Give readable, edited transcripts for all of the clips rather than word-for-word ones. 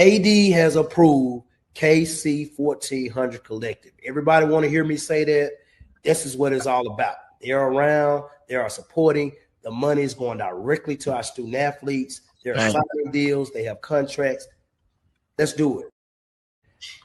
AD has approved KC-1400 collective. Everybody want to hear me say that? This is what it's all about. They're around. They are supporting. The money is going directly to our student athletes. They're signing deals. They have contracts. Let's do it.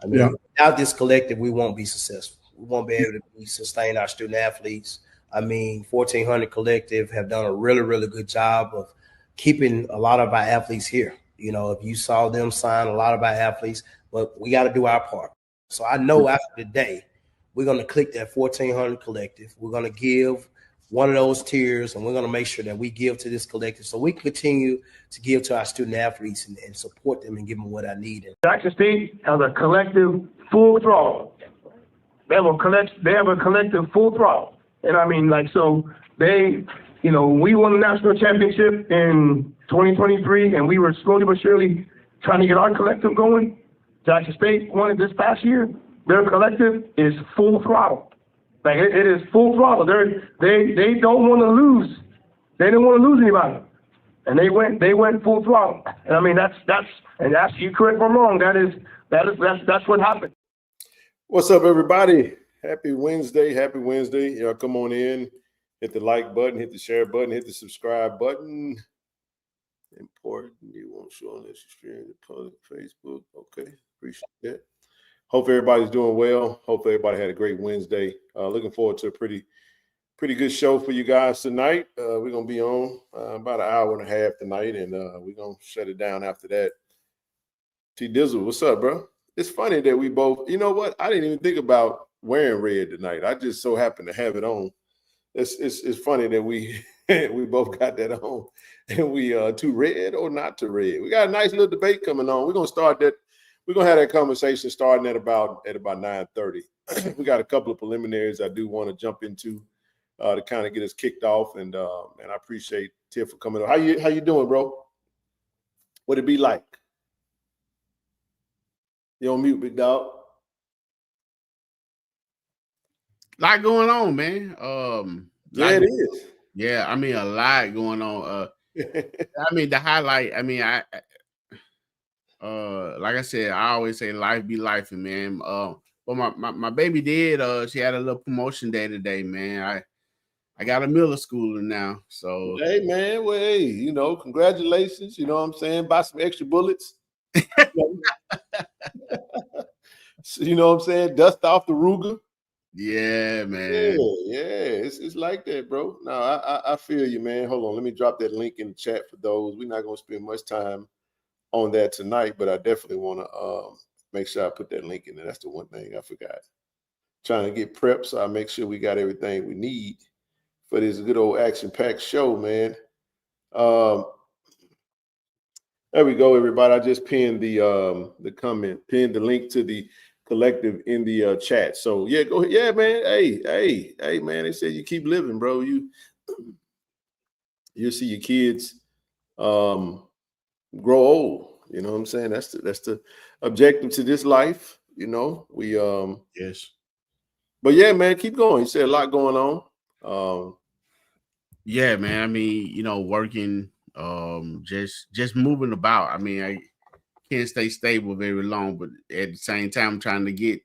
I mean, without this collective, we won't be successful. We won't be able to sustain our student athletes. I mean, 1400 Collective have done a really, really good job of keeping a lot of our athletes here. You know, if you saw them sign a lot of our athletes, but we got to do our part. So I know after the day, we're going to click that 1400 Collective. We're going to give one of those tiers, and we're going to make sure that we give to this collective so we continue to give to our student athletes and support them and give them what I need. Jackson State has a collective full throttle. They have a collective full throttle. And I mean, like, so they, you know, we won the national championship in 2023, and we were slowly but surely trying to get our collective going. Jackson State won it this past year. Their collective is full throttle. Like, it is full throttle. They don't want to lose. They didn't want to lose anybody. And they went full throttle. And I mean, that's you correct if I'm wrong. That's what happened. What's up, everybody? Happy Wednesday. Happy Wednesday. Y'all come on in, hit the like button, hit the share button, hit the subscribe button. Important. You won't show unless you stream the public Facebook. Okay. Appreciate that. Hope everybody's doing well. Hope everybody had a great Wednesday. Looking forward to a pretty good show for you guys tonight. We're going to be on about an hour and a half tonight, and we're going to shut it down after that. T Dizzle, what's up, bro? It's funny that we both, you know what? I didn't even think about wearing red tonight. I just so happened to have it on. It's funny that we we both got that on, and we too red or not too red. We got a nice little debate coming on. We're going to start that. We're going to have that conversation starting at about 9:30. We got a couple of preliminaries I do want to jump into to kind of get us kicked off, and I appreciate Tiff for coming on. How you doing, bro? What it be like? You on mute, big dog? Lot going on, man. Yeah, it is. Yeah, I mean, a lot going on. I mean, the highlight. I mean, I like I said, I always say life be life, man. But my baby did. She had a little promotion day today, man. I got a middle schooler now. So hey, man, well, hey, you know, congratulations. You know what I'm saying? Buy some extra bullets. You know what I'm saying? Dust off the Ruger. Yeah, man. Yeah, it's like that, bro. No, I feel you, man. Hold on, let me drop that link in the chat for those. We're not gonna spend much time on that tonight, but I definitely want to make sure I put that link in there. That's the one thing I forgot. Trying to get prepped, so I make sure we got everything we need for this good old action-packed show, man. There we go, everybody. I just pinned the comment, pinned the link to the collective in the chat. So yeah, go ahead. Yeah, man. Hey, man. They said you keep living, bro. You'll see your kids grow old. You know what I'm saying? That's the objective to this life. You know, we yes. But yeah, man, keep going. You said a lot going on. Yeah, man. I mean, you know, working, just moving about. I mean, I can't stay stable very long, but at the same time, I'm trying to get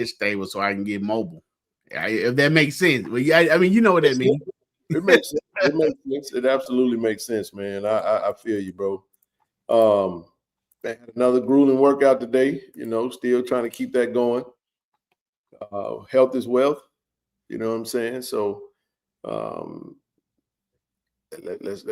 stable so I can get mobile. If that makes sense. Well, yeah, I mean, you know what that means. It makes sense. It makes sense. It absolutely makes sense, man. I feel you, bro. I had another grueling workout today. You know, still trying to keep that going. Health is wealth. You know what I'm saying? So, let's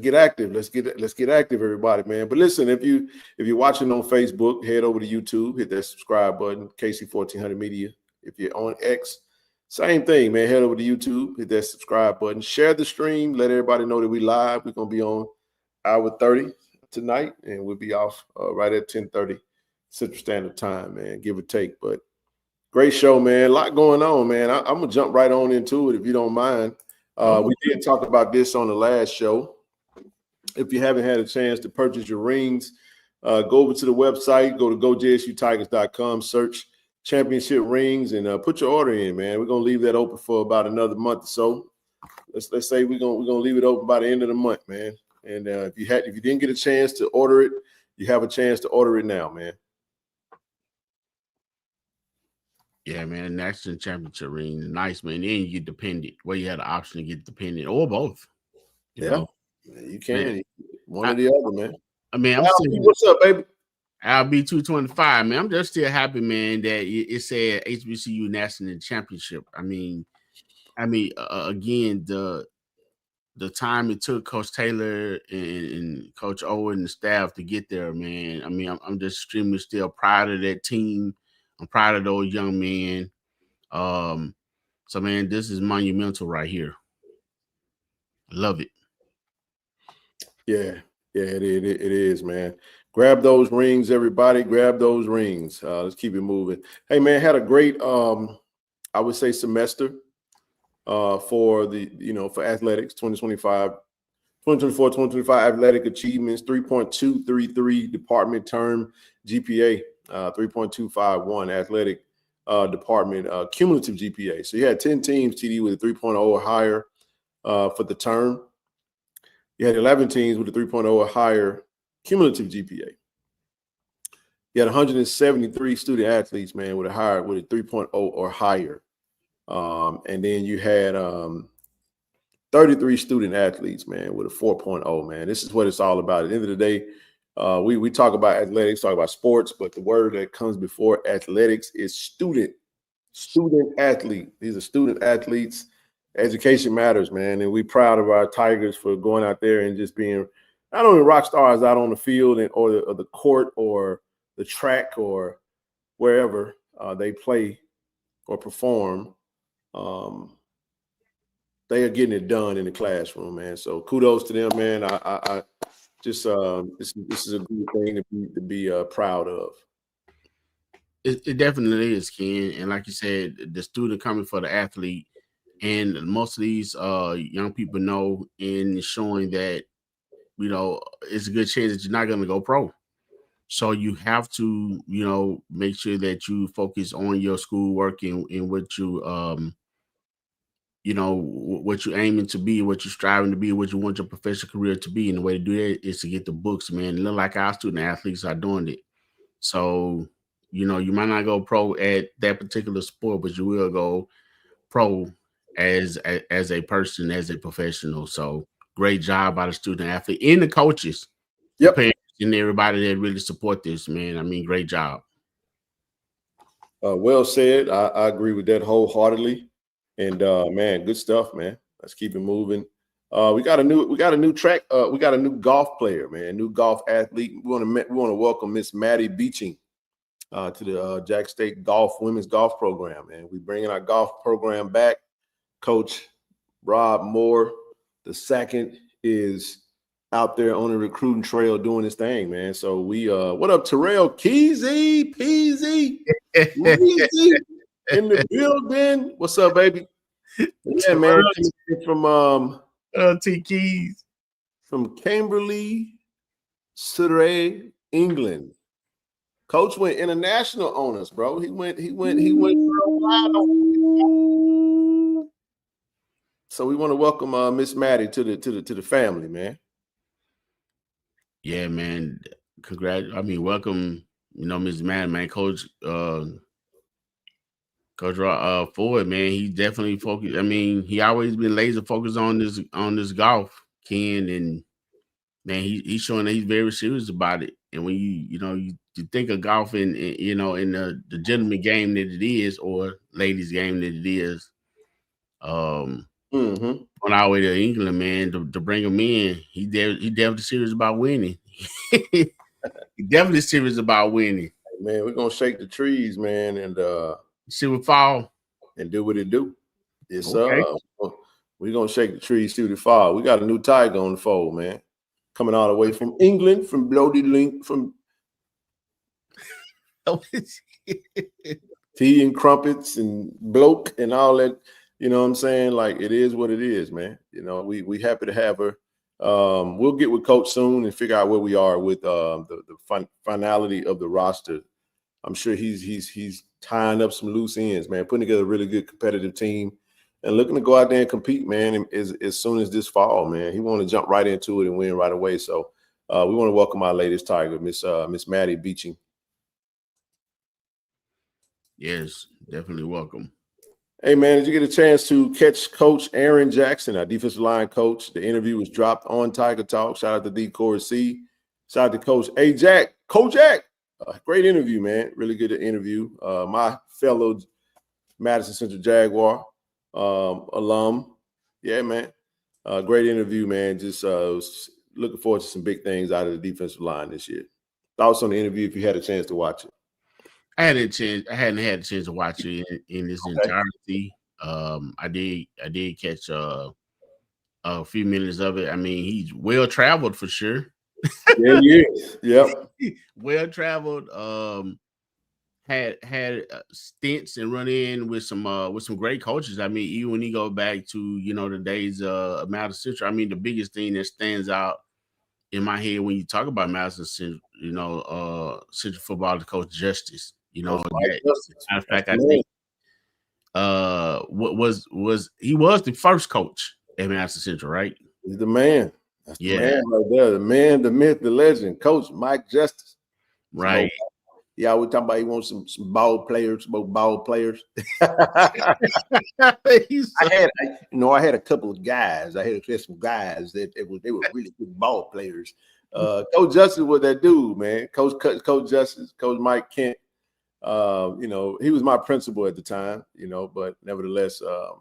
get active. Let's get active, everybody, man. But listen, if you're watching on Facebook, head over to YouTube, hit that subscribe button, KC-1400 Media. If you're on X, same thing, man. Head over to YouTube, hit that subscribe button, share the stream, let everybody know that we live. We're gonna be on hour 30 tonight, and we'll be off right at 10:30 Central Standard Time, man. Give or take, but great show, man. A lot going on, man. I'm gonna jump right on into it if you don't mind. We did talk about this on the last show. If you haven't had a chance to purchase your rings, go over to the website, go to gojsutigers.com, search championship rings, and put your order in, man. We're gonna leave that open for about another month or so. Let's say we're gonna leave it open by the end of the month, man. And if you didn't get a chance to order it, You have a chance to order it now, man. Yeah, man, national championship ring, nice, man. Then you get dependent, where you had the option to get dependent or both. You know, you can man, one or the other, man. I mean, I'm still, what's up, baby? I'll be 225, man. I'm just still happy, man, that it said HBCU national championship. I mean, again, the time it took Coach Taylor and Coach Owen and the staff to get there, man. I mean, I'm just extremely still proud of that team. I'm proud of those young men. So man, this is monumental right here. I love it. Yeah, it is, man. Grab those rings, everybody. Grab those rings. Let's keep it moving. Hey, man, had a great, I would say, semester for for athletics, 2025, 2024, 2025 athletic achievements, 3.233 department term GPA, 3.251 athletic department cumulative GPA. So you had 10 teams, TD, with a 3.0 or higher for the term. You had 11 teams with a 3.0 or higher cumulative GPA. You had 173 student athletes, man, with a 3.0 or higher. And then you had 33 student athletes, man, with a 4.0, man. This is what it's all about. At the end of the day, we talk about athletics, talk about sports, but the word that comes before athletics is student athlete. These are student athletes. Education matters, man, and we're proud of our Tigers for going out there and just being not only rock stars out on the field or the court or the track or wherever they play or perform. They are getting it done in the classroom, man. So kudos to them, man. I just this is a good thing to be proud of. It definitely is, Ken. And like you said, the student coming for the athlete. And most of these young people know in showing that, it's a good chance that you're not going to go pro. So you have to, make sure that you focus on your schoolwork and what you, what you're aiming to be, what you're striving to be, what you want your professional career to be. And the way to do that is to get the books, man. It look like our student athletes are doing it. So, you might not go pro at that particular sport, but you will go pro as a person, as a professional. So great job by the student athlete and the coaches, the parents, and everybody that really support this, man. I mean, great job. Well said. I agree with that wholeheartedly. And man, good stuff, man. Let's keep it moving. We got a new track. We got a new golf player, man. New golf athlete. We want to welcome Miss Maddie Beeching to the Jack State women's golf program, and we bringing our golf program back. Coach Rob Moore II is out there on the recruiting trail doing his thing, man. So we what up, Terrell Keezy Peasy in the building. What's up, baby? Yeah, man. From T Keys from Camberley, Surrey, England. Coach went international on us, bro. He went worldwide. So we want to welcome Miss Maddie to the family, man. Yeah, man. Welcome, Miss Maddie, man. Coach Ford, man. He definitely focused. I mean, he always been laser focused on this golf, Ken, and man, he's showing that he's very serious about it. And when you think of golf in the gentleman game that it is, or ladies game that it is, on our way to England, man, to bring him in, he definitely serious about winning. He definitely serious about winning. Man, we're gonna shake the trees, man, and see what fall and do what it do. Yes, okay. We're gonna shake the trees, see what it fall. We got a new Tiger on the fold, man. Coming all the way from England, from Bloody Link, from tea and crumpets and bloke and all that. You know what I'm saying? Like, it is what it is, man. We happy to have her. We'll get with Coach soon and figure out where we are with the finality of the roster. I'm sure he's tying up some loose ends, man, putting together a really good competitive team and looking to go out there and compete, man, as soon as this fall, man. He want to jump right into it and win right away. So we want to welcome our latest Tiger, Miss Maddie Beeching. Yes, definitely welcome. Hey, man, did you get a chance to catch Coach Aaron Jackson, our defensive line coach? The interview was dropped on Tiger Talk. Shout out to D. Corey C. Shout out to Coach A. Jack. Coach Jack. Great interview, man. Really good interview. My fellow Madison Central Jaguar alum. Yeah, man. Great interview, man. Just was looking forward to some big things out of the defensive line this year. Thoughts on the interview if you had a chance to watch it? I hadn't had a chance to watch it in its entirety. I did catch a few minutes of it. I mean, he's well traveled for sure. Yeah, he is. Yep. Well traveled. Had stints and run in with some great coaches. I mean, even when you go back to the days of Madison Central, I mean, the biggest thing that stands out in my head when you talk about Madison Central, Central football, the Coach Justice. Matter of fact, I think he was the first coach at Madison Central, right? He's the man. That's the man right there. The man, the myth, the legend, Coach Mike Justice. Right. Yeah, we're talking about he wants some ball players, some ball players. I had a couple of guys. I had some guys that they were really good ball players. Coach Justice was that dude, man. Coach Justice, Coach Mike Kent. He was my principal at the time, but nevertheless, a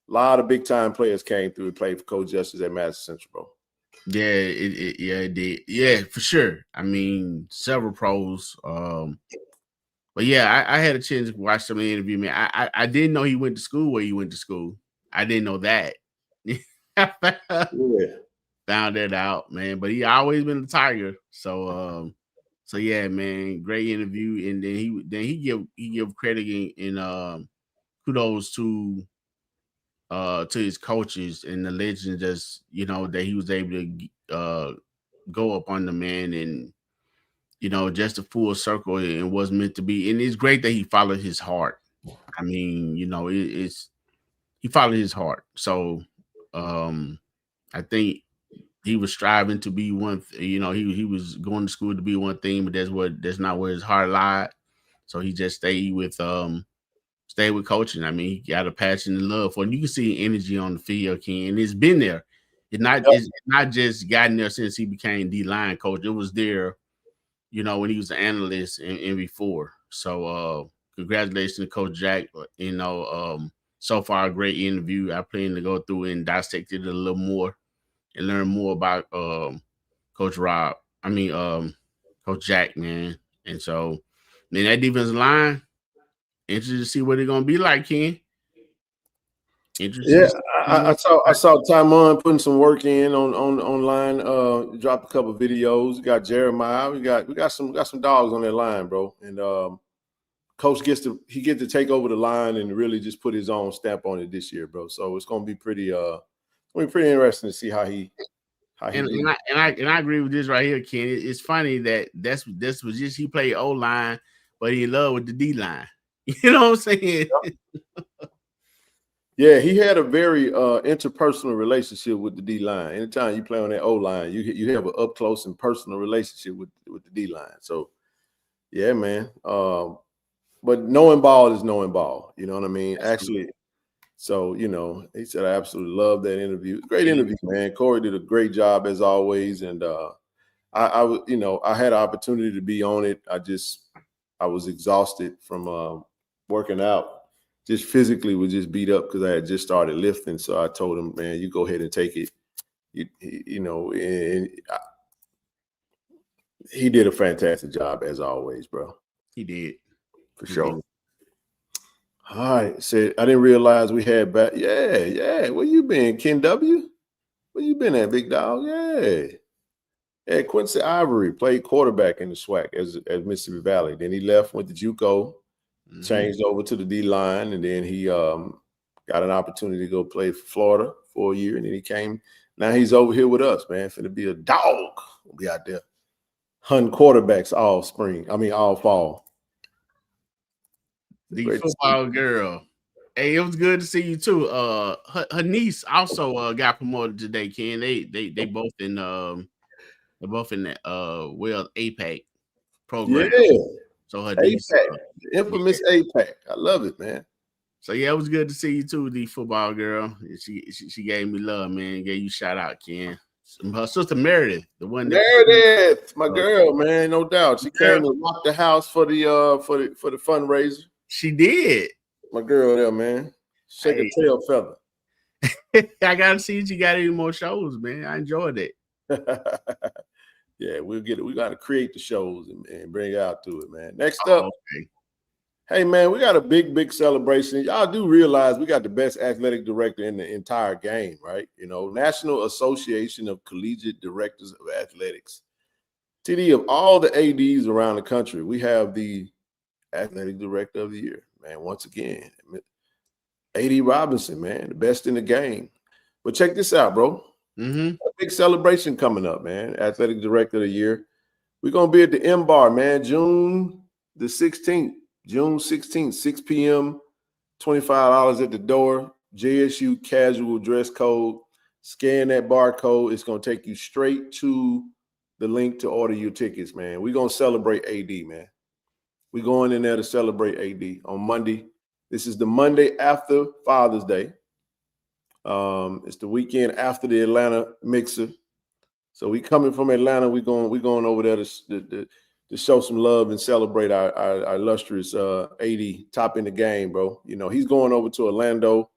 lot of big time players came through and played for Coach Justice at Madison Central, bro. Yeah, it did. Yeah, for sure. I mean, several pros. But yeah, I had a chance to watch some of the interview, man. I didn't know he went to school where he went to school. I didn't know that. Yeah. Found that out, man. But he always been a Tiger. So yeah, man, great interview. And then he give credit and kudos to his coaches and the legends, just that he was able to go up on the man and just a full circle and was meant to be. And it's great that he followed his heart. I mean, he followed his heart. So I think he was striving to be one. He was going to school to be one thing, but that's not where his heart lied. So he just stayed with coaching. I mean, he got a passion and love for it. And you can see energy on the field, Ken, and it's been there. It's not just gotten there since he became D-line coach. It was there, when he was an analyst and before. So congratulations to Coach Jack. So far a great interview. I plan to go through and dissect it a little more and learn more about Coach Jack, man. And so, man, that defensive line, interested to see what they're gonna be like, Ken. Yeah, I saw Tymon putting some work in online. Dropped a couple of videos. We got Jeremiah. We got some dogs on that line, bro. And Coach gets to take over the line and really just put his own stamp on it this year, bro. So it's gonna be pretty interesting to see how he. And I agree with this right here, Ken. It's funny that this was just he played O line, but he in love with the D line. You know what I'm saying? Yeah, he had a very interpersonal relationship with the D line. Anytime you play on that O line, you have an up close and personal relationship with the D line. So, yeah, man. But knowing ball is knowing ball. You know what I mean? Actually, so he said I absolutely love that interview. Great interview, man. Corey did a great job as always, and I had an opportunity to be on it. I was exhausted from working out. Just physically was just beat up because I had just started lifting. So I told him, man, you go ahead and take it. He did a fantastic job as always, bro. He did. For sure. All right. Said I didn't realize we had back. Yeah. Where you been, Ken W? Where you been at, big dog? Yeah. Yeah, Quincy Ivory played quarterback in the SWAC as Mississippi Valley. Then he left, went to JUCO. Changed over to the D line, and then he got an opportunity to go play for Florida for a year, and then he came. Now he's over here with us, man. Finna be a dog. We'll be out there hunting quarterbacks all fall. The great football girl. Hey, it was good to see you too. Her niece also got promoted today, Ken. They both in They're both in the APAC program. Yeah, so her APAC, niece, the infamous APAC. I love it, man. So yeah, it was good to see you too, the football girl. She gave me love, man. Gave you shout out, Ken. Her sister Meredith, the one that Meredith, my girl, man, no doubt. She came to rock the house for the fundraiser. She did. My girl there, man. Shake a tail feather. I gotta see if you got any more shows, man. I enjoyed it. Yeah, we'll get it. We got to create the shows and bring it out to it, man. Next up, okay. Hey, man, we got a big celebration. Y'all do realize we got the best athletic director in the entire game, right? You know, National Association of Collegiate Directors of Athletics. TD, of all the ADs around the country, we have the athletic director of the year, man. Once again, AD Robinson, man, the best in the game. But check this out, bro. A big celebration coming up, man. Athletic director of the year. We're going to be at the M Bar, man, June 16th, 6 p.m., $25 at the door, JSU casual dress code. Scan that barcode. It's going to take you straight to the link to order your tickets, man. We're going to celebrate AD, man. We're going in there to celebrate AD on Monday. This is the Monday after Father's Day. It's the weekend after the Atlanta Mixer. So we coming from Atlanta. We're going over there to show some love and celebrate our illustrious AD, top in the game, bro. You know, he's going over to Orlando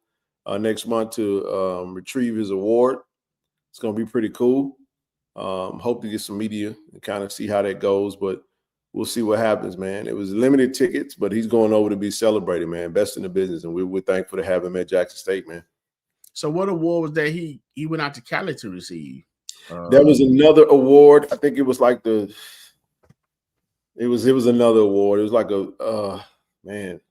next month to retrieve his award. It's going to be pretty cool. Hope to get some media and kind of see how that goes, but we'll see what happens, man. It was limited tickets, but he's going over to be celebrated, man. Best in the business, and we're thankful to have him at Jackson State, man. So what award was that he went out to Cali to receive? There was another award. I think it was like it was another award. It was like man,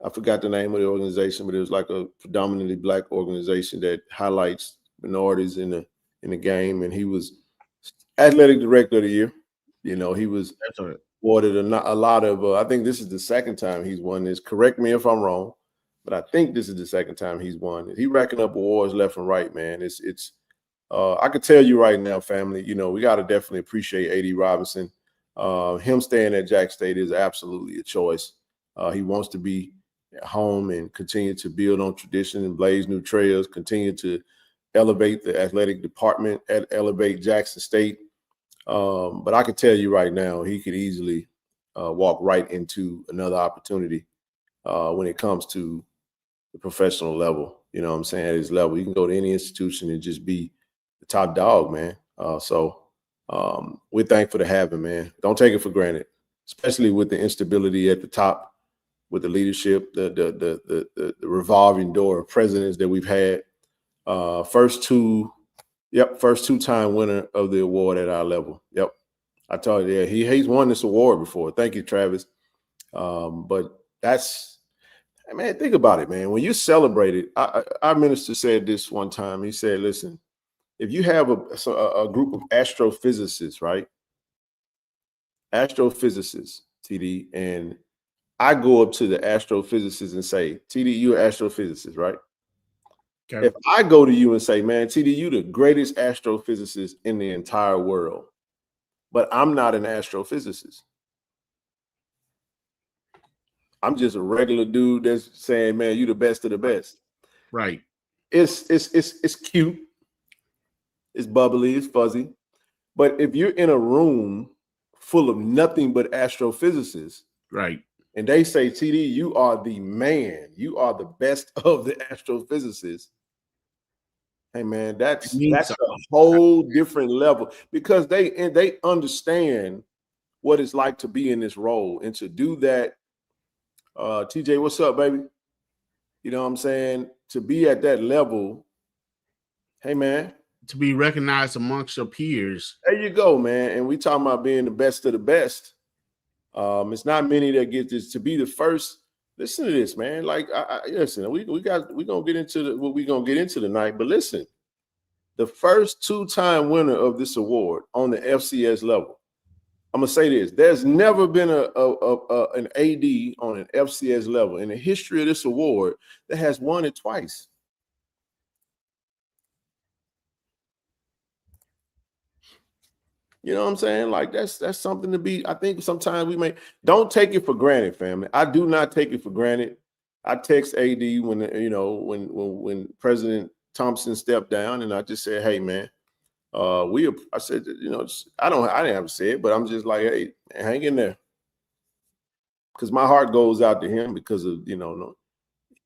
I forgot the name of the organization, but it was like a predominantly Black organization that highlights minorities in the game. And he was athletic director of the year. You know, he was awarded a lot of. I think this is the second time he's won this. Correct me if I'm wrong, but I think this is the second time he's won it. He racking up awards left and right, man. It's. I could tell you right now, family. You know, we got to definitely appreciate AD Robinson. Him staying at Jack State is absolutely a choice. He wants to be at home and continue to build on tradition and blaze new trails, continue to elevate the athletic department, elevate Jackson State. But I can tell you right now, he could easily walk right into another opportunity when it comes to the professional level. You know what I'm saying? At his level, you can go to any institution and just be the top dog, man. So we're thankful to have him, man. Don't take it for granted, especially with the instability at the top, with the leadership, the revolving door of presidents that we've had. First two-time winner of the award at our level. Yep. I told you, yeah, he's won this award before. Thank you, Travis. But that's, man, think about it, man. When you celebrate it, our minister said this one time. He said, listen, if you have a group of astrophysicists, right? Astrophysicists, TD, and I go up to the astrophysicists and say, TD, you're an astrophysicist, right? Okay. If I go to you and say, man, TD, you're the greatest astrophysicist in the entire world, but I'm not an astrophysicist. I'm just a regular dude that's saying, man, you're the best of the best. Right. It's cute. It's bubbly, it's fuzzy. But if you're in a room full of nothing but astrophysicists, right, and they say, TD, you are the man, you are the best of the astrophysicists, hey, man, that's a whole different level, because they understand what it's like to be in this role and to do that. TJ, what's up, baby? You know what I'm saying? To be at that level, hey, man. To be recognized amongst your peers. There you go, man. And we talking about being the best of the best. It's not many that get this, to be the first. Listen to this, man. Like, listen, we're gonna get into what we're gonna get into tonight. But listen, the first two-time winner of this award on the FCS level. I'm gonna say this: there's never been an AD on an FCS level in the history of this award that has won it twice. You know what I'm saying? Like that's something to be. I think sometimes we don't take it for granted, family. I do not take it for granted. I text AD when President Thompson stepped down, and I just said, "Hey, man, I said, I didn't have to say it, but I'm just like, hey, hang in there," because my heart goes out to him because of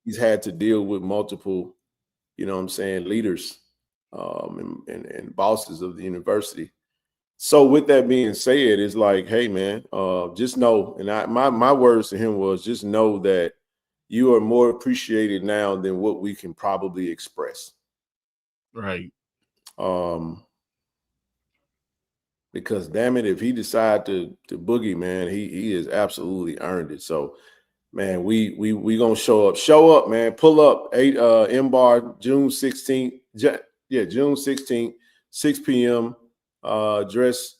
he's had to deal with multiple, leaders and bosses of the university. So with that being said, it's like, hey, man, just know, and my words to him was, just know that you are more appreciated now than what we can probably express. Right. Because damn it, if he decide to boogie, man, he has absolutely earned it. So, man, we gonna show up, man. Pull up 8 M-Bar, June 16th. June 16th, 6 p.m. Dress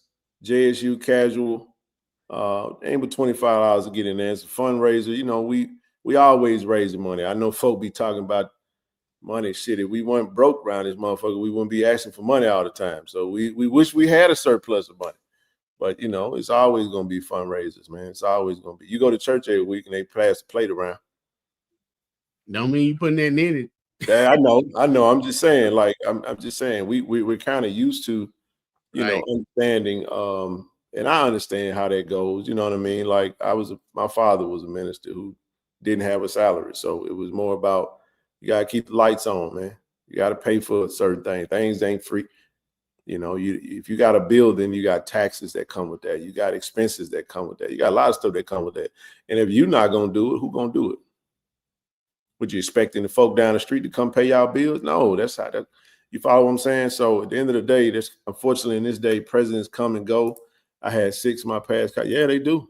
JSU casual. Aim for $25 to get in there. It's a fundraiser. We always raise the money. I know folk be talking about money. Shit, if we weren't broke around this motherfucker, we wouldn't be asking for money all the time. So we wish we had a surplus of money. But, it's always going to be fundraisers, man. It's always going to be. You go to church every week and they pass the plate around. Don't mean you putting that in it. I know. I'm just saying, like, I'm just saying we're kind of used to, understanding. And I understand how that goes. You know what I mean? Like my father was a minister who didn't have a salary. So it was more about, you got to keep the lights on, man. You got to pay for certain things. Things ain't free. If you got a bill, then you got taxes that come with that. You got expenses that come with that. You got a lot of stuff that come with that. And if you're not going to do it, who going to do it? Would you expecting the folk down the street to come pay y'all bills? No, that's how that. You follow what I'm saying? So at the end of the day, unfortunately in this day, presidents come and go. I had 6 in my past. Yeah, they do.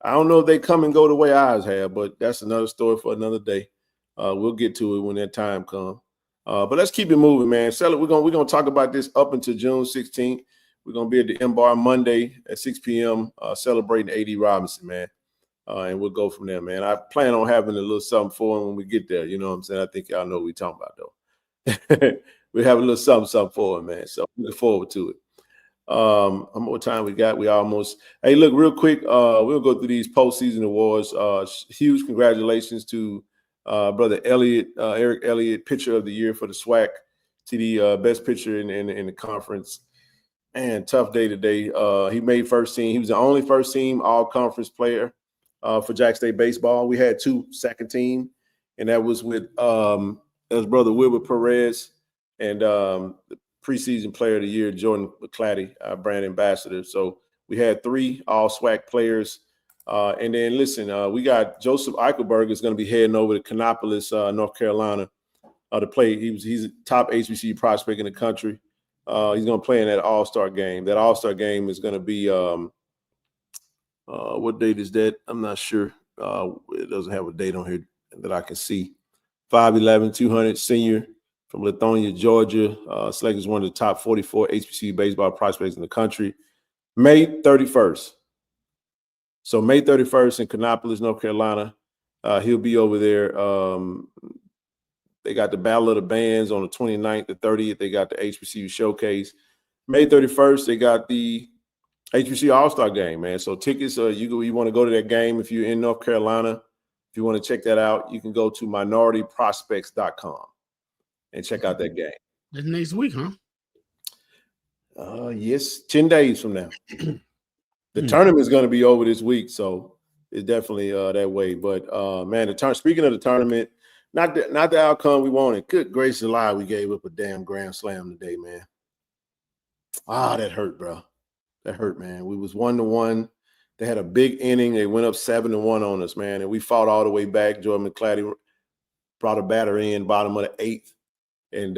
I don't know if they come and go the way ours have, but that's another story for another day. We'll get to it when that time comes. But let's keep it moving, man. We're gonna talk about this up until June 16th. We're gonna be at the M-Bar Monday at 6 p.m. Celebrating AD Robinson, man. And we'll go from there, man. I plan on having a little something for him when we get there. You know what I'm saying? I think y'all know what we're talking about, though. We have a little something for him, man. So looking forward to it. How more time we got? We almost. Hey, look, real quick. We'll go through these postseason awards. Huge congratulations to brother Elliott, Eric Elliott, pitcher of the year for the SWAC, to the best pitcher in the conference. And tough day today. He made first team. He was the only first team all conference player for Jack State baseball. We had 2 second team, and that was with his brother Wilbur Perez and the preseason player of the year, Jordan McClatty, brand ambassador. So we had 3 all SWAC players. And then listen, we got Joseph Eichelberg is going to be heading over to Kannapolis, North Carolina, to play. He's a top HBCU prospect in the country. He's going to play in that All-Star game. That All-Star game is going to be what date is that? I'm not sure. It doesn't have a date on here that I can see. 5'11", 200 senior from Lithonia, Georgia. Selected as one of the top 44 HBCU baseball prospects in the country. May 31st. So May 31st in Kannapolis, North Carolina. He'll be over there. They got the Battle of the Bands on the 29th, the 30th. They got the HBCU Showcase. May 31st, they got the HBCU All-Star Game, man. So tickets, you want to go to that game if you're in North Carolina. If you want to check that out, you can go to minorityprospects.com and check out that game. That's next week, huh? Yes, 10 days from now. The tournament is going to be over this week, so it's definitely that way. But man, speaking of the tournament, not the outcome we wanted. Good gracious alive, we gave up a damn grand slam today, man. That hurt, bro. That hurt, man. We was 1-1. They had a big inning. They went up 7-1 on us, man, and we fought all the way back. Jordan McClatty brought a batter in bottom of the 8th, and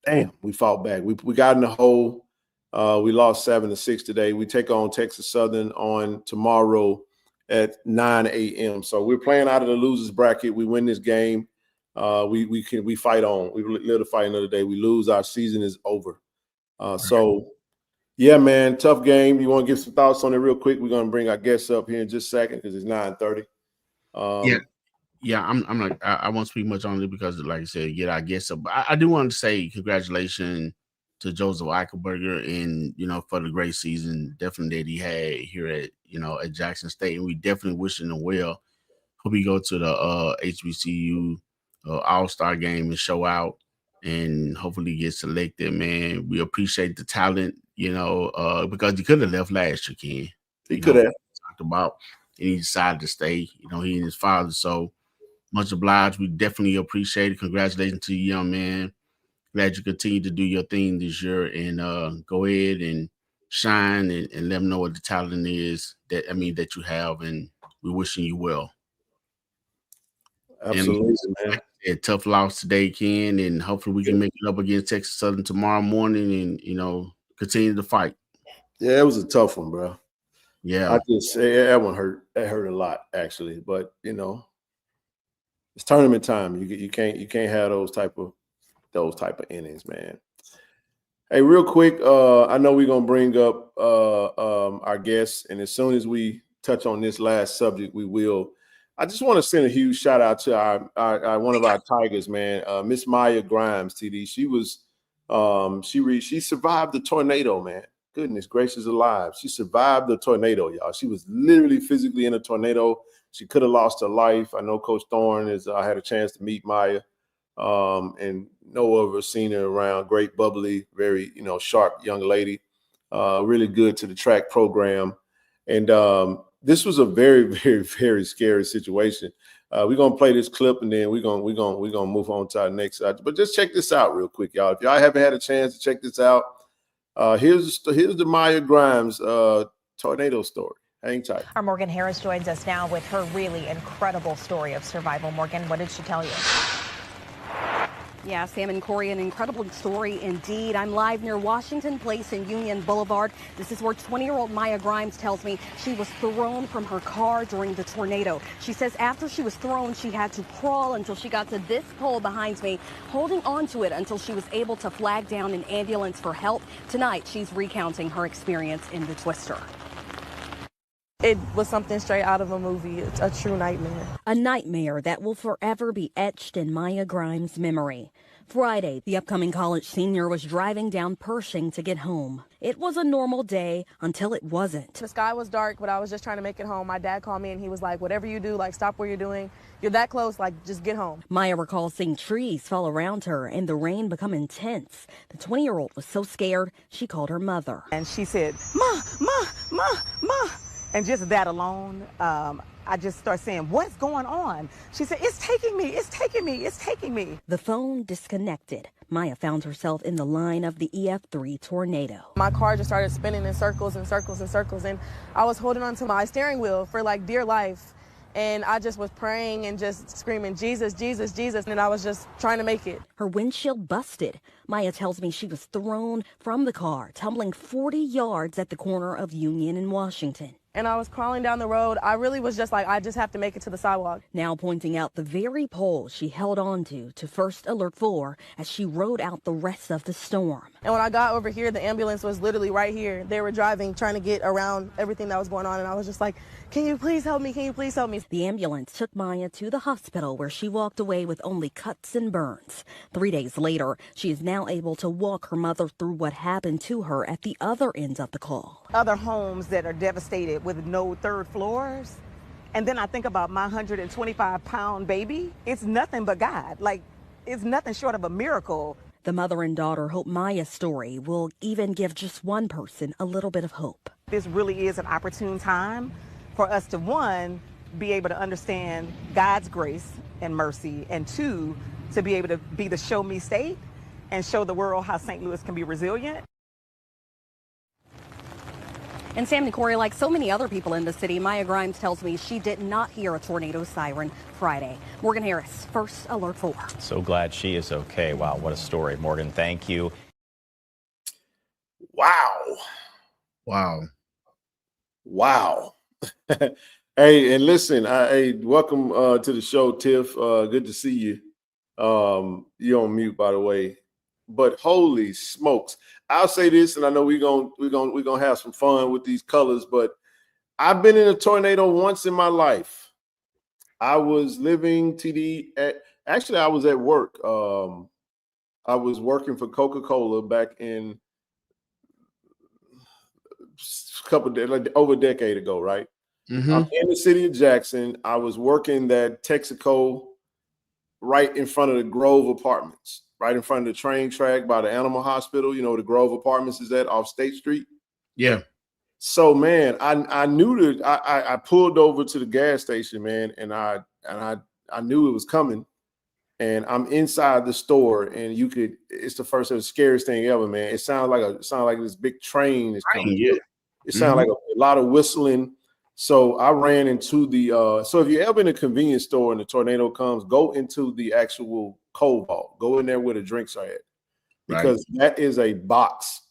damn, we fought back. We got in the hole. We lost 7-6 today. We take on Texas Southern on tomorrow at 9 a.m. So we're playing out of the losers bracket. We win this game. We fight on. We live to fight another day. We lose, our season is over. So yeah, man, tough game. You want to give some thoughts on it real quick? We're gonna bring our guests up here in just a second because it's 9:30. Yeah. I'm like, I won't speak much on it because, like I said, get our guests up. But I do want to say congratulations Joseph Eichelberger and, for the great season definitely that he had here at Jackson State. And we definitely wishing him well. Hope he go to the HBCU All-Star game and show out and hopefully get selected, man. We appreciate the talent, because he could have left last year, Ken. He could have. Talked about, and he decided to stay, he and his father. So much obliged. We definitely appreciate it. Congratulations to you, young man. Glad you continue to do your thing this year and go ahead and shine and let them know what the talent is that you have, and we're wishing you well. Absolutely, man. A tough loss today, Ken, and hopefully we can make it up against Texas Southern tomorrow morning and continue to fight. Yeah, it was a tough one, bro. Yeah, I just that one hurt. That hurt a lot, actually. But it's tournament time. You can't have those type of innings, man. Hey, real quick, I know we're gonna bring up our guests, and as soon as we touch on this last subject, we will. I just want to send a huge shout out to our one of our Tigers, man, Miss Maya Grimes, TD. She was she survived the tornado, man. Goodness gracious alive. She survived the tornado, y'all. She was literally physically in a tornado. She could have lost her life. I know Coach Thorne I had a chance to meet Maya and know of her, seen her around. Great, bubbly, very, sharp young lady. Really good to the track program. And this was a very, very, very scary situation. We're gonna play this clip and then we're gonna move on to our next. But just check this out real quick, y'all. If y'all haven't had a chance to check this out, here's the Maya Grimes tornado story. Hang tight. Our Morgan Harris joins us now with her really incredible story of survival. Morgan, what did she tell you? Yeah, Sam and Corey, an incredible story indeed. I'm live near Washington Place and Union Boulevard. This is where 20-year-old Maya Grimes tells me she was thrown from her car during the tornado. She says after she was thrown, she had to crawl until she got to this pole behind me, holding onto it until she was able to flag down an ambulance for help. Tonight, she's recounting her experience in the twister. It was something straight out of a movie. It's a true nightmare. A nightmare that will forever be etched in Maya Grimes' memory. Friday, the upcoming college senior was driving down Pershing to get home. It was a normal day until it wasn't. The sky was dark, but I was just trying to make it home. My dad called me and he was like, whatever you do, stop what you're doing. You're that close, just get home. Maya recalls seeing trees fall around her and the rain become intense. The 20-year-old was so scared, she called her mother. And she said, Ma, Ma, Ma, Ma. And just that alone, I just start saying, what's going on? She said, it's taking me, it's taking me, it's taking me. The phone disconnected. Maya found herself in the line of the EF3 tornado. My car just started spinning in circles and circles and circles. And I was holding on to my steering wheel for dear life. And I just was praying and just screaming, Jesus, Jesus, Jesus. And I was just trying to make it. Her windshield busted. Maya tells me she was thrown from the car, tumbling 40 yards at the corner of Union and Washington. And I was crawling down the road. I really was just I just have to make it to the sidewalk. Now pointing out the very pole she held on to First Alert 4 as she rode out the rest of the storm. And when I got over here, the ambulance was literally right here. They were driving, trying to get around everything that was going on. And I was just like, can you please help me? Can you please help me? The ambulance took Maya to the hospital where she walked away with only cuts and burns. 3 days later, she is now able to walk her mother through what happened to her at the other end of the call. Other homes that are devastated with no third floors. And then I think about my 125-pound baby. It's nothing but God. It's nothing short of a miracle. The mother and daughter hope Maya's story will even give just one person a little bit of hope. This really is an opportune time for us to, one, be able to understand God's grace and mercy, and two, to be able to be the show me state and show the world how St. Louis can be resilient. And Sam and Corey, like so many other people in the city, Maya Grimes tells me she did not hear a tornado siren Friday. Morgan Harris, First Alert 4. So glad she is okay. Wow, what a story. Morgan, thank you. Wow. Hey, and listen, welcome to the show, Tiff. Good to see you. You're on mute, by the way. But holy smokes, I'll say this, and I know we're gonna have some fun with these colors. But I've been in a tornado once in my life. I was living I was at work. I was working for Coca-Cola back in over a decade ago, right? I'm in the city of Jackson. I was working that Texaco right in front of the Grove Apartments, right in front of the train track by the animal hospital. You know, the Grove Apartments is that off State Street. Yeah. So, man, I knew that I pulled over to the gas station, man, and I knew it was coming. And I'm inside the store, and it's the first of the scariest thing ever, man. It sounds like this big train is coming. Yeah. It sounded like a lot of whistling. So I ran into the so if you're ever in a convenience store and the tornado comes, go into the actual cold vault. Go in there where the drinks are at. Because that is a box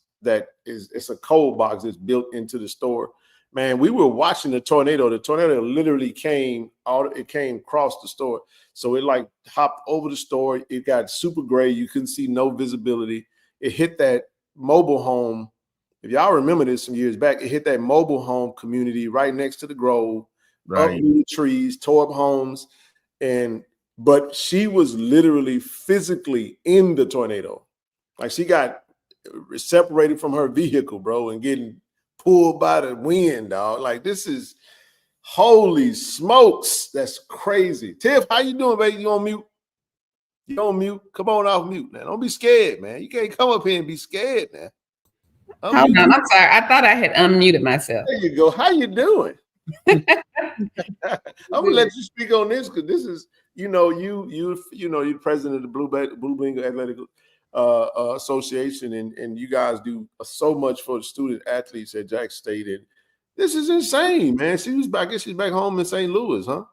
it's a cold box that's built into the store. Man, we were watching the tornado. The tornado literally came across the store. So it like hopped over the store. It got super gray. You couldn't see no visibility. It hit that mobile home. If y'all remember this some years back, it hit that mobile home community right next to the Grove, uprooted trees, tore up homes. But she was literally physically in the tornado. Like she got separated from her vehicle, bro, and getting pulled by the wind, dog. Like this is holy smokes. That's crazy. Tiff, how you doing, baby? You on mute? You on mute? Come on off mute, man. Don't be scared, man. You can't come up here and be scared, man. Hold on, I'm sorry. I thought I had unmuted myself. There you go. How you doing? I'm gonna let you speak on this because this is, you're president of the Blue Bengal Athletic Association, and you guys do so much for the student athletes at Jackson State, and this is insane, man. She's back home in St. Louis, huh?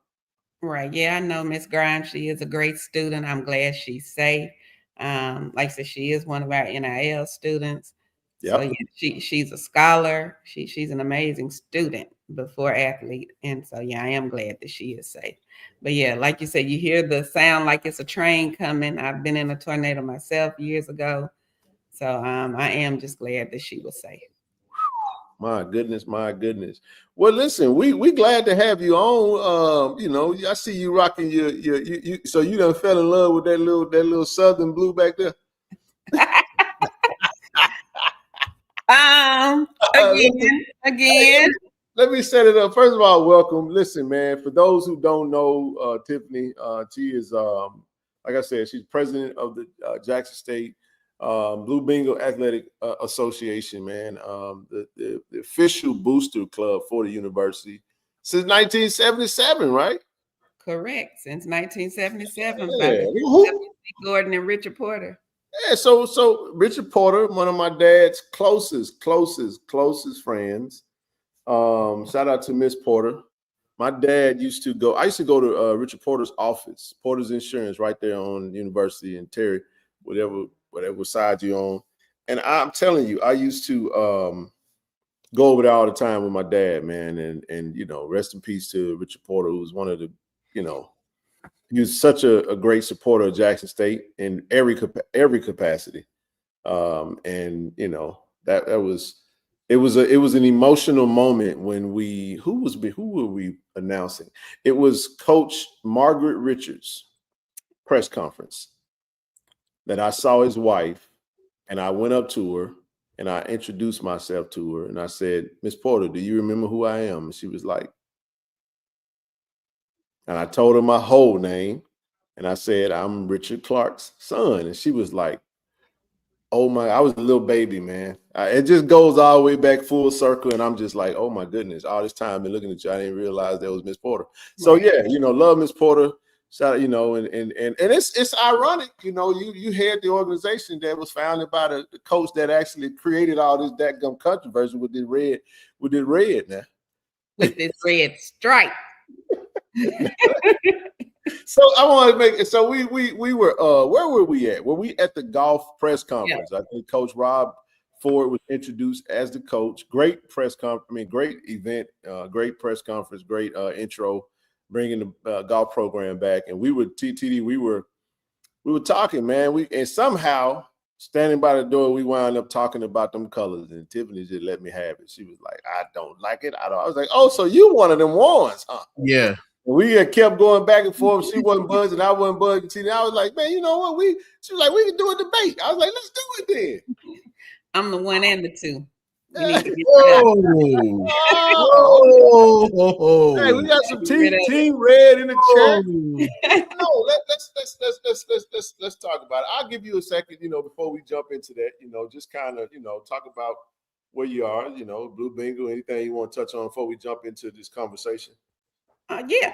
Right. Yeah, I know Miss Grimes. She is a great student. I'm glad she's safe. Like I said, she is one of our NIL students. Yep. So yeah, she's a scholar. She's an amazing student before athlete. And so yeah, I am glad that she is safe. But yeah, like you said, you hear the sound like it's a train coming. I've been in a tornado myself years ago. So I am just glad that she was safe. My goodness. Well, listen, we glad to have you on. I see you rocking your so you done fell in love with that little Southern blue back there. Again. Let me set it up. First of all, welcome. Listen, man, for those who don't know Tiffany, she is, like I said, she's president of the Jackson State Blue Bengal Athletic Association, man, the official booster club for the university since 1977, right? Correct. Since 1977, yeah. Gordon and Richard Porter. Yeah, so Richard Porter, one of my dad's closest friends. Shout out to Miss Porter. My dad used to go. I used to go to Richard Porter's office, Porter's Insurance, right there on University and Terry, whatever side you're on. And I'm telling you, I used to go over there all the time with my dad, man. And rest in peace to Richard Porter, who was one of the, he was such a great supporter of Jackson State in every capacity. It was an emotional moment when who were we announcing? It was Coach Margaret Richards' press conference that I saw his wife, and I went up to her and I introduced myself to her and I said, "Miss Porter, do you remember who I am?" And she was like, and I told her my whole name and I said, "I'm Richard Clark's son." And she was like, "Oh my," I was a little baby, man. It just goes all the way back full circle. And I'm just like, oh my goodness, all this time been looking at you, I didn't realize that was Miss Porter. So yeah, love Miss Porter. Shout out, and it's ironic, you had the organization that was founded by the coach that actually created all this dadgum controversy with this red now. With this red stripe. So I want to make it. So we were where were we at? Were we at the golf press conference? Yeah. I think Coach Rob Ford was introduced as the coach. Great press conference. I mean, great event. Great press conference. Great intro, bringing the golf program back. And we were TTD. We were talking, man. And somehow standing by the door, we wound up talking about them colors. And Tiffany just let me have it. She was like, "I don't like it. I was like, "Oh, so you one of them ones, huh?" Yeah. We had kept going back and forth. She wasn't buzzing, I wasn't buzzing. I was like, man, you know what? She was like, we can do a debate. I was like, let's do it then. I'm the one and the two. We need to get Hey, we got some team red in the chat. No, let's talk about it. I'll give you a second, before we jump into that, just kind of, talk about where you are, Blue Bengal, anything you want to touch on before we jump into this conversation. Yeah.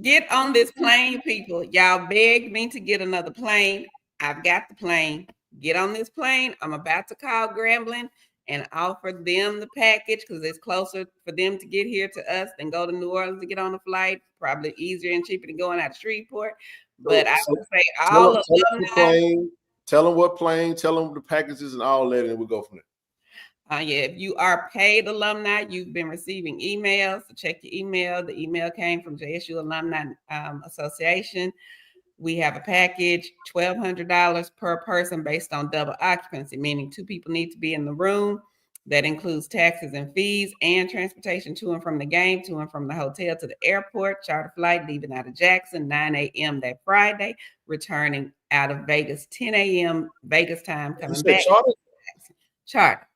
Get on this plane, people. Y'all begged me to get another plane. I've got the plane. Get on this plane. I'm about to call Grambling and offer them the package because it's closer for them to get here to us than go to New Orleans to get on the flight. Probably easier and cheaper than going out of Shreveport. But I would say all of them. Tell them what plane, tell them the packages and all that, and we'll go from there. Yeah, if you are paid alumni, you've been receiving emails. So check your email. The email came from JSU Alumni Association. We have a package, $1,200 per person based on double occupancy, meaning 2 people need to be in the room. That includes taxes and fees and transportation to and from the game, to and from the hotel to the airport, charter flight leaving out of Jackson, 9 a.m. that Friday, returning out of Vegas, 10 a.m. Vegas time, coming back. Charter.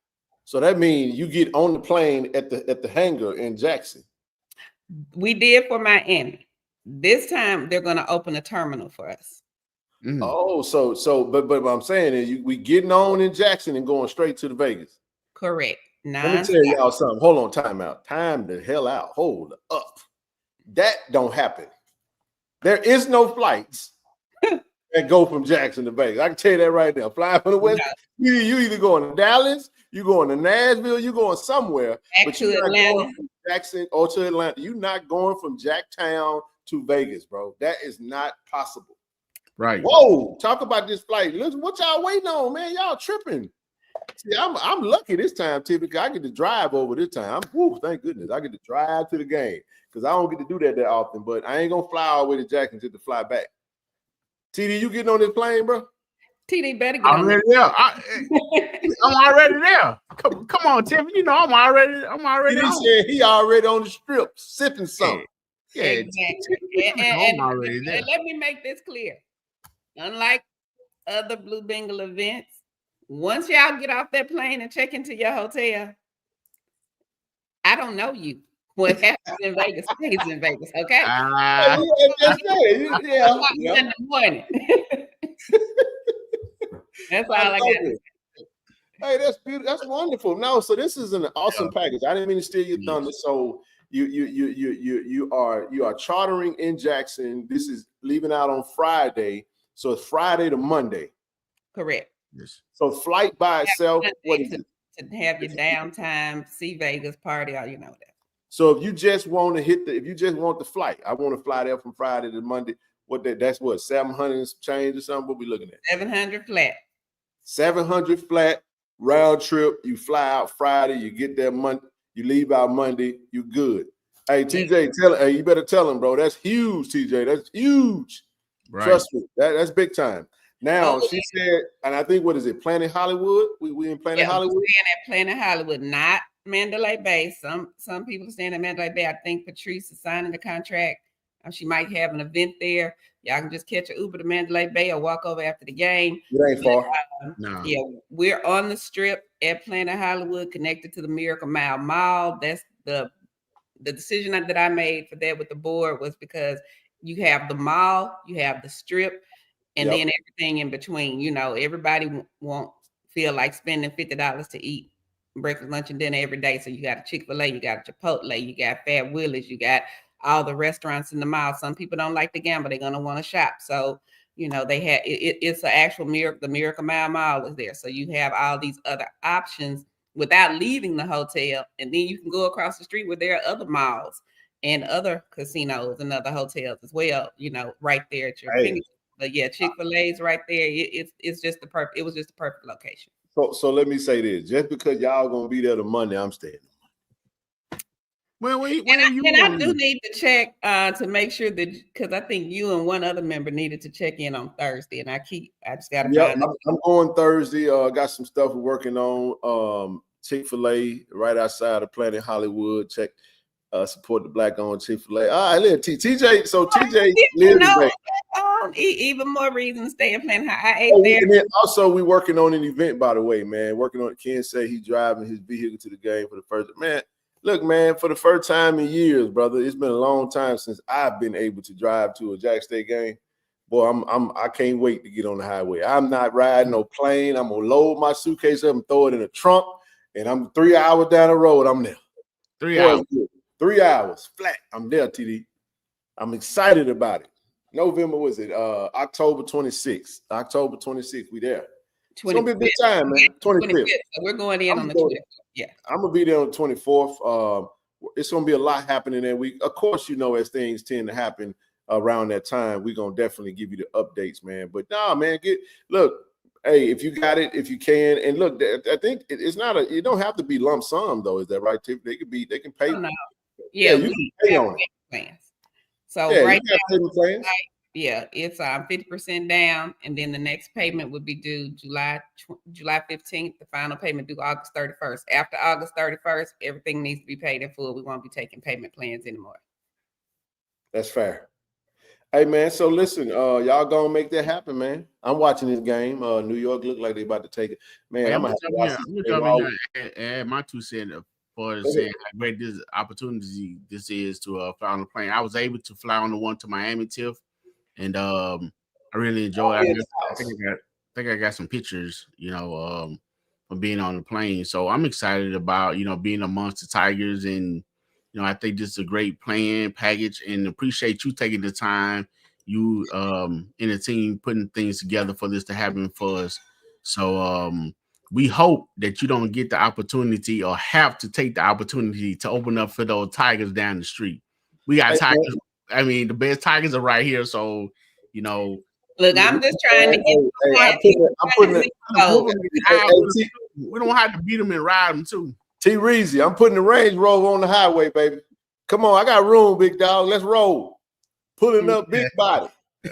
So that means you get on the plane at the hangar in Jackson. We did for Miami. This time they're going to open a terminal for us. Mm-hmm. Oh, but what I'm saying is we getting on in Jackson and going straight to the Vegas. Correct. Let me tell y'all something. Hold on, time out. Time the hell out. Hold up. That don't happen. There is no flights that go from Jackson to Vegas. I can tell you that right now. Flying from the West, you either going to Dallas, you going to Nashville, you going somewhere. Back to Atlanta. From Jackson or to Atlanta. You're not going from Jacktown to Vegas, bro. That is not possible. Right. Whoa, talk about this flight. Listen, what y'all waiting on, man? Y'all tripping. See, I'm lucky this time, typically. I get to drive over this time. Thank goodness. I get to drive to the game because I don't get to do that often, but I ain't going to fly all the way to Jackson to fly back. TD, you getting on this plane, bro? TD better get on there. I'm already there. Come on, Tiff. I'm already. He said he already on the strip sipping something. Yeah, exactly. And let me make this clear. Unlike other Blue Bengal events, once y'all get off that plane and check into your hotel, I don't know you. What happens in Vegas stays in Vegas, okay? In the morning. That's all I got. Hey, that's beautiful. That's wonderful. No, so this is an awesome package. I didn't mean to steal your thunder. So you are chartering in Jackson. This is leaving out on Friday. So it's Friday to Monday. Correct. Yes. So flight by itself, what is it? To have your downtime, see Vegas, party, all you know that. So if you just want to if you just want the flight, I want to fly there from Friday to Monday. That's what, 700 change or something? What we looking at? 700 flat. 700 flat round trip. You fly out Friday, you get there Monday, you leave out Monday, you good. Hey, TJ, you better tell him, bro. That's huge, TJ. That's huge. Right. Trust me, that's big time. Now she said, and I think, what is it, Planet Hollywood? We in Planet Hollywood? We're at Planet Hollywood, not Mandalay Bay. Some people are staying at Mandalay Bay. I think Patrice is signing the contract. She might have an event there. Y'all can just catch an Uber to Mandalay Bay or walk over after the game. It ain't far. No. Yeah, we're on the strip at Planet Hollywood, connected to the Miracle Mile. That's the decision that I made for that with the board was because you have the mall, you have the strip, and then everything in between. Everybody won't feel like spending $50 to eat breakfast, lunch, and dinner every day. So you got a Chick-fil-A, you got a Chipotle, you got Fat Willie's, you got all the restaurants in the mall. Some people don't like to gamble; they're gonna want to shop. So they have it's an actual the Miracle Mile is there. So you have all these other options without leaving the hotel, and then you can go across the street where there are other malls and other casinos and other hotels as well. Right there at your fingertips. But yeah, Chick-fil-A's right there. It's just it was just the perfect location. So let me say this: just because y'all gonna be there to Monday, I'm staying. Well, I do need to check to make sure that, because I think you and one other member needed to check in on Thursday, and I just got to find out. I'm going Thursday. Got some stuff we're working on. Chick-fil-A right outside of Planet Hollywood. Check. Support the Black-owned Chick-fil-A. All right, TJ. So TJ lives today. Even more reason to stay and plan. I ate there. And then also, we working on an event, by the way, man. Working on. Ken say he driving his vehicle to the game for the first. Man, look, man, for the first time in years, brother. It's been a long time since I've been able to drive to a Jack State game. Boy, I can't wait to get on the highway. I'm not riding no plane. I'm gonna load my suitcase up and throw it in a trunk, and I'm 3 hours down the road. I'm there. 3 hours. 3 hours flat. I'm there, TD. I'm excited about it. November, was it? October 26th. October 26th, we there. It's going to be a good time, man. 25th. So we're going in on the 25th. Yeah. I'm going to be there on the 24th. It's going to be a lot happening that week. Of course, you know, as things tend to happen around that time, we're going to definitely give you the updates, man. But nah, man, look, hey, if you got it, if you can, and look, I think it's not it don't have to be lump sum, though. Is that right, Tiff? They can pay. Oh, no. Yeah, you can pay on it. Plans. So right now, it's 50% down, and then the next payment would be due July 15th. The final payment due August 31st. After August 31st, everything needs to be paid in full. We won't be taking payment plans anymore. That's fair. Hey man, so listen, y'all gonna make that happen, man. I'm watching this game. New York look like they about to take it. Man, hey, I'm gonna have to add my 2 cents for saying how great this opportunity this is to fly on the plane. I was able to fly on the one to Miami, Tiff, and I really enjoyed it. I think I got some pictures, from being on the plane. So I'm excited about, being amongst the Tigers, and I think this is a great plan package, and appreciate you taking the time, you in the team putting things together for this to happen for us. So we hope that you don't get the opportunity or have to take the opportunity to open up for those Tigers down the street. We got Tigers. I mean, the best Tigers are right here. So, look, I'm just trying to get. We don't have to beat them and ride them too. T. Reezy, I'm putting the Range Rover on the highway, baby. Come on, I got room, big dog. Let's roll. Pulling up, big body. I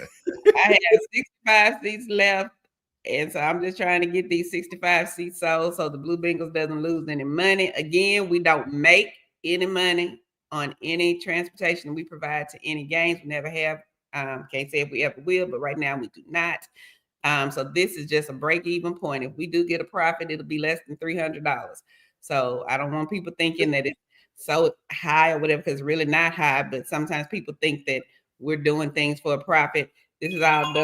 have 65 seats left, and so I'm just trying to get these 65 seats sold so the Blue Bengals doesn't lose any money. Again, we don't make any money on any transportation we provide to any games. We never have. Can't say if we ever will, but right now we do not. So this is just a break-even point. If we do get a profit, it'll be less than $300. So I don't want people thinking that it's so high or whatever, because it's really not high. But sometimes people think that we're doing things for a profit. This is all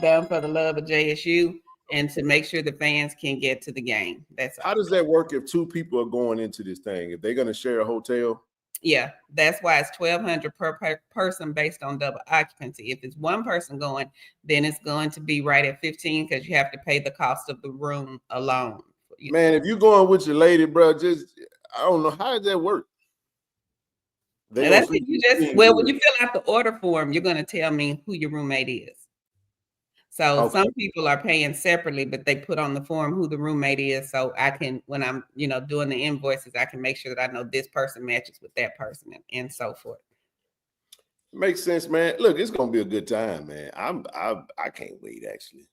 done for the love of JSU and to make sure the fans can get to the game. That's all. How does that work if 2 people are going into this thing? If they're going to share a hotel? Yeah, that's why it's $1,200 per person based on double occupancy. If it's one person going, then it's going to be right at $15 because you have to pay the cost of the room alone. Man, if you're going with your lady, bro, I don't know, how does that work? That's when you fill out the order form, you're going to tell me who your roommate is. So some people are paying separately, but they put on the form who the roommate is. So I can, when I'm, doing the invoices, I can make sure that I know this person matches with that person and so forth. Makes sense, man. Look, it's going to be a good time, man. I can't wait, actually.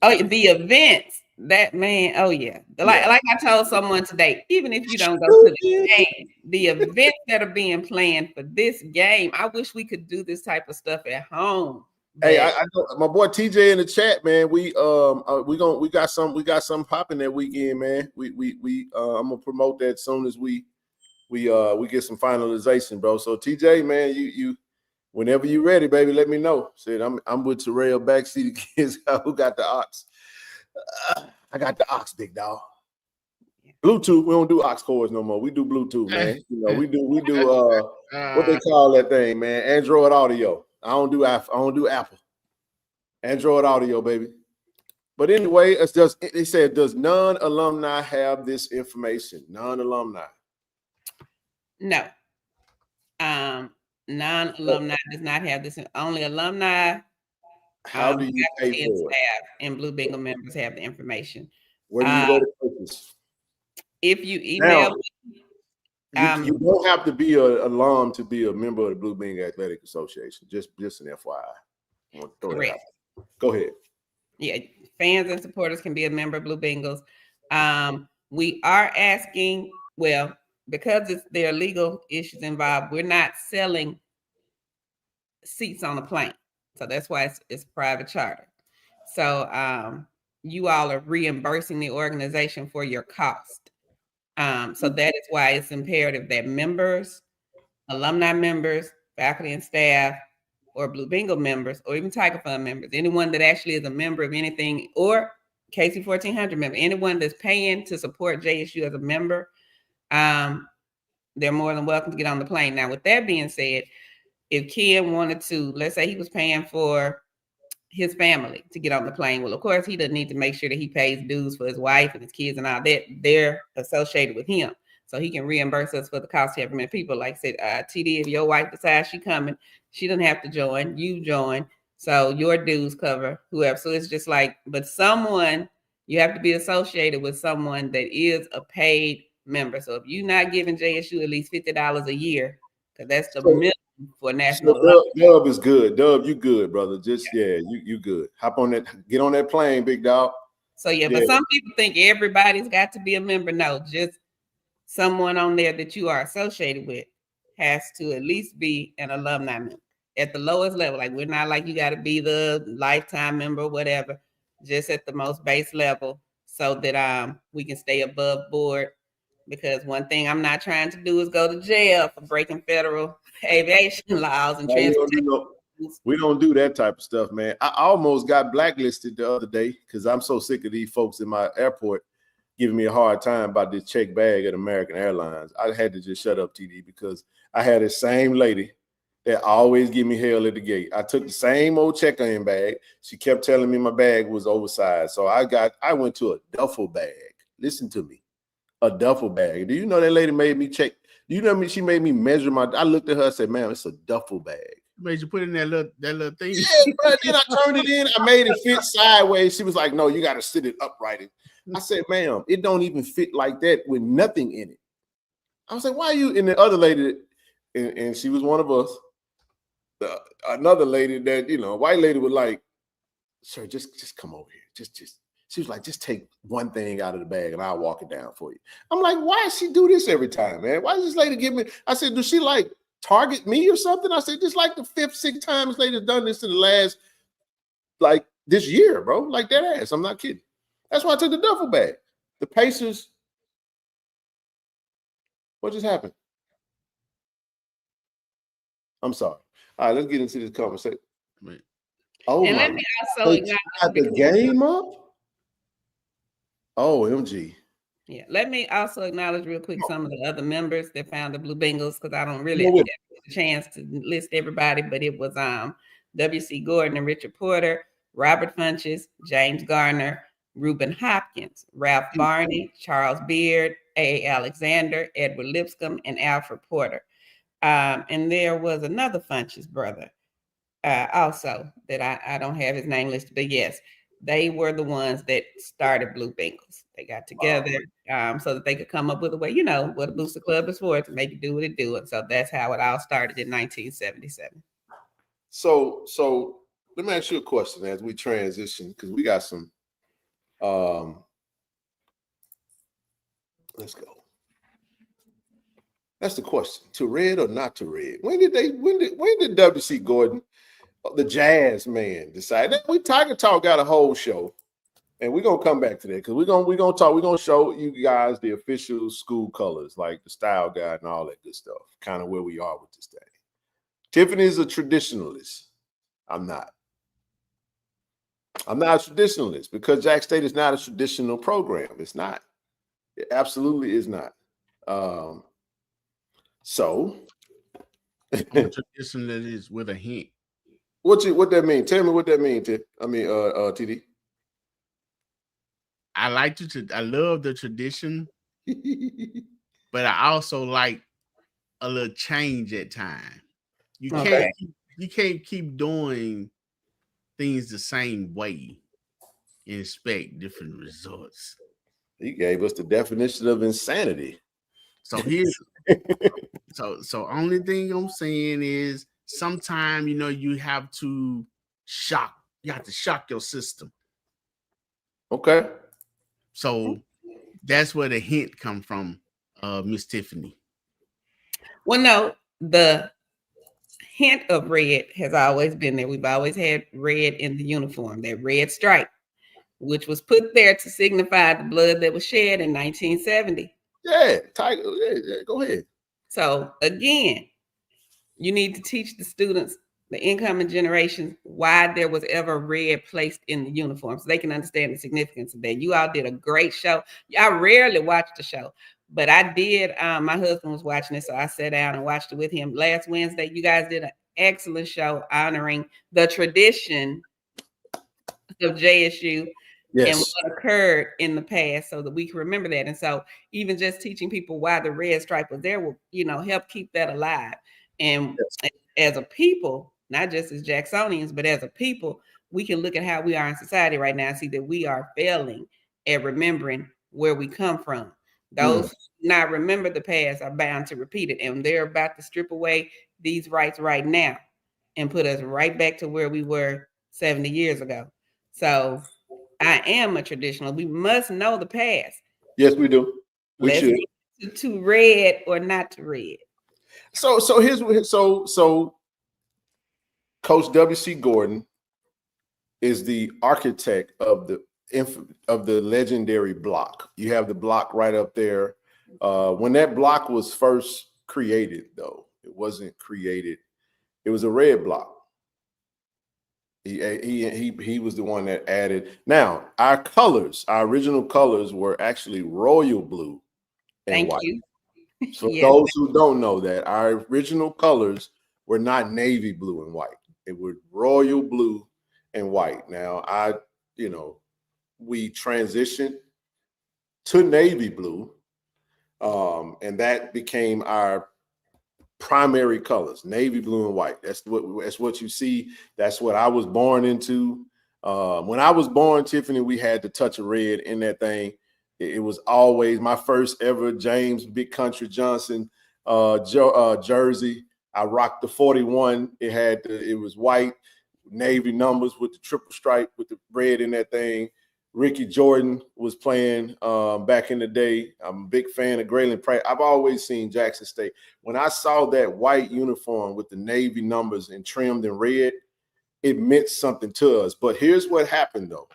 Oh, the events, that man. Oh yeah. Like I told someone today, even if you don't go to the game, the events that are being planned for this game, I wish we could do this type of stuff at home. Hey, I know my boy TJ in the chat, man. We got some popping that weekend, man. I'm gonna promote that as soon as we get some finalization, bro. So TJ, man, you whenever you ready, baby, let me know. Said I'm with Terrell backseat kids who got the ox. I got the ox, big dog. Bluetooth. We don't do aux cords no more. We do Bluetooth, man. We do what they call that thing, man. Android audio. I don't do Apple. Android audio, baby. But anyway, it's just they said, does non-alumni have this information? Non-alumni. No. Non-alumni does not have this. Only alumni. How do you pay for it? Staff and Blue Bengal members have the information. Where do you go to purchase? If you email me, you don't have to be an alum to be a member of the Blue Bengal Athletic Association. Just an FYI. Correct. Go ahead. Yeah, fans and supporters can be a member of Blue Bengals. We are asking, well, because there are legal issues involved, we're not selling seats on the plane. So that's why it's private charter. So you all are reimbursing the organization for your cost. So that is why it's imperative that members, alumni members, faculty and staff, or Blue Bengal members, or even Tiger Fund members, anyone that actually is a member of anything, or KC-1400 member, anyone that's paying to support JSU as a member, they're more than welcome to get on the plane. Now, with that being said, if Ken wanted to, let's say he was paying for his family to get on the plane, well, of course, he doesn't need to make sure that he pays dues for his wife and his kids and all that. They're associated with him. So he can reimburse us for the cost of having many people. Like I said, TD, if your wife decides she's coming, she doesn't have to join, you join. So your dues cover whoever. So it's just like, but someone, you have to be associated with someone that is a paid member. So if you're not giving JSU at least $50 a year, because that's the minimum for national. So Dub is good. Dub, you good, brother. Just you good. Hop on that, get on that plane, big dog. So but some people think everybody's got to be a member. No, just someone on there that you are associated with has to at least be an alumni member at the lowest level. Like, we're not like you got to be the lifetime member or whatever, just at the most base level, so that we can stay above board. Because one thing I'm not trying to do is go to jail for breaking federal aviation laws and transportation. We don't do that type of stuff, man. I almost got blacklisted the other day because I'm so sick of these folks in my airport giving me a hard time about this check bag at American Airlines. I had to just shut up, TD, because I had the same lady that always give me hell at the gate. I took the same old check-in bag. She kept telling me my bag was oversized. So I went to a duffel bag. Listen to me. A duffel bag. Do you know that lady made me check? You know me, she made me measure I looked at her and said, "Ma'am, it's a duffel bag." Made you put in that little thing. Yeah, but then I turned it in. I made it fit sideways. She was like, "No, you got to sit it upright." I said, "Ma'am, it don't even fit like that with nothing in it." I was like, "Why are you?" And the other lady, and she was one of us. Another lady that, white lady was like, "Sir, just come over here. Just." She was like, "Just take one thing out of the bag and I'll walk it down for you." I'm like, "Why does she do this every time, man? Why does this lady give me?" I said, "Does she like target me or something?" I said, "This like the 5th, 6th time this lady's done this in the last, like, this year, bro. Like, that ass. I'm not kidding." That's why I took the duffel bag. The Pacers. What just happened? I'm sorry. All right, let's get into this conversation. Right. Oh, and my let me also got the game up. Oh, MG. Yeah, let me also acknowledge real quick some of the other members that found the Blue Bengals, because I don't really get a chance to list everybody, but it was W.C. Gordon and Richard Porter, Robert Funches, James Garner, Reuben Hopkins, Ralph Barney, Charles Beard, A. Alexander, Edward Lipscomb, and Alfred Porter. And there was another Funches brother also that I don't have his name listed, but yes, they were the ones that started Blue Bengals. They got together so that they could come up with a way, what a booster club is for, to make it do what it do. And so that's how it all started in 1977. So let me ask you a question as we transition, because we got some. Let's go. That's the question: to red or not to red? When did W.C. Gordon, the jazz man, decide? We Tiger Talk got a whole show, and we're gonna come back to that, because we're gonna show you guys the official school colors, like the style guide and all that good stuff, kind of where we are with this thing. Tiffany's a traditionalist. I'm not a traditionalist, because Jack State is not a traditional program. It's not. It absolutely is not. So traditionalist with a hint. What that mean? Tell me what that mean, Tiff. I mean, TD. I love the tradition, but I also like a little change at time. You can't keep doing things the same way and expect different results. He gave us the definition of insanity. So here's so only thing I'm saying is sometimes you have to shock your system. Okay. So that's where the hint come from. Miss Tiffany? Well, no, the hint of red has always been there. We've always had red in the uniform, that red stripe, which was put there to signify the blood that was shed in 1970. Yeah, Tiger. Yeah, go ahead. So again, you need to teach the students, the incoming generation, why there was ever red placed in the uniform so they can understand the significance of that. You all did a great show. I rarely watch the show, but I did. My husband was watching it, so I sat down and watched it with him last Wednesday. You guys did an excellent show honoring the tradition of JSU. Yes. And what occurred in the past so that we can remember that. And so even just teaching people why the red stripe was there will, help keep that alive. And as a people, not just as Jacksonians, but as a people, we can look at how we are in society right now and see that we are failing at remembering where we come from. Those who not remember the past are bound to repeat it. And they're about to strip away these rights right now and put us right back to where we were 70 years ago. So I am a traditionalist. We must know the past. Yes, we do. Let's get to read or not to read. So Coach W.C. Gordon is the architect of the legendary block. You have the block right up there. When that block was first created, though, it wasn't created. It was a red block. He was the one that added. Now, our original colors were actually royal blue and white. You. So those who don't know that, our original colors were not navy blue and white. It were royal blue and white. Now, we transitioned to navy blue, and that became our primary colors, navy blue and white. That's what you see. That's what I was born into. When I was born, Tiffany, we had the touch of red in that thing. It was always my first ever James Big Country Johnson jersey. I rocked the 41. It was white, navy numbers with the triple stripe with the red in that thing. Ricky Jordan was playing back in the day. I'm a big fan of Graylin Pratt. I've always seen Jackson State. When I saw that white uniform with the navy numbers and trimmed in red, it meant something to us. But here's what happened, though.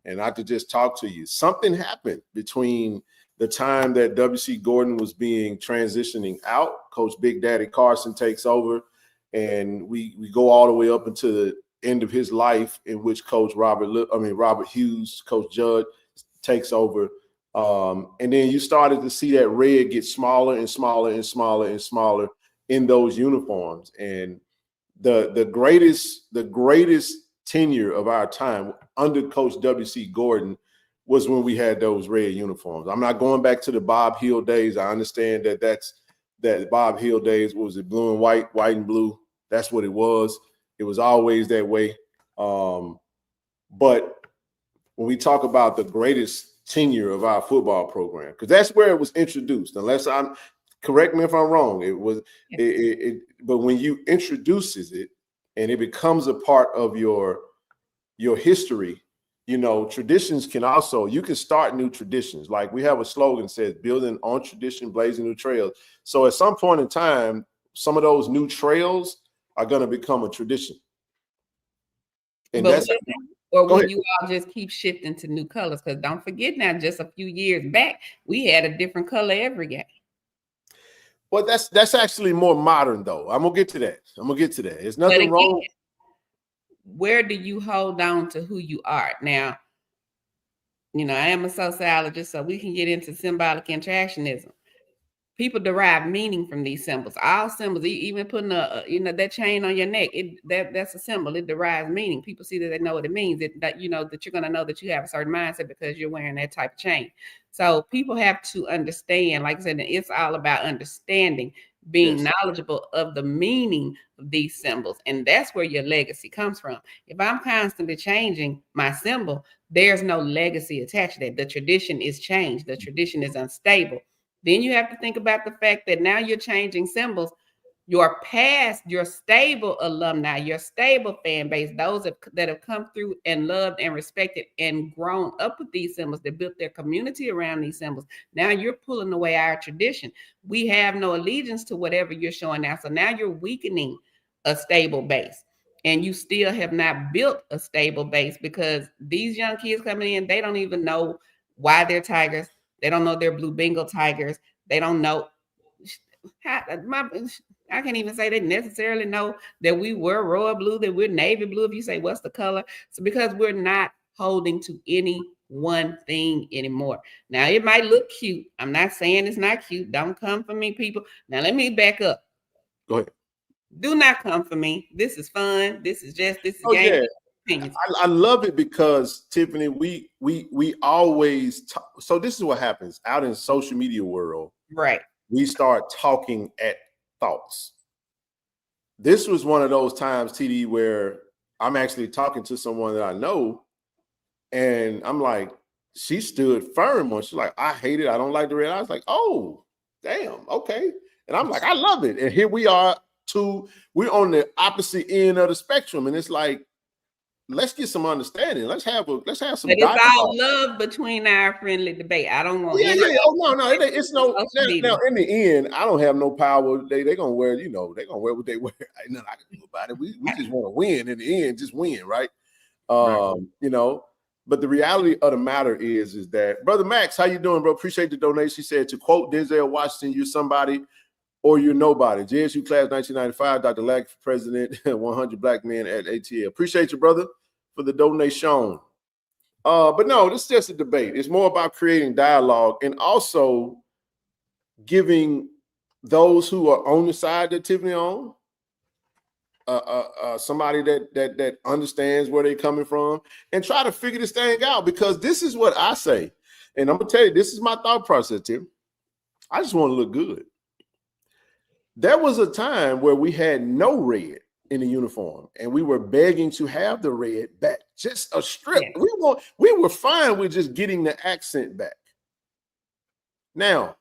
And not to just talk to you. Something happened between the time that W.C. Gordon was transitioning out. Coach Big Daddy Carson takes over, and we go all the way up into the end of his life, in which Coach Robert Hughes, Coach Judd takes over. And then you started to see that red get smaller and smaller and smaller and smaller in those uniforms. And the greatest tenure of our time under Coach W.C. Gordon was when we had those red uniforms. I'm not going back to the Bob Hill days. I understand that Bob Hill days, was it blue and white and blue? That's what it was. It was always that way. But when we talk about the greatest tenure of our football program, because that's where it was introduced, correct me if I'm wrong, but when you introduces it and it becomes a part of your history, traditions you can start new traditions. Like we have a slogan that says building on tradition, blazing new trails. So at some point in time, some of those new trails are going to become a tradition. And will you all just keep shifting to new colors? Because don't forget now, just a few years back, we had a different color every game. Well, that's actually more modern, though. I'm gonna get to that. There's nothing wrong. Where do you hold on to who you are? Now, I am a sociologist, so we can get into symbolic interactionism. People derive meaning from these symbols. All symbols, even putting that chain on your neck, that's a symbol. It derives meaning. People see that they know what it means. That you're going to know that you have a certain mindset because you're wearing that type of chain. So people have to understand. Like I said, it's all about understanding, being knowledgeable of the meaning of these symbols, and that's where your legacy comes from. If I'm constantly changing my symbol, there's no legacy attached to that. The tradition is changed. The tradition is unstable. Then you have to think about the fact that now you're changing symbols your past, your stable alumni, your stable fan base, those that have come through and loved and respected and grown up with these symbols, that built their community around these symbols. Now you're pulling away our tradition. We have no allegiance to whatever you're showing now. So now you're weakening a stable base. And you still have not built a stable base, because these young kids coming in, they don't even know why they're Tigers. They don't know they're Blue Bengal Tigers. They don't know. I can't even say they necessarily know that we were royal blue, that we're navy blue. If you say, what's the color? So because we're not holding to any one thing anymore. Now, it might look cute. I'm not saying it's not cute. Don't come for me, people. Now, let me back up. Go ahead. Do not come for me. This is fun. This is game. Yeah. I love it because, Tiffany, we always talk. So this is what happens out in social media world. Right. We start talking at thoughts. This was one of those times, TD, where I'm actually talking to someone that I know, and I'm like, she stood firm on. She's like, I hate it. I don't like the red. I was like, oh, damn, okay. And I'm like, I love it. And here we are. We're on the opposite end of the spectrum, and it's like, let's get some understanding. Let's have some. But it's all love between our friendly debate. I don't want. Yeah. Oh no, it's no. Now in the end, I don't have no power. They gonna wear. They gonna wear what they wear. Ain't nothing I can do about it. We just want to win. In the end, just win, right? Right. But the reality of the matter is that, Brother Max, how you doing, bro? Appreciate the donation. He said, to quote Denzel Washington, you're somebody or you're nobody. JSU class 1995, Dr. Lack for president, 100 black men at ATL. Appreciate you, brother, for the donation. But no, this is just a debate. It's more about creating dialogue and also giving those who are on the side that Tiffany on, somebody that understands where they're coming from, and try to figure this thing out. Because this is what I say, and I'm gonna tell you, this is my thought process, Tim. I just want to look good. There was a time where we had no red in the uniform, and we were begging to have the red back, just a strip. Yeah. We were fine with just getting the accent back. Now,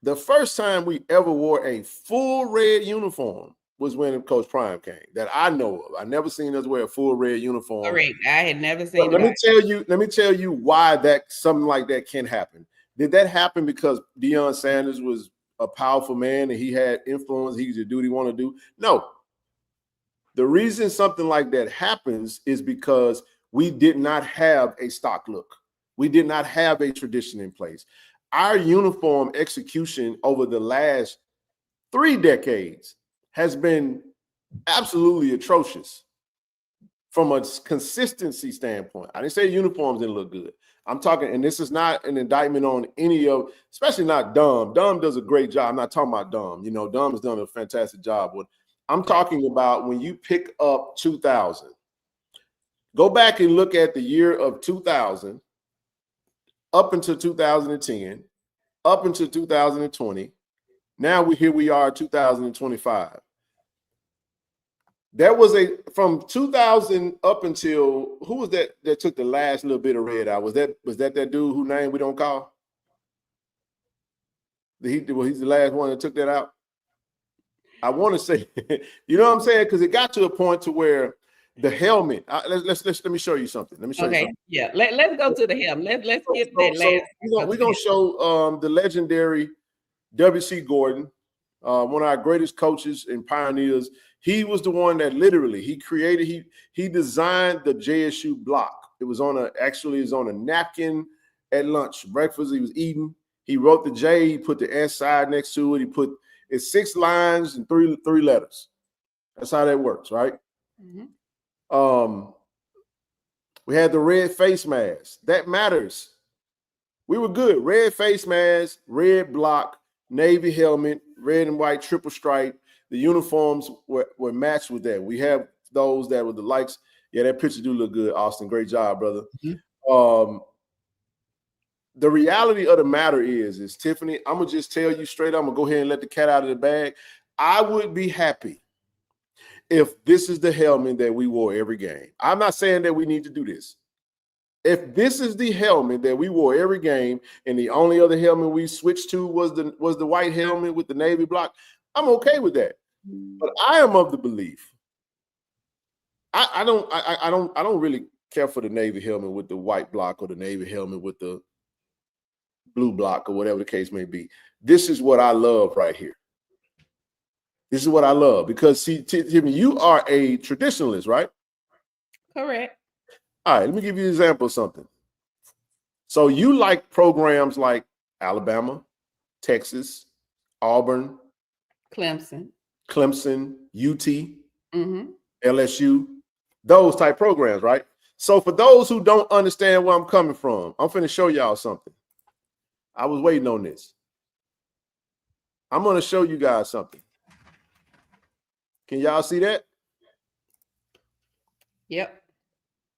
the first time we ever wore a full red uniform was when Coach Prime came, that I know of. I never seen us wear a full red uniform. Correct. I had never seen it. Let me tell you why something like that can happen. Did that happen because Deion Sanders was a powerful man and he had influence, he could do what he wanted to do? No. The reason something like that happens is because we did not have a stock look. We did not have a tradition in place. Our uniform execution over the last 3 decades has been absolutely atrocious from a consistency standpoint. I didn't say uniforms didn't look good. I'm talking, and this is not an indictment on any of, especially not Dom. Dom does a great job. I'm not talking about Dom. Dom has done a fantastic job. I'm talking about when you pick up 2000. Go back and look at the year of 2000, up until 2010, up until 2020. Now we are 2025. There was from 2000 up until, who was that took the last little bit of red out? Was that dude whose name we don't call? He's the last one that took that out. I want to say, you know what I'm saying? Because it got to a point to where the helmet. Let me show you something. Let me show you something. Yeah. Let's go to the helmet. Let's get that last. We're gonna show the legendary W.C. Gordon, one of our greatest coaches and pioneers. He was the one that literally he designed the JSU block. It was on a napkin at lunch, breakfast. He was eating. He wrote the J. He put the S side next to it. He put it's 6 lines and three letters. That's how that works, right? Mm-hmm. We had the red face mask. That matters. We were good. Red face mask, red block, navy helmet, red and white triple stripe. The uniforms were matched with that. We have those that were the likes. Yeah, that picture do look good, Austin. Great job, brother. Mm-hmm. The reality of the matter is Tiffany, I'm going to just tell you straight, I'm going to go ahead and let the cat out of the bag. I would be happy if this is the helmet that we wore every game. I'm not saying that we need to do this. If this is the helmet that we wore every game and the only other helmet we switched to was the white helmet with the navy block, I'm okay with that. But I am of the belief. I don't really care for the Navy helmet with the white block or the Navy helmet with the blue block or whatever the case may be. This is what I love right here. This is what I love because see, Tiffany, you are a traditionalist, right? Correct. All right, let me give you an example of something. So you like programs like Alabama, Texas, Auburn, Clemson, UT, LSU, those type programs, right? So for those who don't understand where I'm coming from, I'm finna show y'all something. I was waiting on this. I'm gonna show you guys something. Can y'all see that? Yep.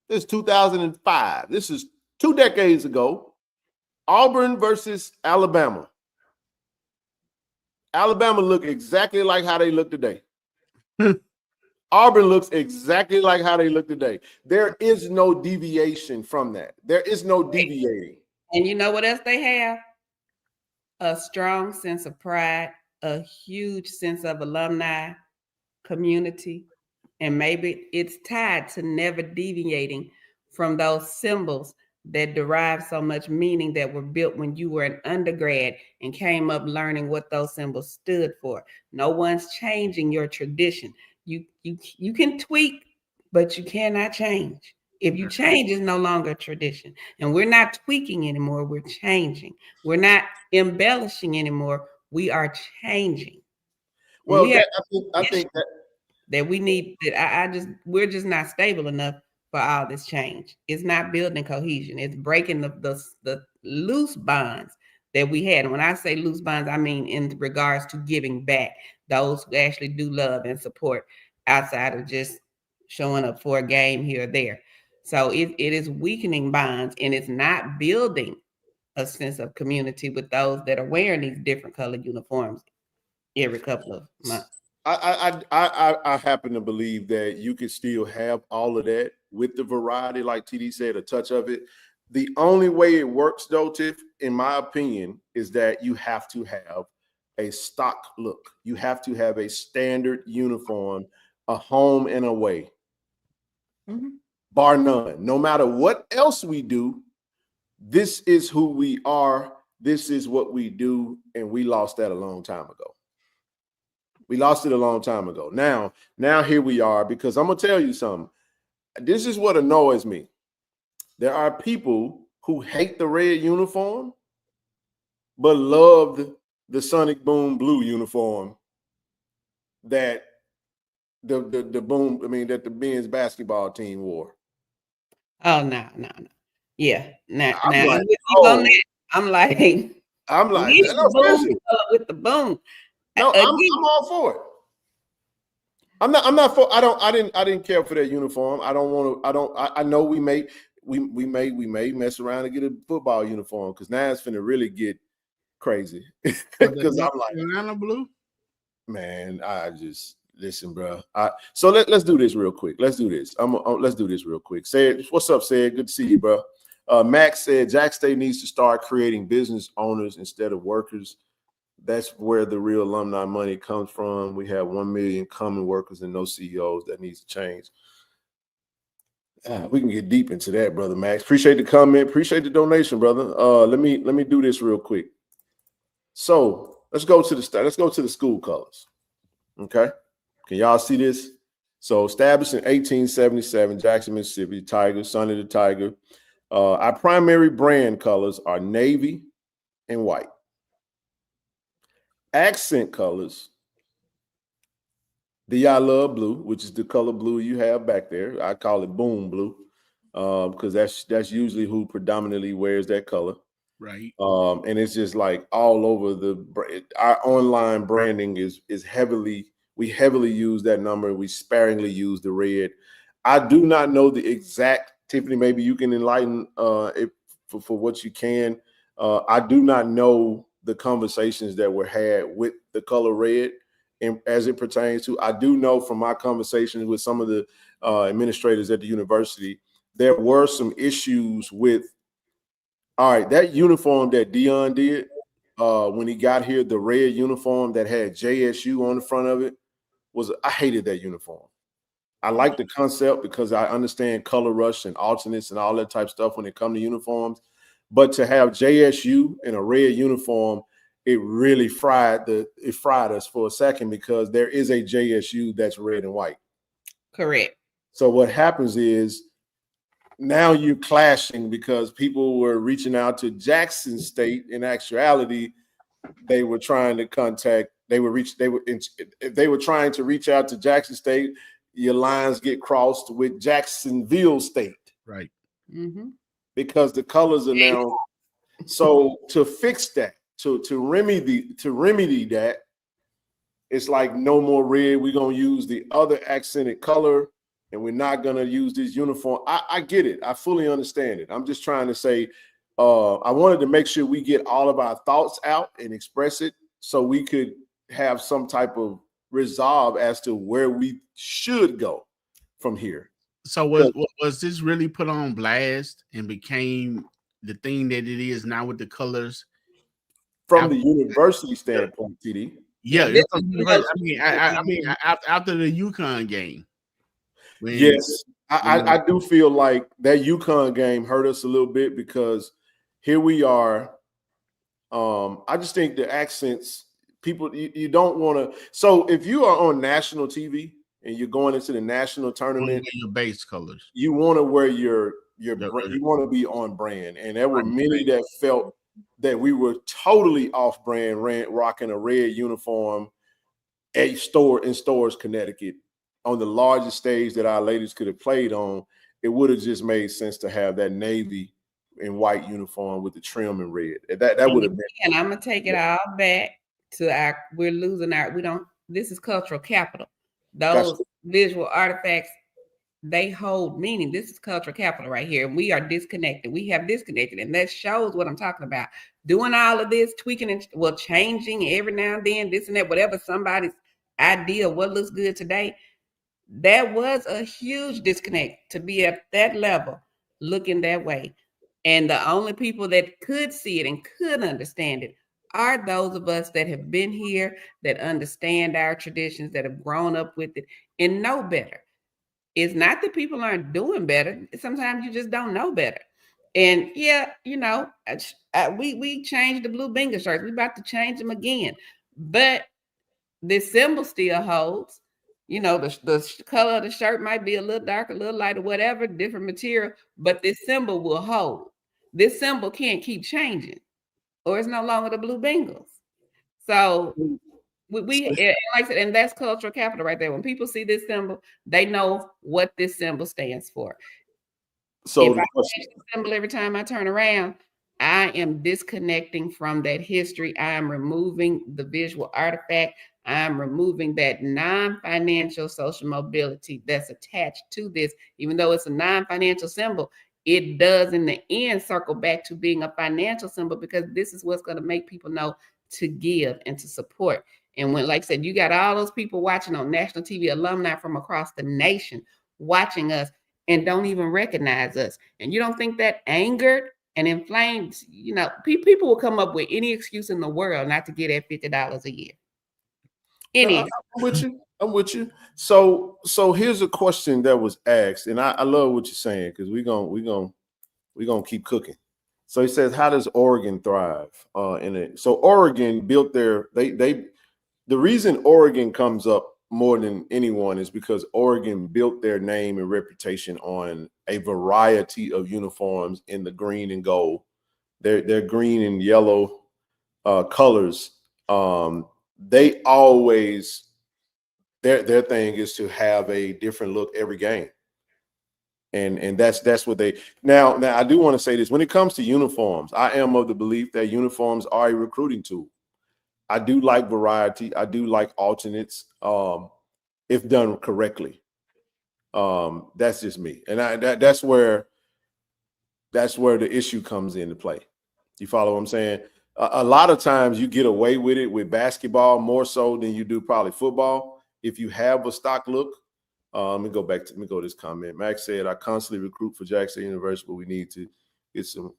This is 2005. This is 2 decades ago. Auburn versus Alabama. Alabama look exactly like how they look today. Auburn looks exactly like how they look today. There is no deviation from that. There is no deviating. And you know what else they have? A strong sense of pride, a huge sense of alumni, community, and maybe it's tied to never deviating from those symbols that derive so much meaning that were built when you were an undergrad and came up learning what those symbols stood for. No one's changing your tradition. You can tweak, but you cannot change. If you change, it's no longer a tradition. And we're not tweaking anymore. We're changing. We're not embellishing anymore. We are changing. Well, I think that we need that we're just not stable enough for all this change. It's not building cohesion. It's breaking the loose bonds that we had. And when I say loose bonds, I mean in regards to giving back, those who actually do love and support outside of just showing up for a game here or there. So it is weakening bonds, and it's not building a sense of community with those that are wearing these different colored uniforms every couple of months. I happen to believe that you could still have all of that with the variety, like TD said, a touch of it. The only way it works, though, Tiff, in my opinion, is that you have to have a stock look. You have to have a standard uniform, a home and away, bar none. No matter what else we do, this is who we are. This is what we do, and we lost that a long time ago. We lost it a long time ago. Now here we are, because I'm going to tell you something. This is what annoys me. There are people who hate the red uniform, but love the Sonic Boom blue uniform that the men's basketball team wore. Oh, no. Yeah. I'm like, with the boom. No, I'm all for it. I'm not for. I didn't care for that uniform. I don't want to. I know we may mess around and get a football uniform, because now it's finna really get crazy. Because I'm like, Atlanta blue. Man, I just listen, bro. So let's do this real quick. Let's do this. Let's do this real quick. Said, what's up, Said? Good to see you, bro. Max said Jack State needs to start creating business owners instead of workers. That's where the real alumni money comes from. We have 1 million common workers and no CEOs. That needs to change. We can get deep into that, brother Max. Appreciate the comment. Appreciate the donation, brother. Let me do this real quick. So let's go to the school colors. Okay, can y'all see this? So established in 1877, Jackson, Mississippi, Tiger, son of the Tiger. Our primary brand colors are navy and white. Accent colors, the I love blue, which is the color blue you have back there. I call it boom blue, because that's usually who predominantly wears that color. Right. And it's just like all over our online branding is heavily, we heavily use that number. We sparingly use the red. I do not know the exact, Tiffany, maybe you can enlighten it for what you can. I do not know the conversations that were had with the color red, and as it pertains to, I do know from my conversations with some of the administrators at the university, there were some issues with, all right, that uniform that Dion did when he got here, the red uniform that had JSU on the front of it, was I hated that uniform. I like the concept because I understand color rush and alternates and all that type of stuff when it comes to uniforms. But to have JSU in a red uniform, it really fried us for a second because there is a JSU that's red and white. Correct. So what happens is now you're clashing because people were reaching out to Jackson State. In actuality, they were trying to contact. They were trying to reach out to Jackson State. Your lines get crossed with Jacksonville State, right? Mm-hmm. Because the colors are now. So to fix that, to remedy that, it's like no more red. We're gonna use the other accented color, and we're not gonna use this uniform. I get it. I fully understand it. I'm just trying to say, I wanted to make sure we get all of our thoughts out and express it, so we could have some type of resolve as to where we should go from here. So was this really put on blast and became the thing that it is now with the colors? From the university standpoint, TD. Yeah, I mean, after the UConn game. Yes, I do feel like that UConn game hurt us a little bit because here we are. I just think the accents, people, you don't want to. So if you are on national TV and you're going into the national tournament, your base colors, you want to wear you want to be on brand. And there were many that felt that we were totally off brand, rocking a red uniform in Stores, Connecticut, on the largest stage that our ladies could have played on. It would have just made sense to have that navy and white uniform with the trim in red. That would have been. And I'm gonna take it all back to we're losing this is cultural capital. Those visual artifacts, they hold meaning. This is cultural capital right here. And we are disconnected. We have disconnected. And that shows what I'm talking about. Doing all of this, tweaking and changing every now and then, this and that, whatever somebody's idea of what looks good today. That was a huge disconnect to be at that level, looking that way. And the only people that could see it and could understand it are those of us that have been here, that understand our traditions, that have grown up with it and know better. It's not that people aren't doing better. Sometimes you just don't know better. And yeah, we changed the blue Bengal shirts. We're about to change them again. But the symbol still holds. The color of the shirt might be a little darker, a little lighter, whatever, different material, but this symbol will hold. This symbol can't keep changing, or it's no longer the blue Bengals. So we like I said, and that's cultural capital right there. When people see this symbol, they know what this symbol stands for. So if I change the symbol every time I turn around, I am disconnecting from that history. I am removing the visual artifact. I'm removing that non-financial social mobility that's attached to this. Even though it's a non-financial symbol, it does in the end circle back to being a financial symbol, because this is what's going to make people know to give and to support. And when, like I said, you got all those people watching on national TV, alumni from across the nation watching us and don't even recognize us. And you don't think that angered and inflamed, people will come up with any excuse in the world not to get at $50 a year. I'm with you. So here's a question that was asked, and I love what you're saying, because we're gonna keep cooking. So he says, how does Oregon thrive in it? So Oregon built the reason Oregon comes up more than anyone is because Oregon built their name and reputation on a variety of uniforms in the green and gold. Their green and yellow colors. They always, their thing is to have a different look every game. And that's what they now I do want to say this. When it comes to uniforms, I am of the belief that uniforms are a recruiting tool. I do like variety. I do like alternates, if done correctly. That's just me. And that's where the issue comes into play. You follow what I'm saying? A lot of times you get away with it with basketball more so than you do probably football. If you have a stock look, let me go to this comment. Max said, I constantly recruit for Jackson University, but we need to get some.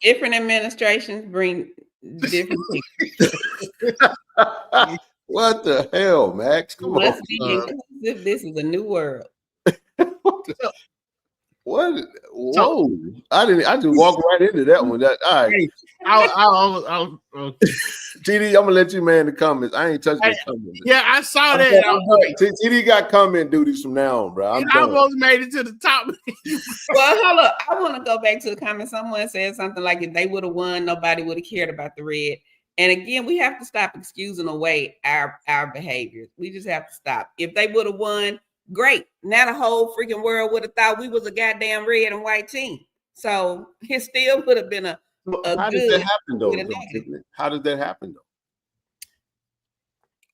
Different administrations bring different What the hell, Max? Come on. Must be inclusive. This is a new world. What? Whoa! I just walked right into that one. All right. I'll TD, I'm gonna let you man the comments. I ain't touching the comments. Yeah, I saw that. TD got comment duties from now on, bro. I almost made it to the top. Well, hold up. I want to go back to the comment. Someone said something like, if they would have won, nobody would have cared about the red. And again, we have to stop excusing away our behaviors. We just have to stop. If they would have won, great. Now the whole freaking world would have thought we was a goddamn red and white team. So it still would have been a how good. Did that happen though? How did that happen though?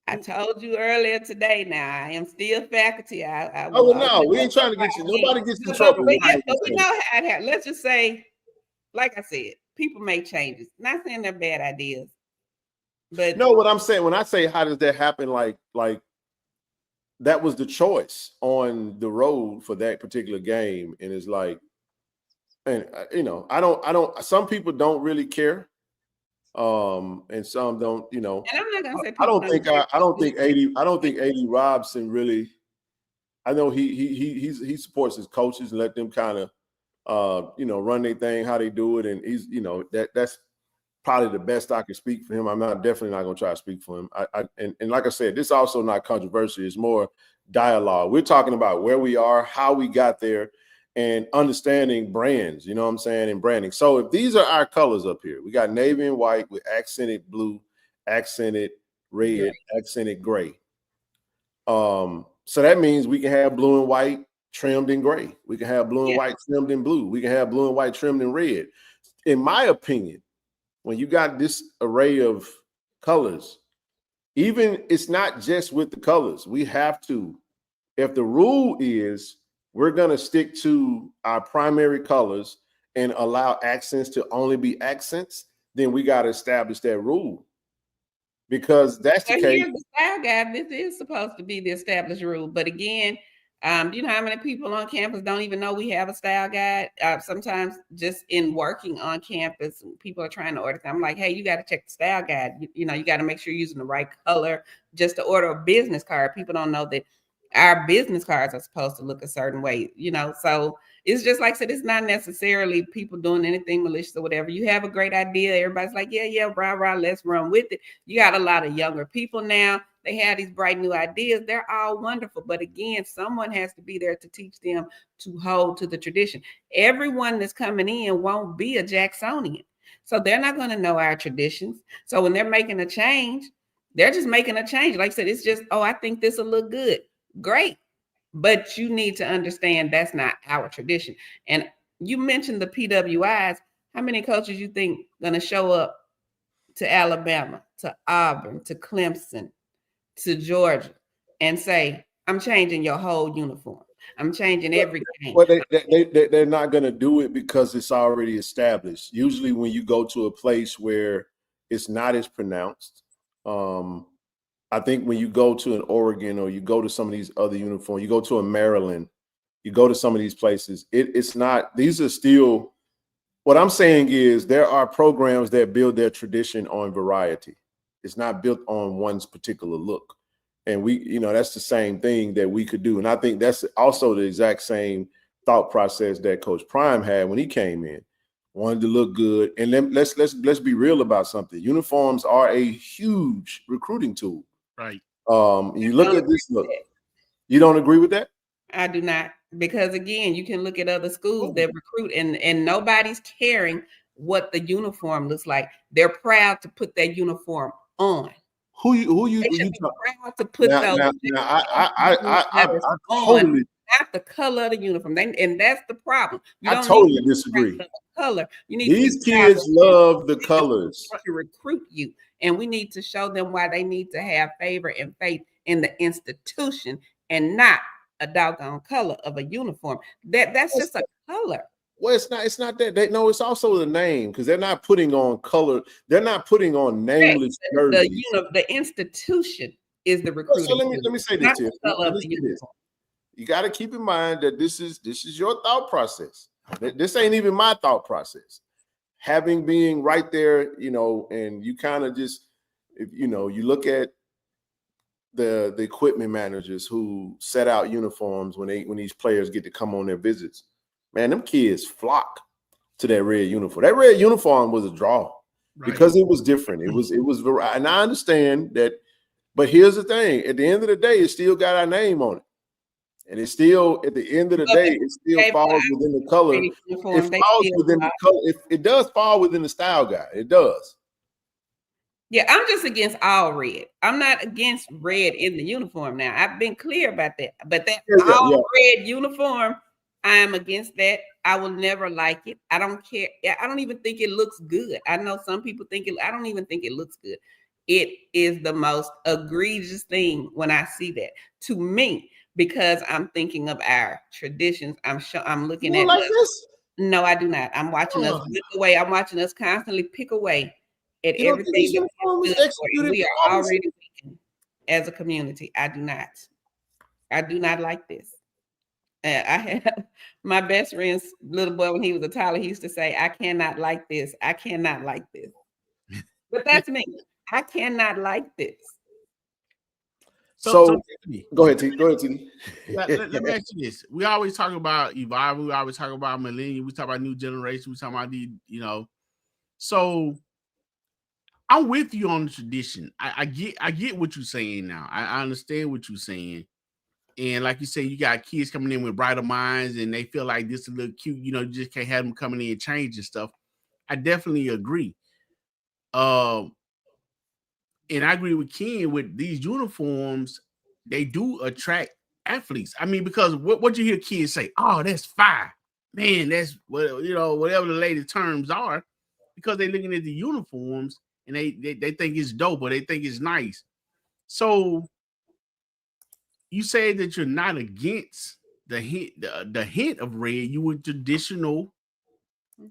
I told you earlier today. Now I am still faculty. No, we ain't trying to get you. Nobody gets in trouble. But we know how it happened. Let's just say, like I said, people make changes. Not saying they're bad ideas, but no. What I'm saying when I say how does that happen, like that was the choice on the road for that particular game, and it's like, and I don't. Some people don't really care. And some don't, And I'm not gonna say I don't think 80 Robson really. I know he supports his coaches and let them kind of run their thing how they do it, and he's that's probably the best I can speak for him. I'm definitely not gonna try to speak for him. And like I said, this is also not controversial. It's more dialogue. We're talking about where we are, how we got there, and understanding brands, you know what I'm saying, and branding. So if these are our colors up here, we got navy and white with accented blue, accented red, accented gray. So that means we can have blue and white trimmed in gray. We can have blue and white trimmed in blue. We can have blue and white trimmed in red. In my opinion, when you got this array of colors, even it's not just with the colors. We have to, if the rule is we're going to stick to our primary colors and allow accents to only be accents, then we got to establish that rule. Because that's the case. Here's the style guide. This is supposed to be the established rule. But again, do you know how many people on campus don't even know we have a style guide? Sometimes just in working on campus, people are trying to order things. I'm like, hey, you got to check the style guide. You got to make sure you're using the right color just to order a business card. People don't know that our business cards are supposed to look a certain way, so it's just like I said, it's not necessarily people doing anything malicious or whatever. You have a great idea. Everybody's like, yeah, rah, let's run with it. You got a lot of younger people now. They have these bright new ideas. They're all wonderful. But again, someone has to be there to teach them to hold to the tradition. Everyone that's coming in won't be a Jacksonian. So they're not going to know our traditions. So when they're making a change, they're just making a change. Like I said, it's just, I think this will look good. Great. But you need to understand that's not our tradition. And you mentioned the PWIs. How many coaches you think going to show up to Alabama, to Auburn, to Clemson, to Georgia and say, I'm changing your whole uniform. I'm changing everything. Well, they're not going to do it because it's already established. Usually when you go to a place where it's not as pronounced, I think when you go to an Oregon or you go to some of these other uniforms, you go to a Maryland, you go to some of these places, it's not, these are still, what I'm saying is there are programs that build their tradition on variety. It's not built on one's particular look. And we, that's the same thing that we could do. And I think that's also the exact same thought process that Coach Prime had when he came in. Wanted to look good. And then let's be real about something. Uniforms are a huge recruiting tool. Right. You look at this look. You don't agree with that? I do not. Because again, you can look at other schools that recruit and nobody's caring what the uniform looks like. They're proud to put that uniform on. Who you proud to put those I totally not the color of the uniform. And that's the problem. I totally disagree. Color. You need these kids love the colors to recruit you, and we need to show them why they need to have favor and faith in the institution and not a doggone color of a uniform. That's just a color. Well, it's not that. No, it's also the name because they're not putting on color. They're not putting on nameless jerseys. The institution is the recruiting. So let me say this here. You got to keep in mind that this is your thought process. This ain't even my thought process. having being right there, you know, and you kind of just, if, you know, you look at the equipment managers who set out uniforms when these players get to come on their visits, man, them kids flock to that red uniform. That red uniform was a draw because it was different. It was, and I understand that, but here's the thing: at the end of the day, it still got our name on it. And it's still, at the end of the day, it still falls within the color. It falls within the color. It does fall within the style guide. It does. Yeah, I'm just against all red. I'm not against red in the uniform now. I've been clear about that. But that red uniform, I'm against that. I will never like it. I don't care. I don't even think it looks good. I know some people think it, I don't even think it looks good. It is the most egregious thing when I see that, to me, because I'm thinking of our traditions. I'm looking at like this. No, I do not. I'm watching us pick away. I'm watching us constantly pick away at everything that we are already weakened as a community. I do not. I do not like this. I had my best friend's little boy when he was a toddler. He used to say, "I cannot like this. I cannot like this." But that's me. I cannot like this. So go ahead, T. Go ahead, T. Let me ask you this. We always talk about evolving. We always talk about millennium. We talk about new generation. We talk about the, you know. So I'm with you on the tradition. I get what you're saying now. I understand what you're saying. And like you say, you got kids coming in with brighter minds and they feel like this is a little cute. You know, you just can't have them coming in and changing stuff. I definitely agree. And I agree with Ken with these uniforms. They do attract athletes. I mean, because what you hear kids say, "Oh, that's fire, man. That's what, you know, whatever the latest terms are," because they're looking at the uniforms and they think it's dope or they think it's nice. So you say that you're not against the hint of red. You were traditional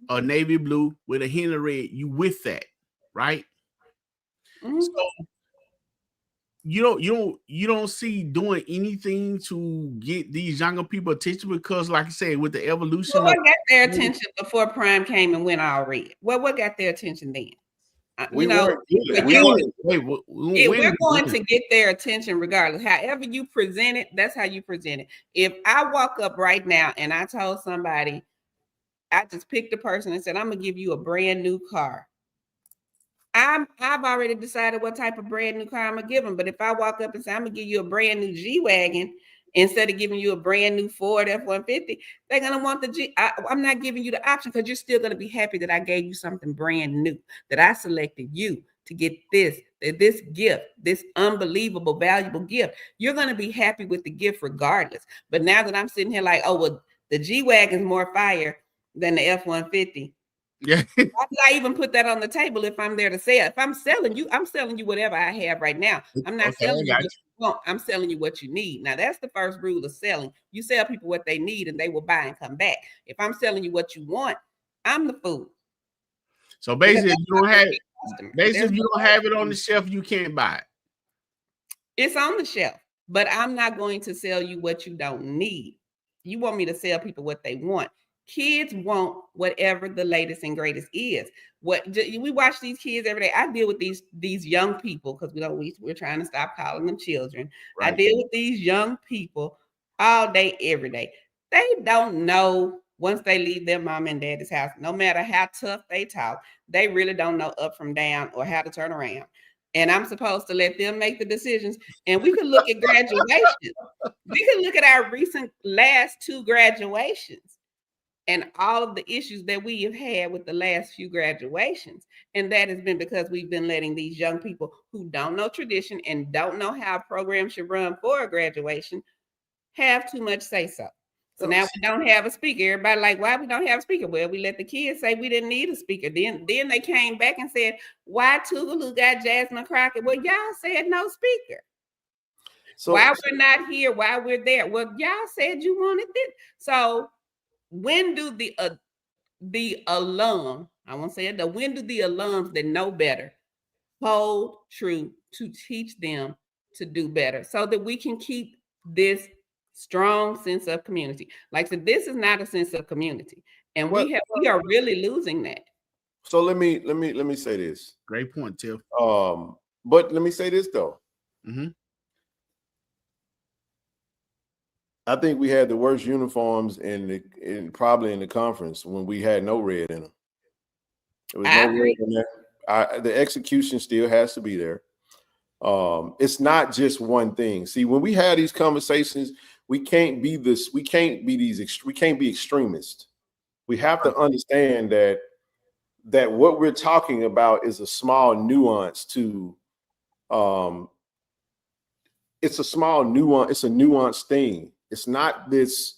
navy blue with a hint of red. You with that, right? Mm-hmm. So you don't see doing anything to get these younger people attention, because, like I said, with the evolution, what got their attention before Prime came and went all red? What got their attention then? We're going to get their attention regardless. However you present it, that's how you present it. If I walk up right now and I told somebody, I just picked a person and said, "I'm gonna give you a brand new car," I've already decided what type of brand new car I'm gonna give them. But if I walk up and say, "I'm gonna give you a brand new G-Wagon," instead of giving you a brand new Ford F-150, they're going to want the G. I'm not giving you the option, because you're still going to be happy that I gave you something brand new, that I selected you to get this gift, this unbelievable, valuable gift. You're going to be happy with the gift regardless. But now that I'm sitting here like, "Oh, well, the G-Wagon is more fire than the F-150. Yeah. Why did I even put that on the table if I'm there to sell? If I'm selling you whatever I have right now. I'm not selling you what you want. I'm selling you what you need. Now, that's the first rule of selling. You sell people what they need and they will buy and come back. If I'm selling you what you want, I'm the fool. So basically, if you don't have it on the shelf, you can't buy it. It's on the shelf, but I'm not going to sell you what you don't need. You want me to sell people what they want. Kids want whatever the latest and greatest is. We watch these kids every day. I deal with these young people, because we're trying to stop calling them children. Right. I deal with these young people all day, every day. They don't know, once they leave their mom and daddy's house, no matter how tough they talk, they really don't know up from down or how to turn around. And I'm supposed to let them make the decisions. And we can look at graduations. We can look at our last 2 graduations and all of the issues that we have had with the last few graduations. And that has been because we've been letting these young people who don't know tradition and don't know how a program should run for a graduation have too much say-so. So now we don't have a speaker. Everybody like, why we don't have a speaker? Well, we let the kids say we didn't need a speaker. Then they came back and said, why Tougaloo got Jasmine Crockett? Well, y'all said no speaker. So why we're not here? Why we're there? Well, y'all said you wanted this. So when do the alum, I won't say it, when do the alums that know better hold true to teach them to do better, so that we can keep this strong sense of community? Like I said, this is not a sense of community, and we are really losing that. So let me say this. Great point, Tiff. But let me say this though. Mm-hmm. I think we had the worst uniforms probably in the conference when we had no red in them. There was no red in there. The execution still has to be there. It's not just one thing. See, when we have these conversations, we can't be extremists. We have to understand that what we're talking about is a small nuance to it's a small nuance, it's a nuanced thing. It's not this,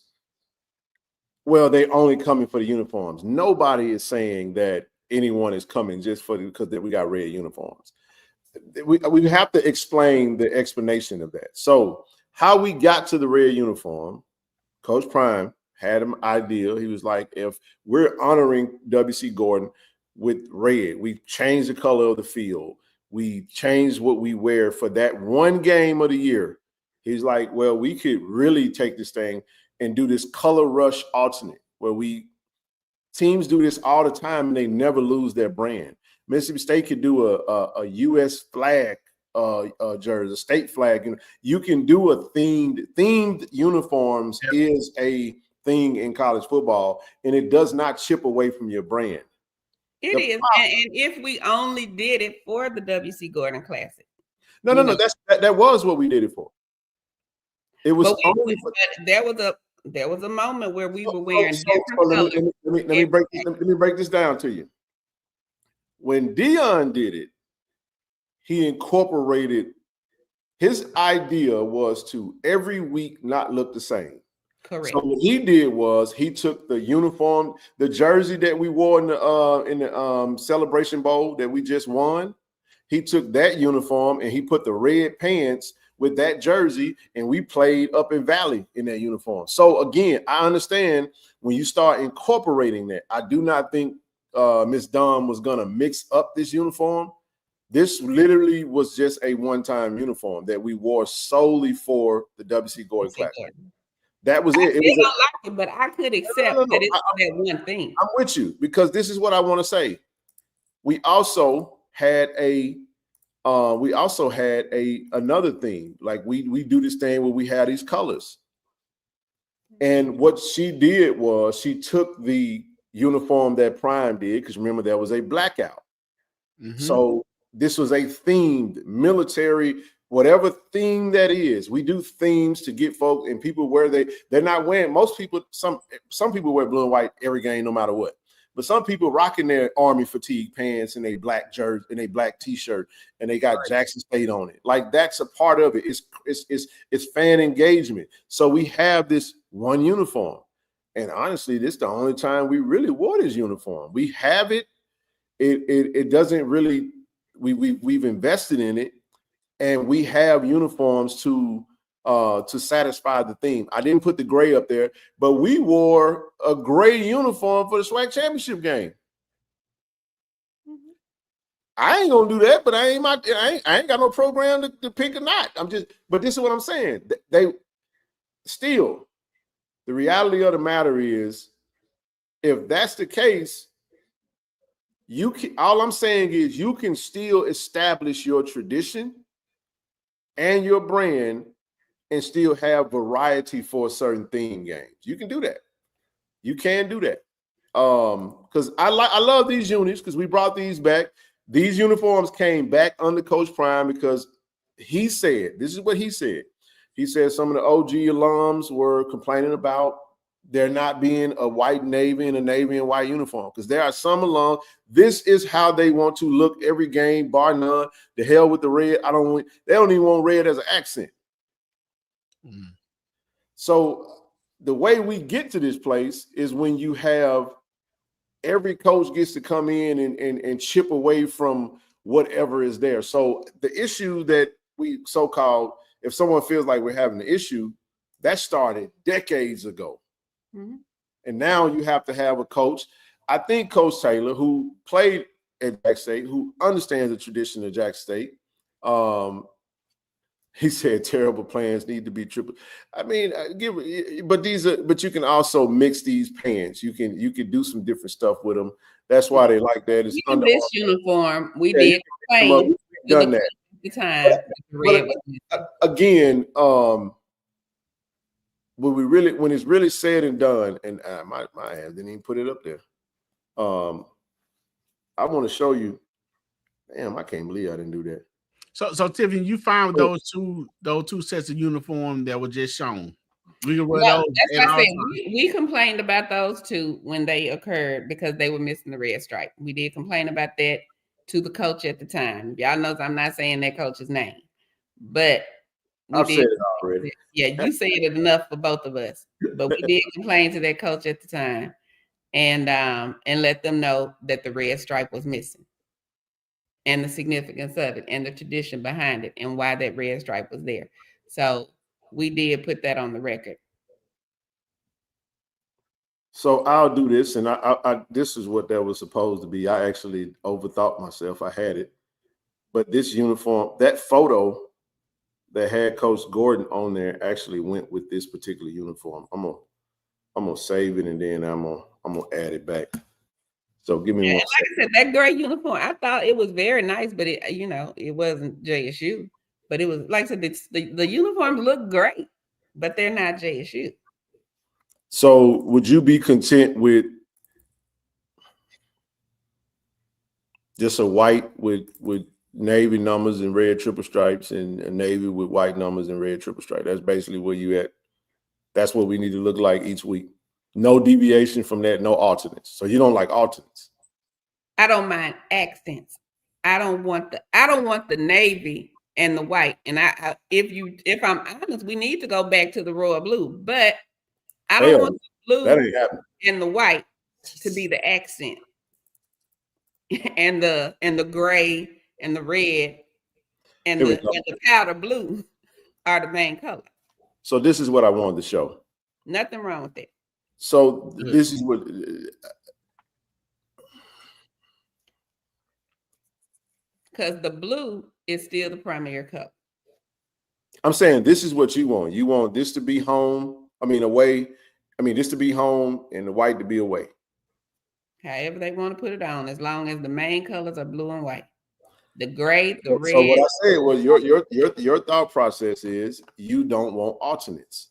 well, they're only coming for the uniforms. Nobody is saying that anyone is coming just because we got red uniforms. We have to explain the explanation of that. So how we got to the red uniform, Coach Prime had an idea. He was like, if we're honoring W.C. Gordon with red, we change the color of the field. We change what we wear for that one game of the year. He's like, well, we could really take this thing and do this color rush alternate where teams do this all the time and they never lose their brand. Mississippi State could do a U.S. flag jersey, a state flag. You can do a themed uniforms is a thing in college football, and it does not chip away from your brand. It is, and if we only did it for the W.C. Gordon Classic. No. That was what we did it for. It was only for. There was a moment where we were wearing different colors. Let me break this down to you. When Deion did it, he incorporated. His idea was to every week not look the same. Correct. So what he did was he took the uniform, the jersey that we wore in the Celebration Bowl that we just won. He took that uniform and he put the red pants with that jersey, and we played up in Valley in that uniform. So again, I understand when you start incorporating that. I do not think Miss Dawn was gonna mix up this uniform. This literally was just a one-time uniform that we wore solely for the W.C. Gordon Classic. That was it. I don't like it, but I could accept that it's that one thing. I'm with you because this is what I want to say. We also had another thing. Like we do this thing where we had these colors. And what she did was she took the uniform that Prime did, because remember there was a blackout. Mm-hmm. So this was a themed military, whatever theme that is. We do themes to get folks and people where they're not wearing. Most people, some people wear blue and white every game, no matter what. But some people rocking their Army fatigue pants and a black jersey and a black T-shirt, and they got Jackson State on it. Like that's a part of it. It's fan engagement. So we have this one uniform, and honestly, this is the only time we really wore this uniform. We have it. It doesn't really. We've invested in it, and we have uniforms to satisfy the theme. I didn't put the gray up there, but we wore a gray uniform for the SWAC championship game. Mm-hmm. I ain't gonna do that, but I ain't got no program to pick or not. But this is what I'm saying. They still, the reality of the matter is, if that's the case, all I'm saying is you can still establish your tradition and your brand and still have variety for certain theme games. You can do that. You can do that. Because I love these units because we brought these back. These uniforms came back under Coach Prime because he said, this is what he said. He said some of the OG alums were complaining about there not being a white Navy and a Navy and white uniform, because there are some alums, this is how they want to look every game, bar none. The hell with the red. They don't even want red as an accent. Mm. So the way we get to this place is when you have every coach gets to come in and chip away from whatever is there. So the issue that we so-called, if someone feels like we're having an issue, that started decades ago. Mm-hmm. And now you have to have a coach. I think Coach Taylor, who played at Jackson State, who understands the tradition of Jackson State, He said terrible plans need to be triple. I mean, but you can also mix these pants. You can do some different stuff with them. That's why they like that. It's Even this uniform, we did complain. We've done that. The time but again, when it's really said and done, and my hand didn't even put it up there. I want to show you. Damn, I can't believe I didn't do that. So Tiffany, you found those two sets of uniform that were just shown. We can wear those. That's what I said. We complained about those two when they occurred because they were missing the red stripe. We did complain about that to the coach at the time. Y'all know I'm not saying that coach's name, but I've said it already. Yeah, you said it enough for both of us. But we did complain to that coach at the time, and let them know that the red stripe was missing, and the significance of it, and the tradition behind it, and why that red stripe was there. So we did put that on the record. So I'll do this, and I this is what that was supposed to be. I actually overthought myself. I had it, but this uniform, that photo that had Coach Gordon on there, actually went with this particular uniform. I'm gonna save it, and then I'm gonna add it back. So give me one. Like I said, that gray uniform, I thought it was very nice, but it wasn't JSU. But it was, like I said, the uniforms look great, but they're not JSU. So would you be content with just a white with navy numbers and red triple stripes, and a navy with white numbers and red triple stripe? That's basically where you at. That's what we need to look like each week. No deviation from that, no alternates. So you don't like alternates? I don't mind accents. I don't want the navy and the white. And if I'm honest, we need to go back to the royal blue, but I don't want the blue and the white to be the accent. and the gray and the red and the powder blue are the main color. So this is what I wanted to show. Nothing wrong with it. So this is what because the blue is still the primary color. I'm saying this is what you want. You want this to be home. Away. This to be home and the white to be away. However they want to put it on, as long as the main colors are blue and white. The gray, the red. So what I said was your thought process is you don't want alternates.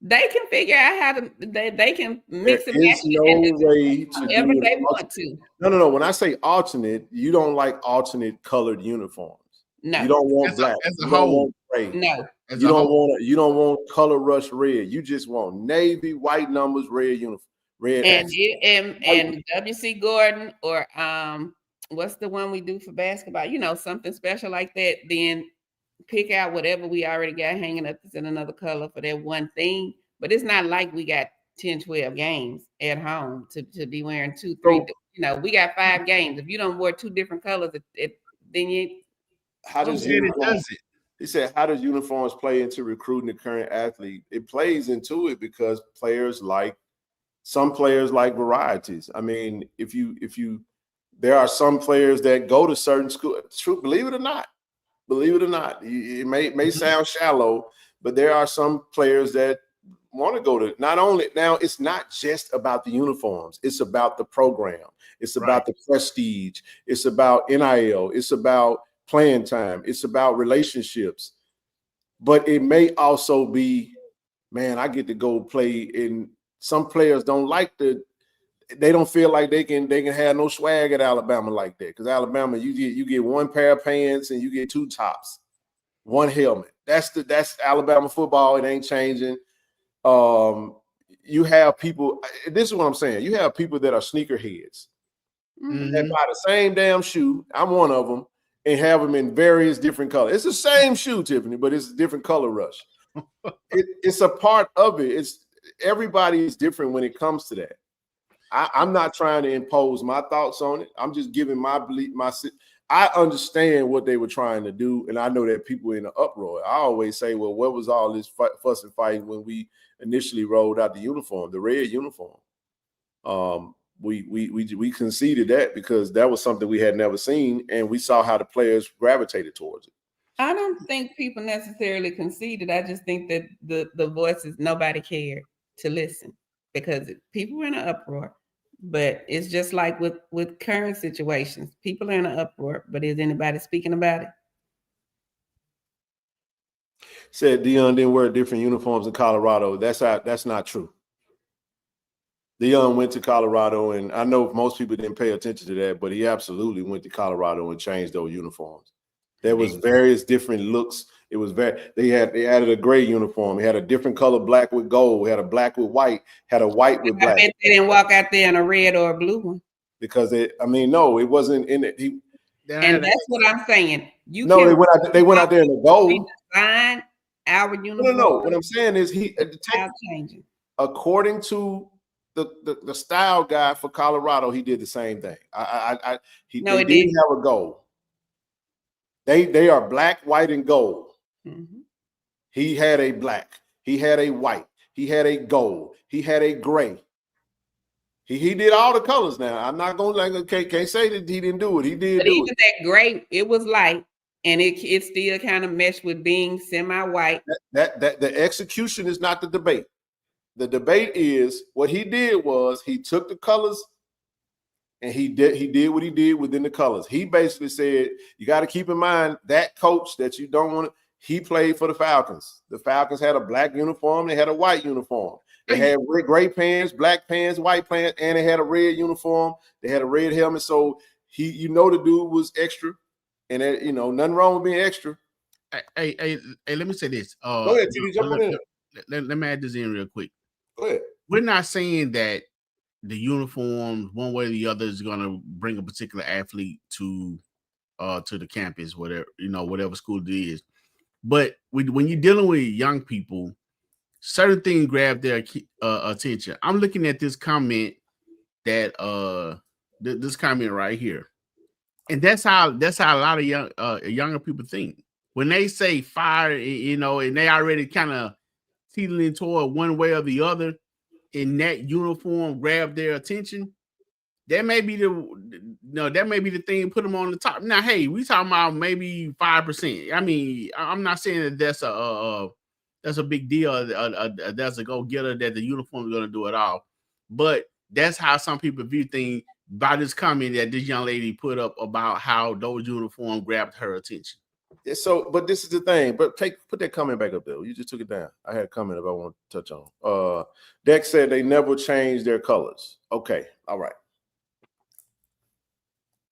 They can figure out how to. They can mix and match however they want to. No. When I say alternate, you don't like alternate colored uniforms. No, you don't want black. As a whole, gray. No, you don't want color rush red. You just want navy, white numbers, red uniform, red. And WC Gordon or what's the one we do for basketball? Something special like that. Then pick out whatever we already got hanging up that's in another color for that one thing. But it's not like we got 10, 12 games at home to be wearing 2, 3. We got 5 games. If you don't wear 2 different colors, then you. How does it? He said, how does uniforms play into recruiting the current athlete? It plays into it because some players like varieties. There are some players that go to certain schools. Believe it or not, it may sound shallow, but there are some players that want to go to not only now. It's not just about the uniforms. It's about the program. It's about the prestige. It's about NIL. It's about playing time. It's about relationships. But it may also be, man, I get to go play. And some players don't like they don't feel like they can have no swag at Alabama like that. Because Alabama, you get 1 pair of pants and you get 2 tops, 1 helmet. That's Alabama football. It ain't changing. You have people. This is what I'm saying. You have people that are sneakerheads that buy the same damn shoe. I'm one of them, and have them in various different colors. It's the same shoe, Tiffany, but it's a different color rush. It's a part of it. Everybody is different when it comes to that. I'm not trying to impose my thoughts on it. I'm just giving my belief. I understand what they were trying to do, and I know that people were in an uproar. I always say, well, what was all this fuss and fighting when we initially rolled out the uniform, the red uniform? We conceded that because that was something we had never seen, and we saw how the players gravitated towards it. I don't think people necessarily conceded. I just think that the voices, nobody cared to listen because people were in an uproar. But it's just like with current situations. People are in an uproar, but is anybody speaking about it? Said Deion didn't wear different uniforms in Colorado. That's not true. Deion went to Colorado, and I know most people didn't pay attention to that, but he absolutely went to Colorado and changed those uniforms. There was various different looks. It was they added a gray uniform. He had a different color, black with gold. Had a black with white. Had a white with black. I bet they didn't walk out there in a red or a blue one. Because no, it wasn't in it. And that's what I'm saying. They went out there in the gold. Design our uniform. No. What I'm saying is changing. According to the style guy for Colorado, he did the same thing. He didn't have a gold. They are black, white, and gold. Mm-hmm. He had a black. He had a white. He had a gold. He had a gray. He did all the colors. Now I'm not gonna can't say that he didn't do it. He did. But even that gray, it was light, and it still kind of meshed with being semi-white. That the execution is not the debate. The debate is what he did was he took the colors. And he did what he did within the colors. He basically said, you got to keep in mind that coach that you don't want to, he played for the Falcons. The Falcons had a black uniform. They had a white uniform. They had gray pants, black pants, white pants, and they had a red uniform. They had a red helmet. So the dude was extra. And nothing wrong with being extra. Hey, let me say this. Go ahead, TD, jump in. Let me add this in real quick. Go ahead. We're not saying that the uniforms, one way or the other, is going to bring a particular athlete to the campus, whatever school it is. But when you're dealing with young people, certain things grab their attention. I'm looking at this comment that this comment right here, and that's how a lot of younger people think when they say fire, and they already kind of teetering toward one way or the other. In that uniform grab their attention, that may be the thing put them on the top. Now, hey, we talking about maybe 5%. I mean, I'm not saying that that's a big deal. That's a go getter that the uniform is going to do it all, but that's how some people view things by this comment that this young lady put up about how those uniforms grabbed her attention. So, but this is the thing. But put that comment back up there. You just took it down. I had a comment if I want to touch on. Dex said they never changed their colors. Okay, all right.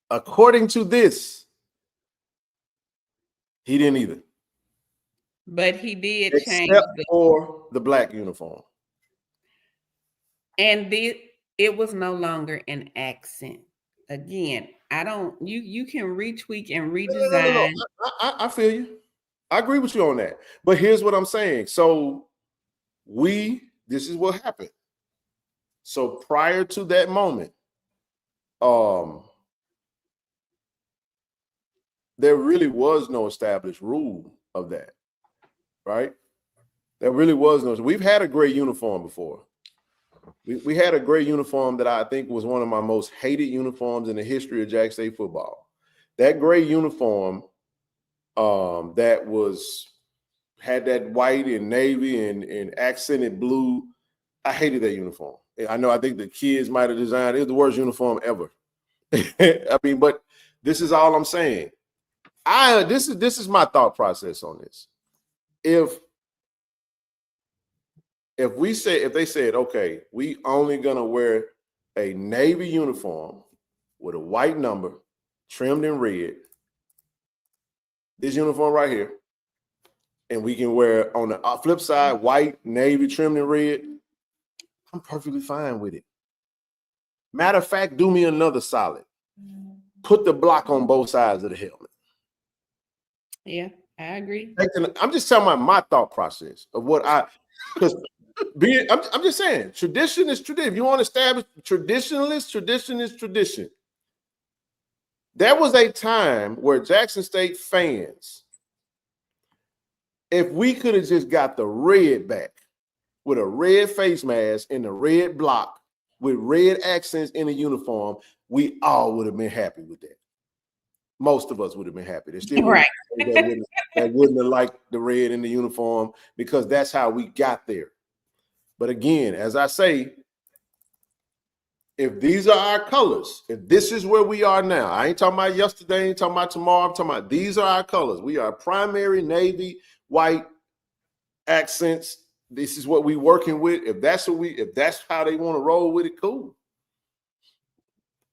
According to this, he didn't either. But he did change for the black uniform. And it was no longer an accent. Again, you can retweak and redesign. No. I feel you. I agree with you on that. But here's what I'm saying. So this is what happened. So prior to that moment, there really was no established rule of that, right? There really was no. We've had a gray uniform before. We had a gray uniform that I think was one of my most hated uniforms in the history of Jack State football. That gray uniform had that white and navy and accented blue. I hated that uniform. I think the kids might have designed it. It was the worst uniform ever. I mean, but this is all I'm saying. This is my thought process on this. If they said, okay, we only gonna wear a navy uniform with a white number trimmed in red, this uniform right here, and we can wear on the flip side white, navy trimmed in red, I'm perfectly fine with it. Matter of fact, do me another solid. Put the block on both sides of the helmet. Yeah, I agree. I'm just telling my thought process of what because I'm just saying, tradition is tradition. If you want to establish tradition is tradition. There was a time where Jackson State fans, if we could have just got the red back with a red face mask and the red block with red accents in the uniform, we all would have been happy with that. Most of us would have been happy. There's still Right. that wouldn't have liked the red in the uniform because that's how we got there. But again, as I say, if these are our colors, if this is where we are now, I ain't talking about yesterday, I ain't talking about tomorrow, I'm talking about these are our colors. We are primary navy, white accents. This is what we working with. If that's how they want to roll with it, cool.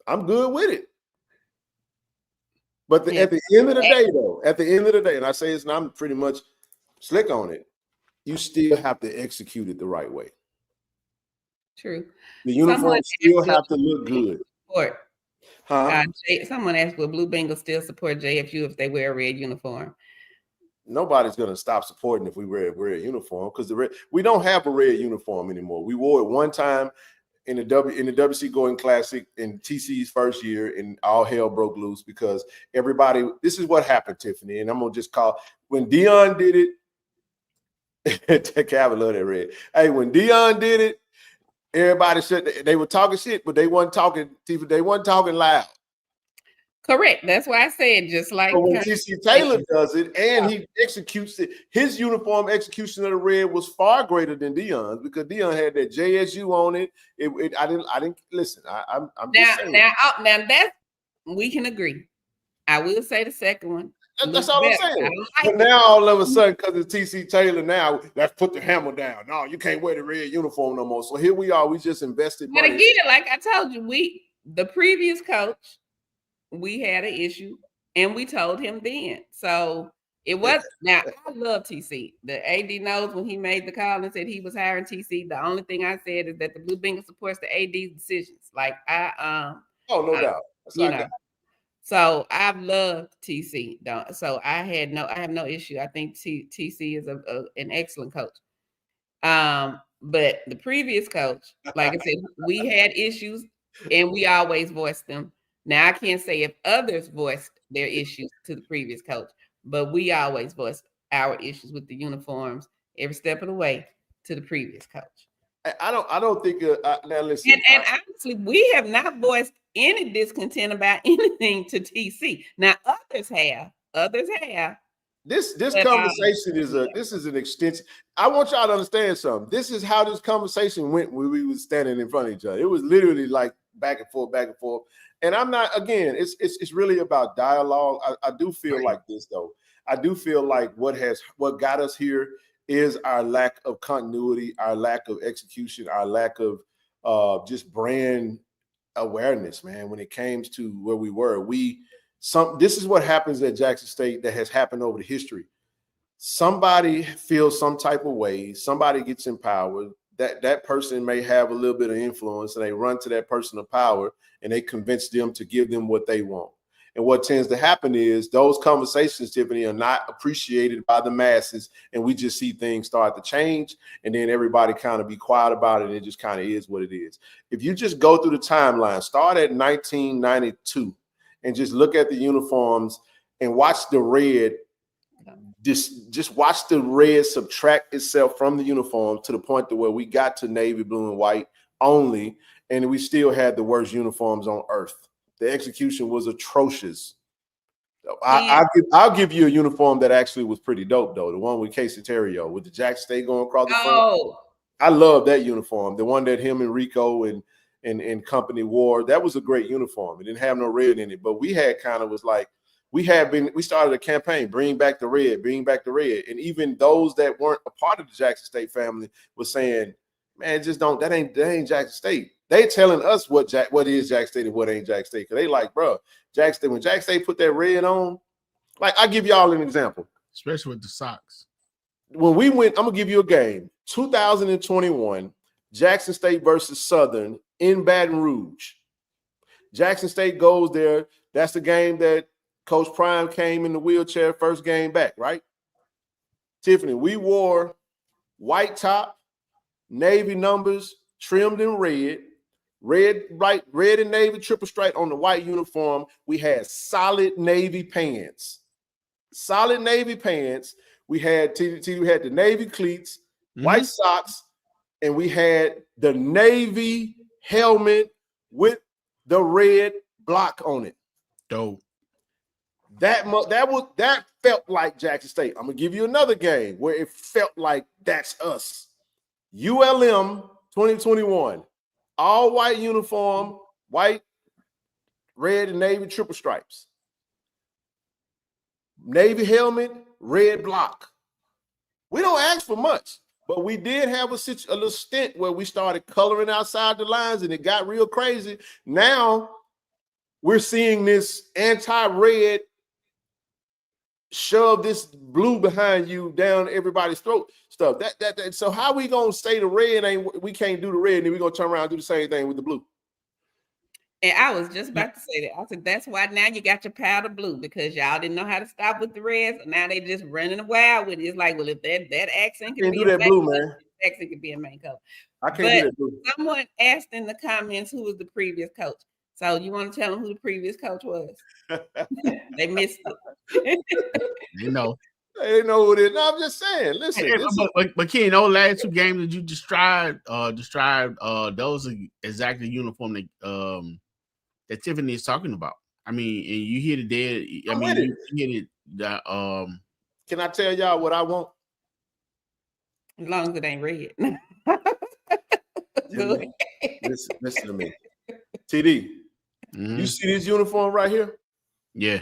I'm good with it. But at the end of the day, though, and I say this, and I'm pretty much slick on it, you still have to execute it the right way. True. The uniforms still have to look good. Someone asked, will Blue Bengals still support JFU if they wear a red uniform? Nobody's going to stop supporting if we wear a red uniform because we don't have a red uniform anymore. We wore it one time in the WC Gordon Classic in TC's first year, and all hell broke loose because everybody. This is what happened, Tiffany, and I'm gonna just call when Dion did it. I love that red. Hey, when Dion did it, everybody said they were talking shit, but they wasn't talking. They wasn't talking loud. Correct. That's why I said just like when TC Taylor does it and he executes it, his uniform execution of the red was far greater than Dion's because Dion had that JSU on it. I didn't listen. I'm just saying. Now that's we can agree. I will say the second one. That's all I'm saying. But now all of a sudden, because it's TC Taylor, now let's put the hammer down. No, you can't wear the red uniform no more. So here we are. We just invested money. But again, like I told you, the previous coach. We had an issue and we told him then. So it was now I love TC. The AD knows when he made the call and said he was hiring TC. The only thing I said is that the Blue Bengals supports the AD's decisions. Like no doubt. So I've loved TC. So I have no issue. I think TC is an excellent coach. But the previous coach, like I said, we had issues and we always voiced them. Now, I can't say if others voiced their issues to the previous coach, but we always voiced our issues with the uniforms every step of the way to the previous coach. I don't think now listen. And honestly, we have not voiced any discontent about anything to TC. Now, others have. This conversation is an extension. I want y'all to understand something. This is how this conversation went when we were standing in front of each other. It was literally like back and forth. And I'm not, again, it's really about dialogue. I do feel like this, though. I do feel like what got us here is our lack of continuity, our lack of execution, our lack of just brand awareness, man, when it came to where we were. This is what happens at Jackson State that has happened over the history. Somebody feels some type of way, somebody gets empowered, that person may have a little bit of influence, and they run to that person of power and they convince them to give them what they want. And what tends to happen is those conversations, Tiffany, are not appreciated by the masses, and we just see things start to change, and then everybody kind of be quiet about it, and it just kind of is what it is. If you just go through the timeline, start at 1992, and just look at the uniforms and watch the red, just watch the red subtract itself from the uniform to the point to where we got to navy blue and white only, and we still had the worst uniforms on earth. The execution was atrocious. I'll give you a uniform that actually was pretty dope, though. The one with KC-1400 with the Jackson State going across the front. I love that uniform. The one that him and Rico and company wore. That was a great uniform. It didn't have no red in it, but we had kind of was like we started a campaign, bring back the red. And even those that weren't a part of the Jackson State family was saying, man, just don't. That ain't Jackson State. They telling us what is Jackson State and what ain't Jackson State. Because they like, bro, Jackson State, when Jackson State put that red on, like I give y'all an example. Especially with the socks. When we went, I'm gonna give you a game. 2021, Jackson State versus Southern in Baton Rouge. Jackson State goes there. That's the game that Coach Prime came in the wheelchair first game back, right? Tiffany, we wore white top, navy numbers, trimmed in red and navy triple stripe on the white uniform. We had solid navy pants. We had the navy cleats, white socks, and we had the navy helmet with the red block on it. Dope. That felt like Jackson State. I'm gonna give you another game where it felt like that's us. ULM 2021, all white uniform, white, red, and navy triple stripes. Navy helmet, red block. We don't ask for much, but we did have a little stint where we started coloring outside the lines and it got real crazy. Now we're seeing this anti-red shove this blue behind you down everybody's throat stuff. So how we gonna say the red we can't do the red and then we're gonna turn around and do the same thing with the blue? And I was just about to say that. I said, that's why now you got your powder blue, because y'all didn't know how to stop with the reds. And now they just running wild with it. It's like, well, if that accent can be do that blue, man. Accent could be a main color. I can't do that blue. Someone asked in the comments who was the previous coach. So you want to tell them who the previous coach was? They missed it. You know. They know who it is. No, I'm just saying. Listen, but Ken, those last two games that you described, those are exactly the uniform that Tiffany is talking about. I mean, and you hear the dead. You hear it. Can I tell y'all what I want? As long as it ain't red. Listen to me. TD, you see this uniform right here? Yeah.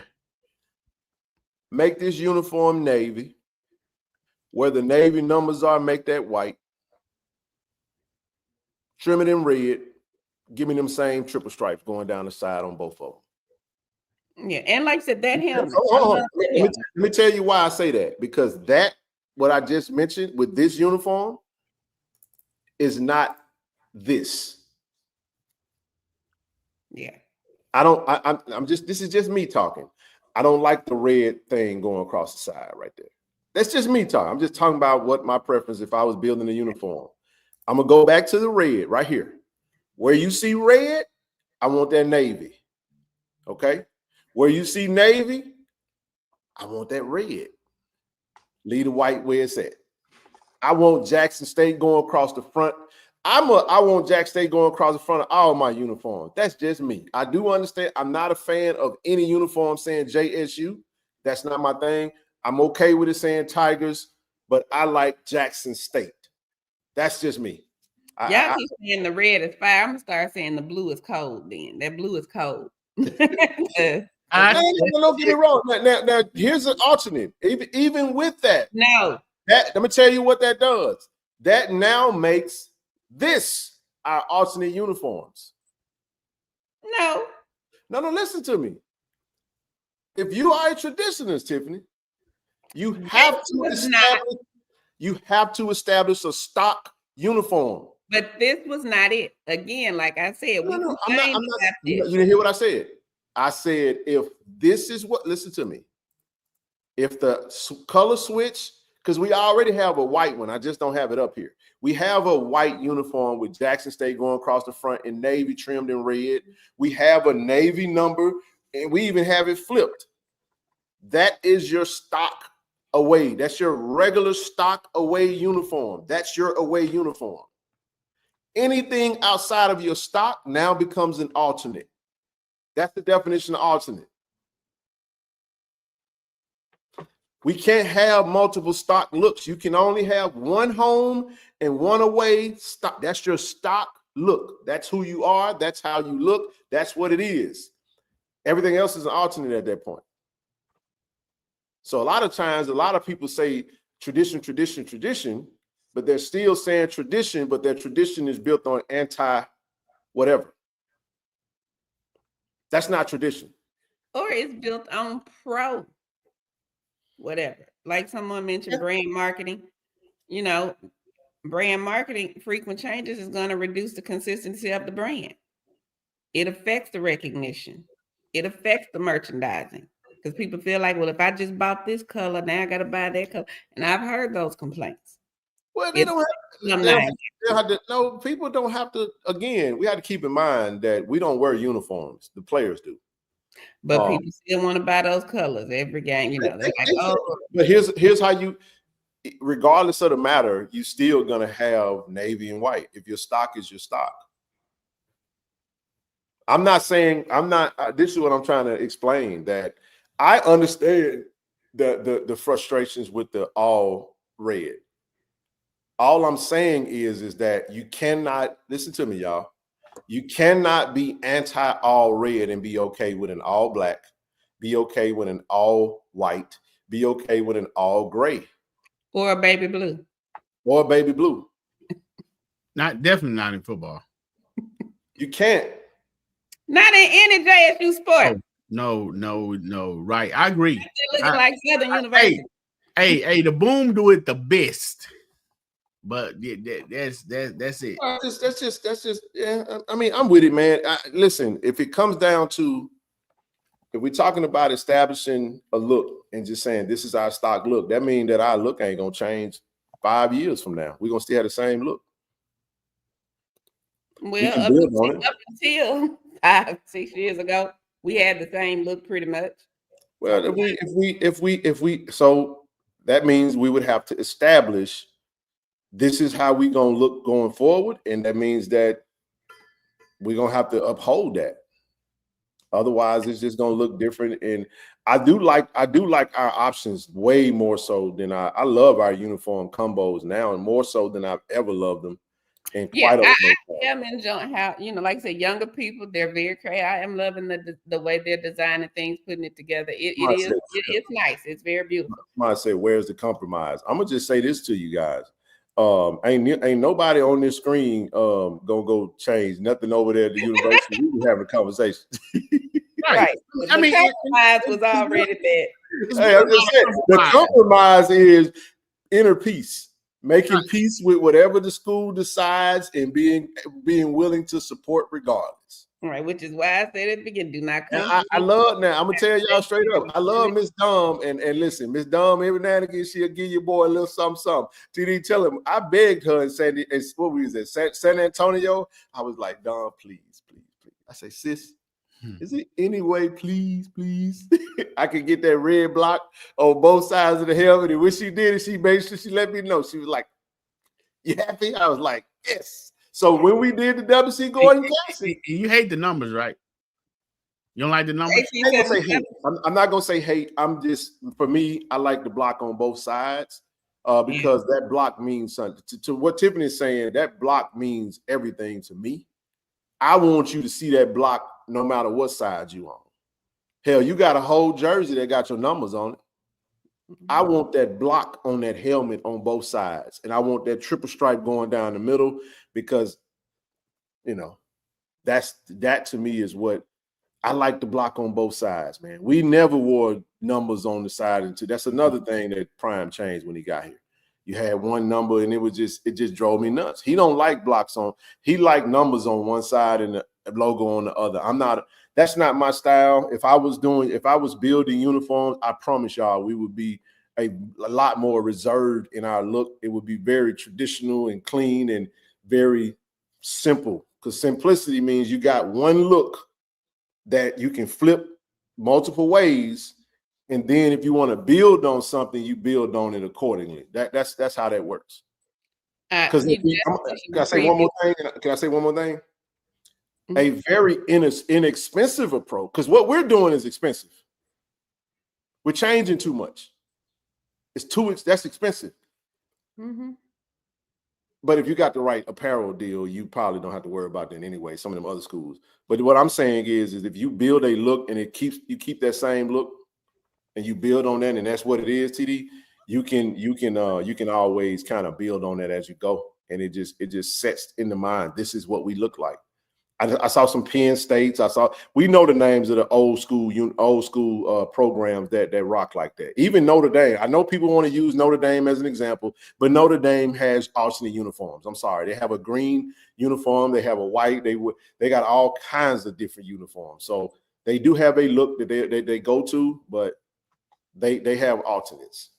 Make this uniform navy. Where the navy numbers are, make that white. Trim it in red. Give me them same triple stripes going down the side on both of them. Yeah, and like I said, that helmet. Let me tell you why I say that. Because what I just mentioned with this uniform is not this. Yeah. This is just me talking. I don't like the red thing going across the side right there. That's just me talking. I'm just talking about what my preference if I was building a uniform. I'm going to go back to the red right here. Where you see red, I want that navy. Okay? Where you see navy, I want that red. Leave the white where it's at. I want Jackson State going across the front. I want Jackson State going across the front of all my uniforms. That's just me. I do understand. I'm not a fan of any uniform saying JSU. That's not my thing. I'm okay with it saying Tigers, but I like Jackson State. That's just me. Y'all keep saying the red is fire. I'm gonna start saying the blue is cold. Then that blue is cold. Don't get me wrong. Now, here's an alternate. Even with that, let me tell you what that does. That now makes this our alternate uniforms. No, listen to me. If you are a traditionalist, Tiffany, you have to establish a stock uniform. But this was not it. Again, like I said, I'm not. You didn't hear what I said. I said, if this is what, listen to me. If the color switch, because we already have a white one, I just don't have it up here. We have a white uniform with Jackson State going across the front in navy trimmed in red. We have a navy number, and we even have it flipped. That is your stock away. That's your regular stock away uniform. That's your away uniform. Anything outside of your stock now becomes an alternate. That's the definition of alternate. We can't have multiple stock looks. You can only have one home and one away stock. That's your stock look. That's who you are. That's how you look. That's what it is. Everything else is an alternate at that point. So a lot of times, a lot of people say tradition, tradition, tradition, but they're still saying tradition, but their tradition is built on anti-whatever. That's not tradition. Or it's built on pro whatever. Like someone mentioned brand marketing. You know, brand marketing, frequent changes is going to reduce the consistency of the brand. It affects the recognition. It affects the merchandising. Because people feel like, well, if I just bought this color, now I got to buy that color. And I've heard those complaints. Well, they don't have to. No, people don't have to. Again, we have to keep in mind that we don't wear uniforms. The players do. But people still want to buy those colors every game. You know, they're like, oh. But here's how you, regardless of the matter, you still gonna have navy and white. If your stock is your stock. I'm not saying, this is what I'm trying to explain, that I understand the frustrations with the all red. All I'm saying is that you cannot, listen to me, y'all. You cannot be anti all red and be okay with an all black, be okay with an all white, be okay with an all gray. Or a baby blue. Or a baby blue. Definitely not in football. You can't. Not in any JSU sport. No. Right. I agree. Looking like Southern University. Hey, the Boom do it the best. But that's it. That's just yeah. I mean, I'm with it, man. Listen, if it comes down to, if we're talking about establishing a look and just saying this is our stock look, that means that our look ain't gonna change 5 years from now. We're gonna still have the same look. Well, up until 5-6 years ago, we had the same look pretty much. Well, if we so that means we would have to establish this is how we gonna look going forward, and that means that we're gonna have to uphold that. Otherwise, it's just gonna look different. And I do like our options way more so than I love our uniform combos now, and more so than I've ever loved them. And yeah, I am enjoying how, like I said, younger people, they're very creative. I am loving the way they're designing things, putting it together. It's nice. It's very beautiful. I say, where's the compromise? I'm gonna just say this to you guys. Ain't nobody on this screen gonna go change nothing over there at the university. We were having a conversation. Right. I mean, the compromise was already there. Hey, I'm just saying, the compromise is inner peace. Making peace with whatever the school decides and being willing to support regardless. All right, which is why I said at the beginning, do not come. I love now. I'm gonna tell y'all straight up. I love Miss Dom, and listen, Miss Dom, every now and again she'll give your boy a little something. TD, tell him I begged her in San Antonio. I was like, Dom, please. I say, sis, is it any way, please, I could get that red block on both sides of the helmet? And when she did it, she made sure she let me know. She was like, you happy? I was like, yes. So when we did the WC Gordon Classic, you hate the numbers, right? You don't like the numbers? I'm not gonna say hate. I'm just, for me, I like the block on both sides because that block means something. To what Tiffany is saying, that block means everything to me. I want you to see that block no matter what side you on. Hell, you got a whole jersey that got your numbers on it. I want that block on that helmet on both sides. And I want that triple stripe going down the middle because, that to me is what I like, the block on both sides, man. We never wore numbers on the side. And that's another thing that Prime changed when he got here. You had one number and it just drove me nuts. He don't like blocks on, he like numbers on one side and the logo on the other. That's not my style. If I was building uniforms, I promise y'all we would be a lot more reserved in our look. It would be very traditional and clean and very simple, because simplicity means you got one look that you can flip multiple ways. And then if you want to build on something, you build on it accordingly. That's how that works. Can I say one more thing? Mm-hmm. A very inexpensive approach, because what we're doing is expensive. We're changing too much. That's expensive. Mm-hmm. But if you got the right apparel deal, you probably don't have to worry about that anyway. Some of them other schools. But what I'm saying is if you build a look and you keep that same look, and you build on that, and that's what it is, TD, you can always kind of build on that as you go. And it just sets in the mind, this is what we look like. I saw some Penn States. We know the names of the old school programs that rock like that. Even Notre Dame. I know people want to use Notre Dame as an example, but Notre Dame has alternate uniforms. I'm sorry. They have a green uniform. They have a white. They got all kinds of different uniforms. So they do have a look that they go to, but they have alternates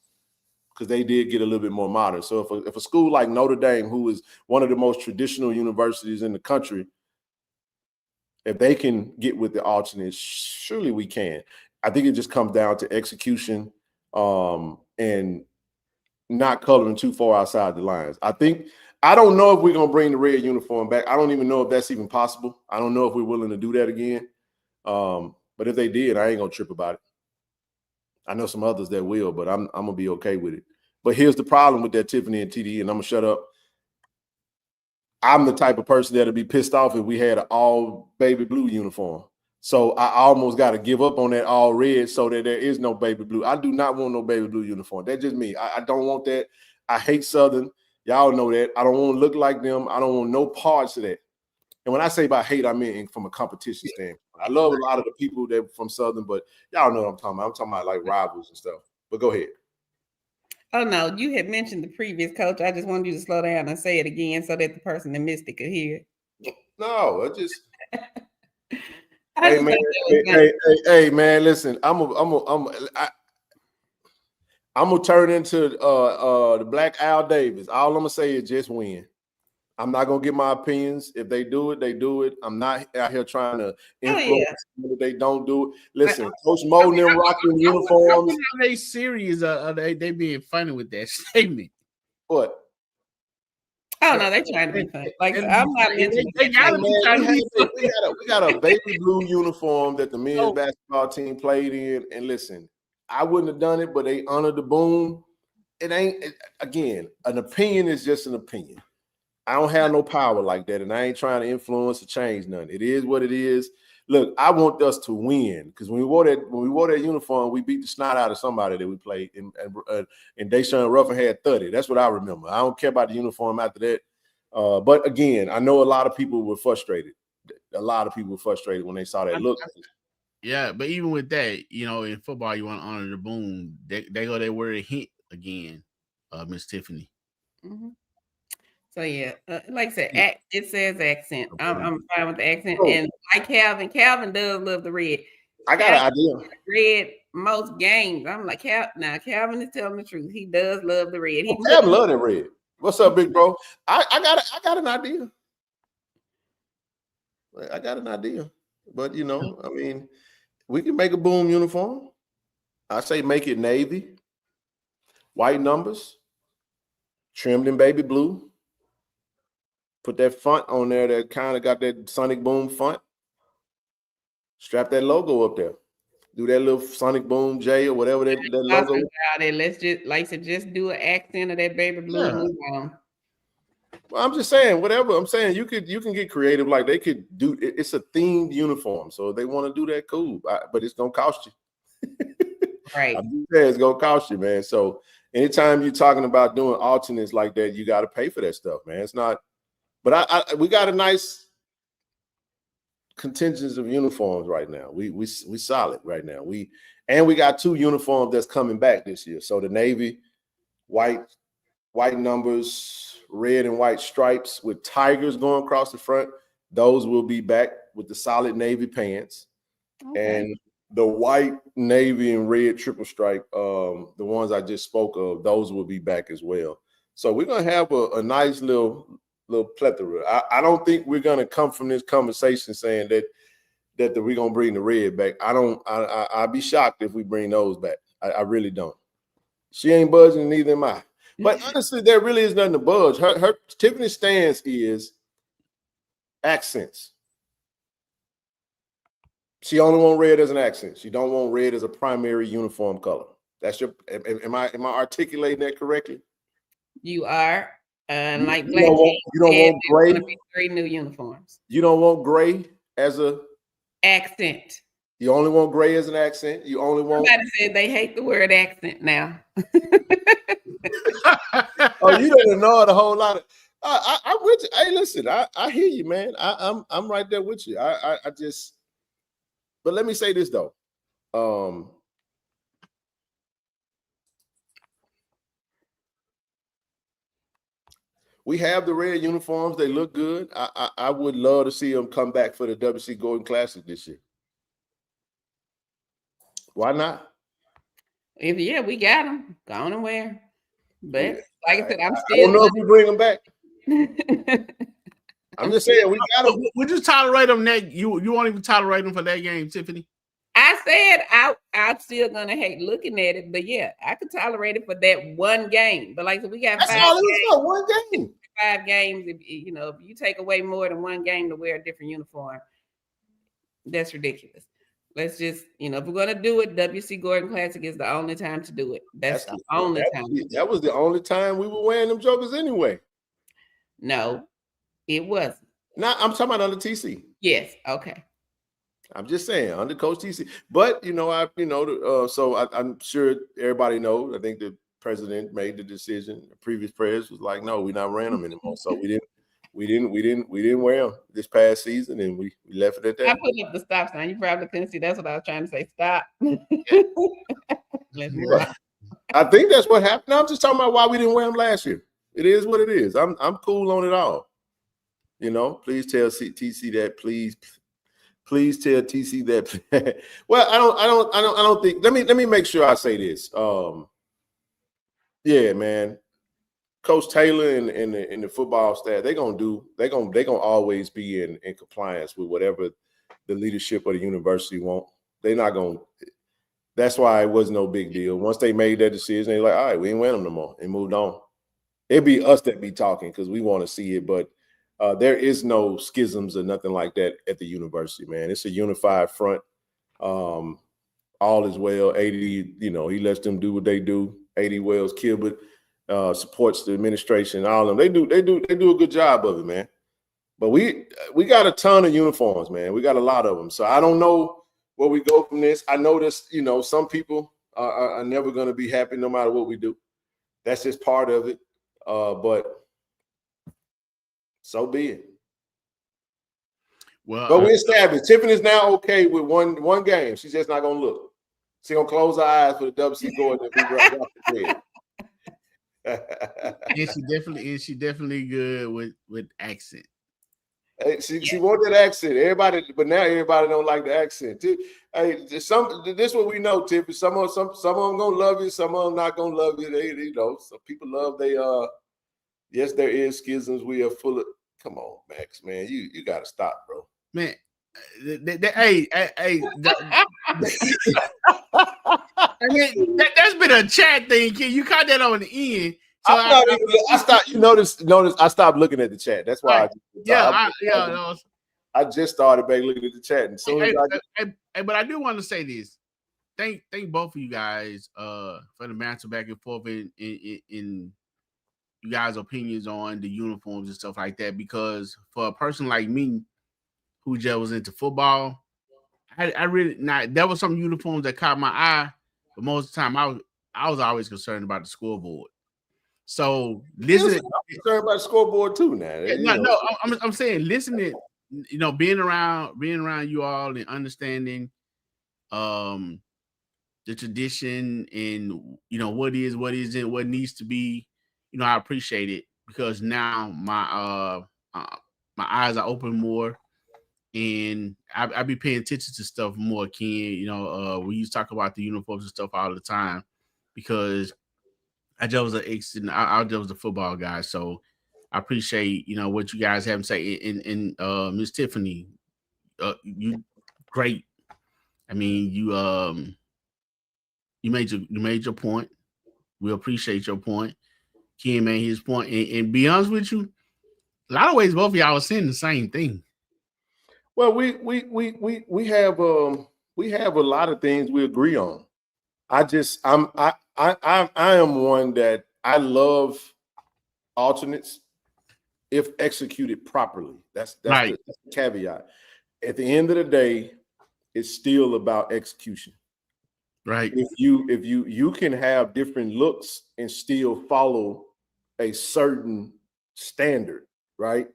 because they did get a little bit more modern. So if a school like Notre Dame, who is one of the most traditional universities in the country, if they can get with the alternates, surely we can. I think it just comes down to execution and not coloring too far outside the lines. I don't know if we're going to bring the red uniform back. I don't even know if that's even possible. I don't know if we're willing to do that again. But if they did, I ain't going to trip about it. I know some others that will, but I'm gonna be okay with it. But here's the problem with that, Tiffany and TD, and I'm gonna shut up. I'm the type of person that'll be pissed off if we had an all baby blue uniform. So I almost got to give up on that all red so that there is no baby blue. I do not want no baby blue uniform. That's just me. I don't want that. I hate Southern. Y'all know that. I don't want to look like them. I don't want no parts of that. And when I say by hate, I mean from a competition standpoint. I love a lot of the people that from Southern, but y'all know what I'm talking about. I'm talking about like rivals and stuff. But go ahead. Oh, no, you had mentioned the previous coach. I just wanted you to slow down and say it again so that the person that missed it could hear it. No, I just hey man, listen, I'm gonna turn into the Black Al Davis. All I'm gonna say is just win. I'm not gonna give my opinions. If they do it, they do it. I'm not out here trying to influence them if they don't do it. Listen, Coach Mo and them rocking uniforms. How they serious? Are they being funny with that statement? What? Oh no, they're trying to be funny. Like I'm not mentioning. We got a baby blue uniform that the men's basketball team played in, and listen, I wouldn't have done it, but they honored the boom. It ain't again. An opinion is just an opinion. I don't have no power like that, and I ain't trying to influence or change nothing. It is what it is. Look, I want us to win because when we wore that uniform, we beat the snot out of somebody that we played, and Deshaun Ruffin had 30. That's what I remember. I don't care about the uniform after that. But again, I know a lot of people were frustrated. A lot of people were frustrated when they saw that look. Yeah, but even with that, in football, you want to honor the boom. They go there where it hit again, Miss Tiffany. Mm-hmm. So yeah, like I said, it says accent. I'm fine with the accent, and like Calvin does love the red. I got an idea. Red most games. I'm like Calvin is telling the truth. He does love the red. Calvin love that red. What's up, big bro? I got an idea. I got an idea, but I mean, we can make a boom uniform. I say make it navy, white numbers, trimmed in baby blue. Put that font on there that kind of got that Sonic Boom font. Strap that logo up there. Do that little Sonic Boom J or whatever that logo. Let's just do an accent of that baby blue and move on. Well, I'm just saying, whatever. I'm saying you can get creative. Like they could do. It's a themed uniform, so if they want to do that, cool. But it's gonna cost you. Right. It's gonna cost you, man. So anytime you're talking about doing alternates like that, you got to pay for that stuff, man. It's not. But we got a nice contingent of uniforms right now. We solid right now. We got 2 uniforms that's coming back this year. So the navy, white numbers, red and white stripes with tigers going across the front. Those will be back with the solid navy pants. Okay. And the white, navy, and red triple stripe, the ones I just spoke of, those will be back as well. So we're gonna have a nice little plethora. I don't think we're gonna come from this conversation saying that we're gonna bring the red back. I'd be shocked if we bring those back. I really don't. She ain't budging, neither am I. But honestly, there really is nothing to budge. Her Tiffany's stance is accents. She only wants red as an accent. She don't want red as a primary uniform color. That's your. Am I articulating that correctly? You are. Like you don't want gray. Going to be 3 new uniforms. You don't want gray as a accent. You only want gray as an accent. You only want. Somebody said they hate the word accent now. Oh, you don't know it a whole lot. I'm with you. Hey, listen, I hear you, man. I'm right there with you. I just. But let me say this though. We have the red uniforms. They look good. I would love to see them come back for the WC Golden Classic this year. Why not? If we got them. Go on and wear. But like I said, I'm still. I don't know if we bring them back. I'm just saying we got them. Would you tolerate them? You won't even tolerate them for that game, Tiffany? I said I'm still gonna hate looking at it, but yeah, I could tolerate it for that one game. But like we got 5 games. One game. 5 games. If you take away more than one game to wear a different uniform, that's ridiculous. Let's just, if we're gonna do it, WC Gordon Classic is the only time to do it. That's the only time. That was the only time we were wearing them jokers anyway. No, it wasn't. No, I'm talking about under TC. Yes. Okay. I'm just saying under Coach TC. But so I'm sure everybody knows. I think the president made the decision. The previous press was like, no, we're not wearing them anymore. So we didn't wear them this past season, and we left it at that. I put up the stop sign. You probably couldn't see. That's what I was trying to say. Stop. Let's move on. I think that's what happened. No, I'm just talking about why we didn't wear them last year. It is what it is. I'm cool on it all. Please tell TC that. Please tell TC that. Well, I don't think. Let me make sure I say this. Yeah, man. Coach Taylor and the football staff, they're gonna always be in compliance with whatever the leadership of the university want. They're not gonna. That's why it was no big deal. Once they made that decision, they're like, all right, we ain't wearing them no more, and moved on. It'd be us that be talking because we want to see it, but there is no schisms or nothing like that at the university, man. It's a unified front. All is well. 80, he lets them do what they do. 80 Wells Kilbert supports the administration. All of them. They do a good job of it, man. But we got a ton of uniforms, man. We got a lot of them. So I don't know where we go from this. I noticed, some people are never going to be happy no matter what we do. That's just part of it. But so be it. Well, but we established Tiffany's now okay with one game. She's just not gonna look. She's gonna close her eyes for the WC Gordon and be right off the and she definitely good with accent. Hey, she want that accent. But now everybody don't like the accent. Hey, this is what we know, Tiff. Some of them gonna love you, some of them not gonna love you. Some people love yes, there is schisms. We are full of. Come on, Max, man. You gotta stop, bro. Man, that's been a chat thing, kid. You caught that on the end. So I stopped. You notice. I stopped looking at the chat. That's why. I just started back looking at the chat, and soon as but I do want to say this. Thank both of you guys for the banter back and forth in you guys' opinions on the uniforms and stuff like that. Because for a person like me, who just was into football, I really not. There was some uniforms that caught my eye, but most of the time I was always concerned about the scoreboard. So listening, I'm concerned about the scoreboard too. Now, I'm saying listening. Being around you all and understanding the tradition and what isn't, what needs to be. I appreciate it because now my eyes are open more. And I be paying attention to stuff more, Ken. We used to talk about the uniforms and stuff all the time because I just was a football guy. So I appreciate what you guys have to say. And Miss Tiffany, you great. I mean, you made your point. We appreciate your point. Ken made his point. And be honest with you, a lot of ways both of y'all are saying the same thing. Well, we have a lot of things we agree on. I am one that I love alternates if executed properly. That's right. The caveat. At the end of the day, it's still about execution. Right. If you can have different looks and still follow a certain standard, right?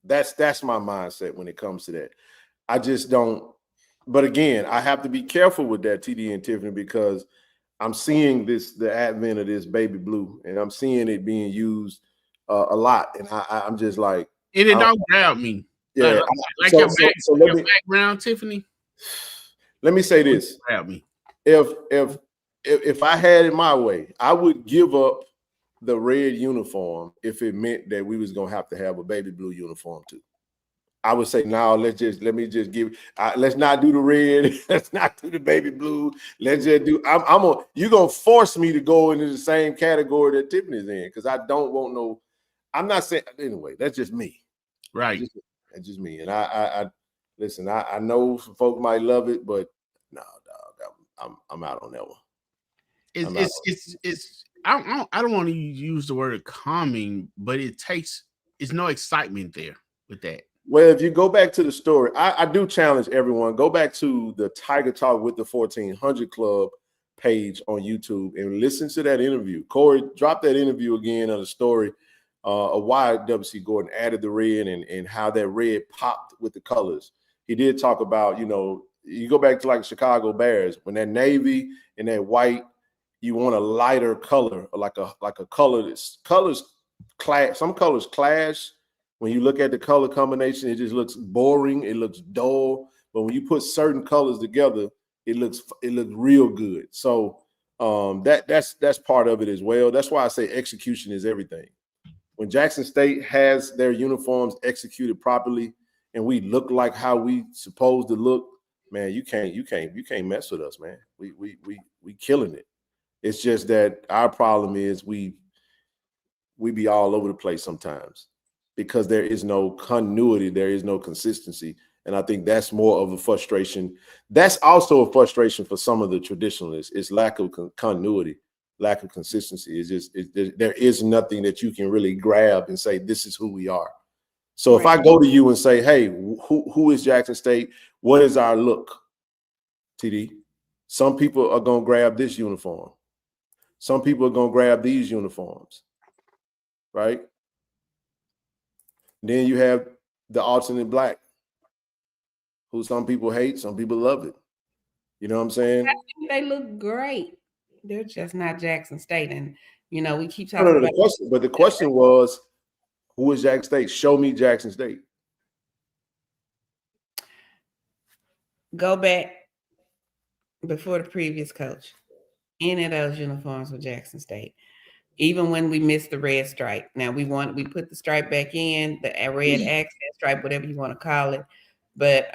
That's my mindset when it comes to that. I just don't. But again, I have to be careful with that, TD and Tiffany, because I'm seeing the advent of this baby blue, and I'm seeing it being used a lot, and I'm just like, and it don't grab me. Yeah, your background, Tiffany. Let me say this: grab me. If I had it my way, I would give up the red uniform if it meant that we was gonna have to have a baby blue uniform too. I would say, no, let's not do the red. Let's not do the baby blue. Let's just do, you're going to force me to go into the same category that Tiffany's in. Cause I don't want no, I'm not saying, anyway, that's just me. Right. That's just me. And I listen, I know some folks might love it, but I'm out on that one. I don't want to use the word calming, but it's no excitement there with that. Well, if you go back to the story, I do challenge everyone, go back to the Tiger Talk with the 1400 Club page on YouTube and listen to that interview. Corey, drop that interview again on the story of why W.C. Gordon added the red and how that red popped with the colors. He did talk about, you go back to like Chicago Bears, when that navy and that white, you want a lighter color, like a color that's clash. Some colors clash. When you look at the color combination, it just looks boring. It looks dull. But when you put certain colors together, it looks real good. So that's part of it as well. That's why I say execution is everything. When Jackson State has their uniforms executed properly and we look like how we supposed to look, man, you can't mess with us, man. We killing it. It's just that our problem is we be all over the place sometimes because there is no continuity, there is no consistency. And I think that's more of a frustration. That's also a frustration for some of the traditionalists. It's lack of continuity, lack of consistency. There is nothing that you can really grab and say, this is who we are. So if I go to you and say, hey, who is Jackson State? What is our look, TD? Some people are going to grab this uniform. Some people are going to grab these uniforms, right? Then you have the alternate black, who some people hate, some people love it. You know what I'm saying? I think they look great. They're just not Jackson State. And, we keep talking about But the question was, who is Jackson State? Show me Jackson State. Go back before the previous coach. Any of those uniforms were Jackson State. Even when we missed the red stripe. Now we put the stripe back in, the red accent stripe, whatever you want to call it. But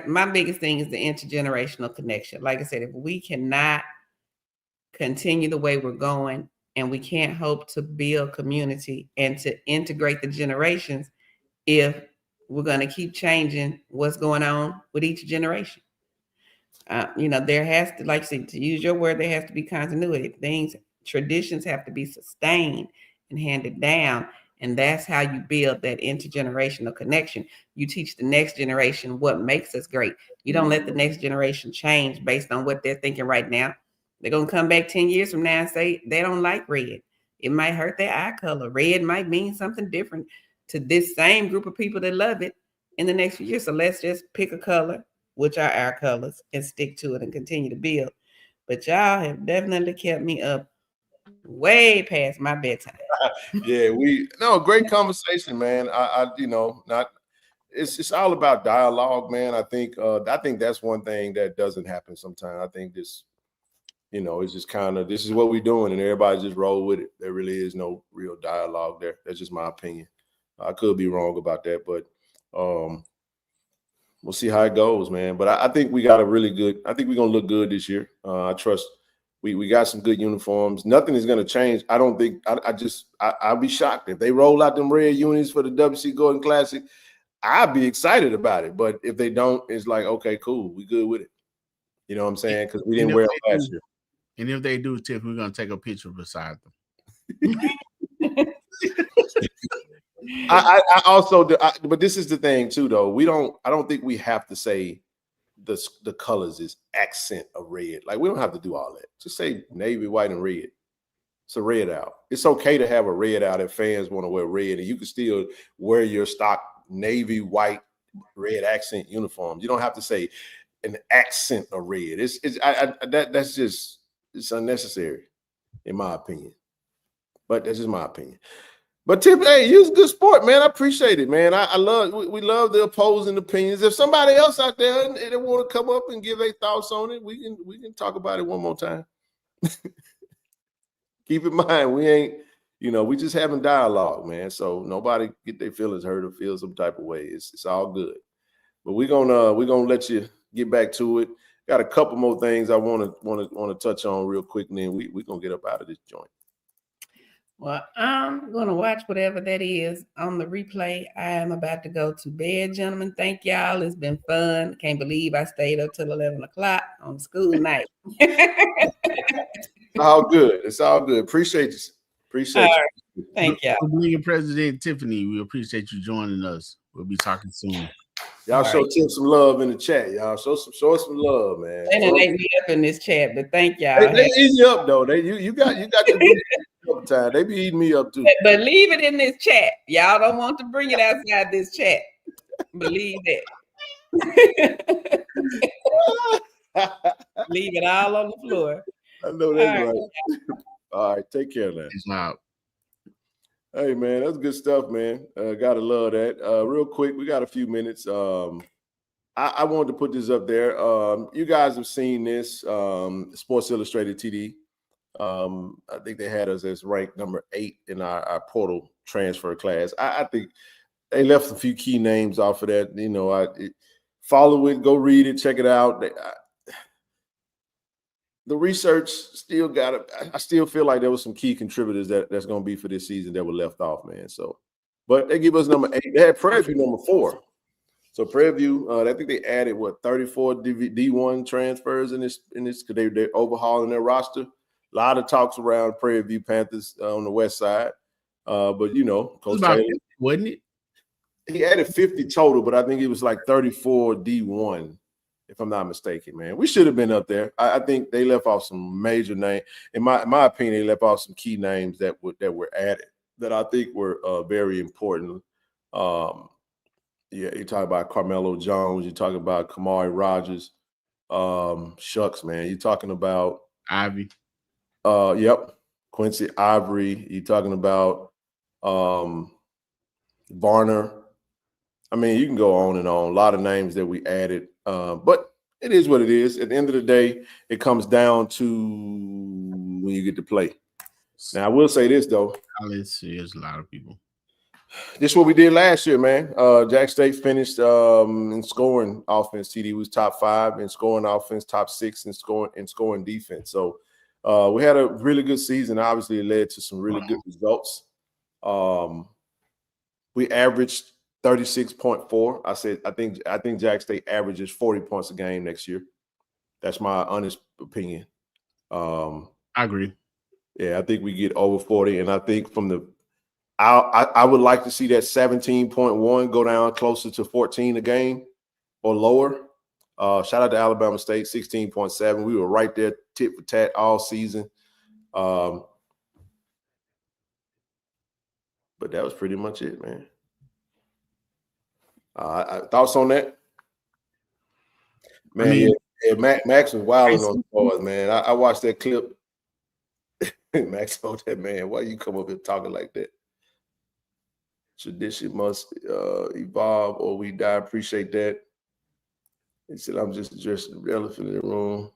my biggest thing is the intergenerational connection. Like I said, if we cannot continue the way we're going and we can't hope to build community and to integrate the generations, if we're going to keep changing what's going on with each generation. There has to, like I said, to use your word, there has to be continuity. Traditions have to be sustained and handed down. And that's how you build that intergenerational connection. You teach the next generation what makes us great. You don't let the next generation change based on what they're thinking right now. They're going to come back 10 years from now and say they don't like red. It might hurt their eye color. Red might mean something different to this same group of people that love it in the next few years. So let's just pick a color, which are our colors, and stick to it and continue to build. But y'all have definitely kept me up way past my bedtime. Yeah, great conversation, man. It's all about dialogue, man. I think that's one thing that doesn't happen sometimes. I think this, it's just kind of, this is what we're doing and everybody just roll with it. There really is no real dialogue there. That's just my opinion. I could be wrong about that, but we'll see how it goes, man. But I think we got I think we're going to look good this year. I trust we got some good uniforms. Nothing is going to change. I don't think I'll be shocked if they roll out them red unis for the W.C. Gordon Classic. I'd be excited about it. But if they don't, it's like, okay, cool. We good with it. You know what I'm saying? Because we didn't wear it last year. And if they do, Tiff, we're going to take a picture beside them. I also do, but this is the thing too, though. I don't think we have to say the colors is accent of red. Like, we don't have to do all that. Just say navy, white, and red. It's a red out. It's okay to have a red out if fans want to wear red, and you can still wear your stock navy, white, red accent uniforms. You don't have to say an accent of red. That's just, it's unnecessary, in my opinion. But that's just my opinion. But Tiff, hey, you was a good sport, man. I appreciate it, man. We love the opposing opinions. If somebody else out there and they want to come up and give their thoughts on it, we can talk about it one more time. Keep in mind, we ain't, we just having dialogue, man. So nobody get their feelings hurt or feel some type of way. It's all good. But we're gonna let you get back to it. Got a couple more things I want to touch on real quick, and then we're gonna get up out of this joint. Well, I'm going to watch whatever that is on the replay. I am about to go to bed, gentlemen. Thank y'all. It's been fun. Can't believe I stayed up till 11 o'clock on school night. It's all good. It's all good. Appreciate you. Appreciate you. Thank y'all. Being President Tiffany, we appreciate you joining us. We'll be talking soon. Y'all show Tiff some love in the chat. Y'all show us some love, man. They didn't ate me up in this chat, but thank y'all. They eat you up though. You got to do time. They be eating me up too. But leave it in this chat. Y'all don't want to bring it outside this chat. Believe that. Leave it all on the floor. I know that's right. All right, take care now. It's not. Hey man, that's good stuff, man. Gotta love that. Real quick, we got a few minutes. I wanted to put this up there. You guys have seen this. Sports Illustrated TD. I think they had us as ranked number 8 in our portal transfer class. I think they left a few key names off of that. You know, follow it, go read it, check it out. The research still got it. I still feel like there was some key contributors that's going to be for this season that were left off, man. So, but they give us number 8. They had Prairie View number 4. So Prairie View, I think they added 34 D1 transfers in this because they're overhauling their roster. A lot of talks around Prairie View Panthers on the west side, but you know, Coach Taylor, wasn't it? He added 50 total, but I think it was like 34 D1. If I'm not mistaken, man. We should have been up there. I think they left off some major names. In my opinion, they left off some key names that were added that I think were very important. Yeah, you talk about Carmelo Jones. You talk about Kamari Rogers. Shucks, man. You're talking about Ivy. Yep. Quincy Ivory. You're talking about Varner. I mean, you can go on and on. A lot of names that we added. But it is what it is. At the end of the day, it comes down to when you get to play. Now, I will say this, though. There's a lot of people. This is what we did last year, man. Jack State finished in scoring offense. TD was top 5 in scoring offense, top 6 in scoring defense. So we had a really good season. Obviously, it led to some really good results. We averaged 36.4. I think Jack State averages 40 points a game next year. That's my honest opinion. I agree. Yeah, I think we get over 40, and I think I would like to see that 17.1 go down closer to 14 a game or lower. Shout out to Alabama State, 16.7. We were right there tit for tat all season. But that was pretty much it, man. Thoughts on that? Man, Max was wilding on the boys, man. I watched that clip. Max told that man, why you come up here talking like that? Tradition must evolve or we die. Appreciate that. He said, I'm just addressing the elephant in the room.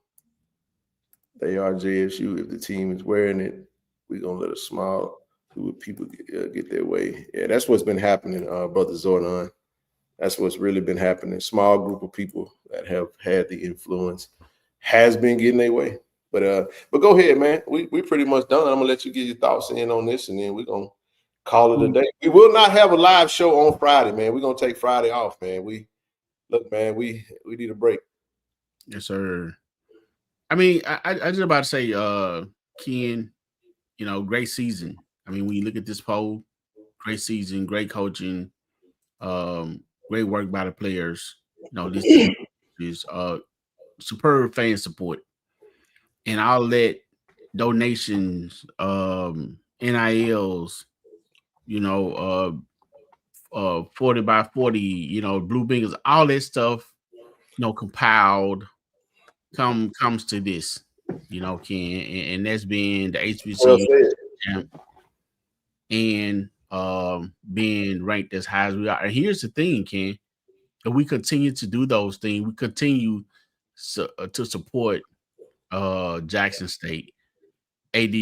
They are JSU. If the team is wearing it, we're going to let us smile. Do people get their way. Yeah, that's what's been happening, Brother Zordon. That's what's really been happening. Small group of people that have had the influence has been getting their way. But go ahead, man. We pretty much done. I'm going to let you get your thoughts in on this, and then we're going to call it a day. We will not have a live show on Friday, man. We're going to take Friday off, man. We need a break. Yes, sir. I mean, I just about to say, Ken, you know, great season. I mean, when you look at this poll, great season, great coaching, great work by the players. You know, this is superb fan support. And I'll let donations, NILs, you know, 40 by 40, you know, Blue Bengals, all that stuff, you know, compiled comes to this, you know, Ken, and that's been the HBCU champ and being ranked as high as we are. And here's the thing, Ken, if we continue to do those things, we continue to support Jackson State, AD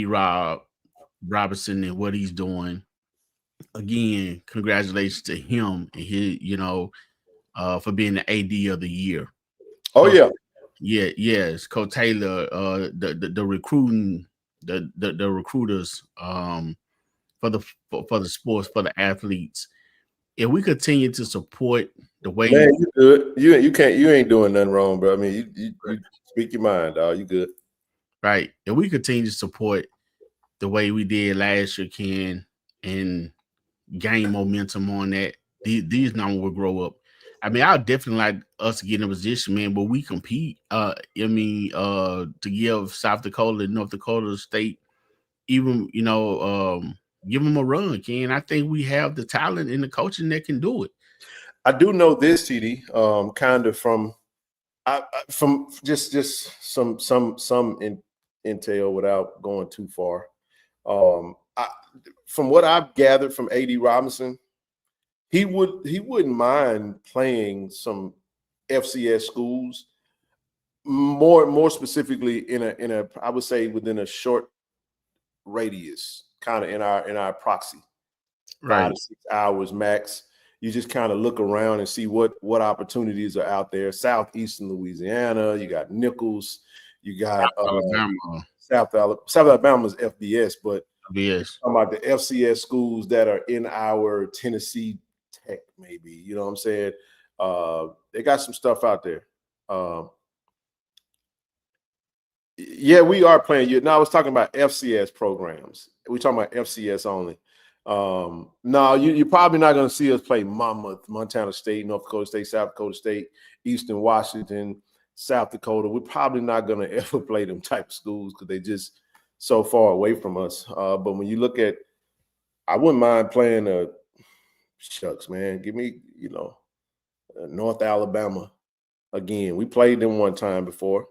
Robinson and what he's doing. Again, congratulations to him and his, you know, for being the AD of the year. Oh yeah. Yes, Coach Taylor, the recruiting, the recruiters, for the sports, for the athletes. If we continue to support the way, man, you good. You ain't doing nothing wrong, bro. I mean, you speak your mind, dog. You good. Right. If we continue to support the way we did last year, Ken, and gain momentum on that, these numbers will grow up. I mean, I'd definitely like us to get in a position, man, where we compete. To give South Dakota, North Dakota State, even, give them a run, Ken. I think we have the talent and the coaching that can do it. I do know this, TD, kind of from just some intel without going too far. From what I've gathered from AD Robinson, he wouldn't mind playing some FCS schools, more specifically in a I would say within a short radius, kind of in our proxy, right, 5 to 6 hours max. You just kind of look around and see what opportunities are out there. Southeastern Louisiana, you got Nichols, you got South Alabama's FBS, but FBS. I'm talking about the FCS schools that are in our Tennessee Tech, maybe. You know what I'm saying? They got some stuff out there. Yeah, we are playing. No, I was talking about FCS programs. We're talking about FCS only. No, you're probably not going to see us play Monmouth, Montana State, North Dakota State, South Dakota State, Eastern Washington, South Dakota. We're probably not going to ever play them type of schools because they just so far away from us. But when you look at, I wouldn't mind playing shucks, man. Give me, North Alabama again. We played them one time before.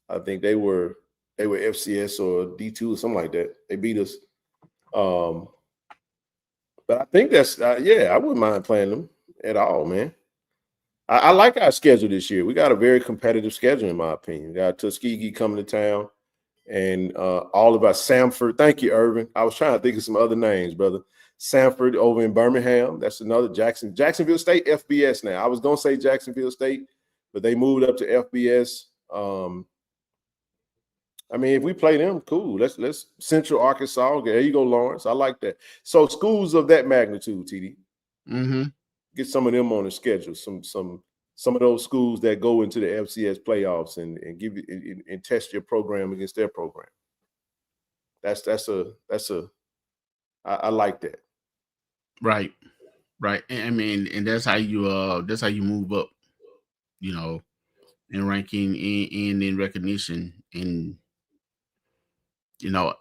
I think they were FCS or D2 or something like that. They beat us. But I think that's I wouldn't mind playing them at all, man. I like our schedule this year. We got a very competitive schedule, in my opinion. We got Tuskegee coming to town, and all of our Samford. Thank you, Irvin. I was trying to think of some other names, brother. Samford over in Birmingham. That's another Jacksonville State FBS now. I was gonna say Jacksonville State, but they moved up to FBS. I mean, if we play them, cool. Let's Central Arkansas. There you go, Lawrence. I like that. So schools of that magnitude, TD. Mm-hmm. Get some of them on the schedule. Some of those schools that go into the FCS playoffs and give you and test your program against their program. I like that. Right. And, I mean, and that's how you move up, in ranking and in recognition. And I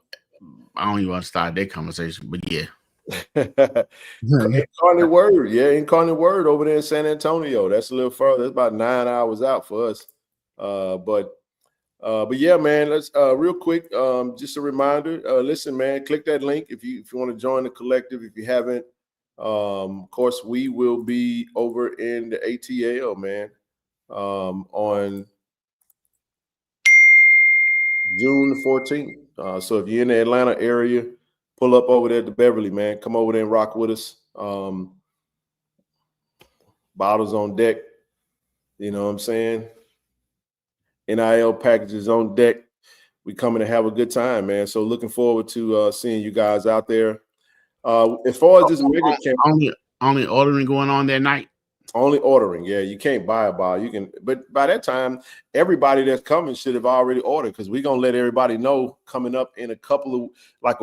don't even want to start that conversation, but yeah. Incarnate Word over there in San Antonio. That's a little further. That's about 9 hours out for us. But yeah, man, let's real quick, just a reminder. Listen, man, click that link if you want to join the collective. If you haven't, of course, we will be over in the ATL, man, on June the 14th. So if you're in the Atlanta area, pull up over there to Beverly, man. Come over there and rock with us. Bottles on deck. You know what I'm saying? NIL packages on deck. We coming to have a good time, man. So looking forward to seeing you guys out there. As far as this mega camp, only ordering going on that night. Only ordering, yeah. You can't buy a bottle. You can, but by that time, everybody that's coming should have already ordered because we're gonna let everybody know coming up in a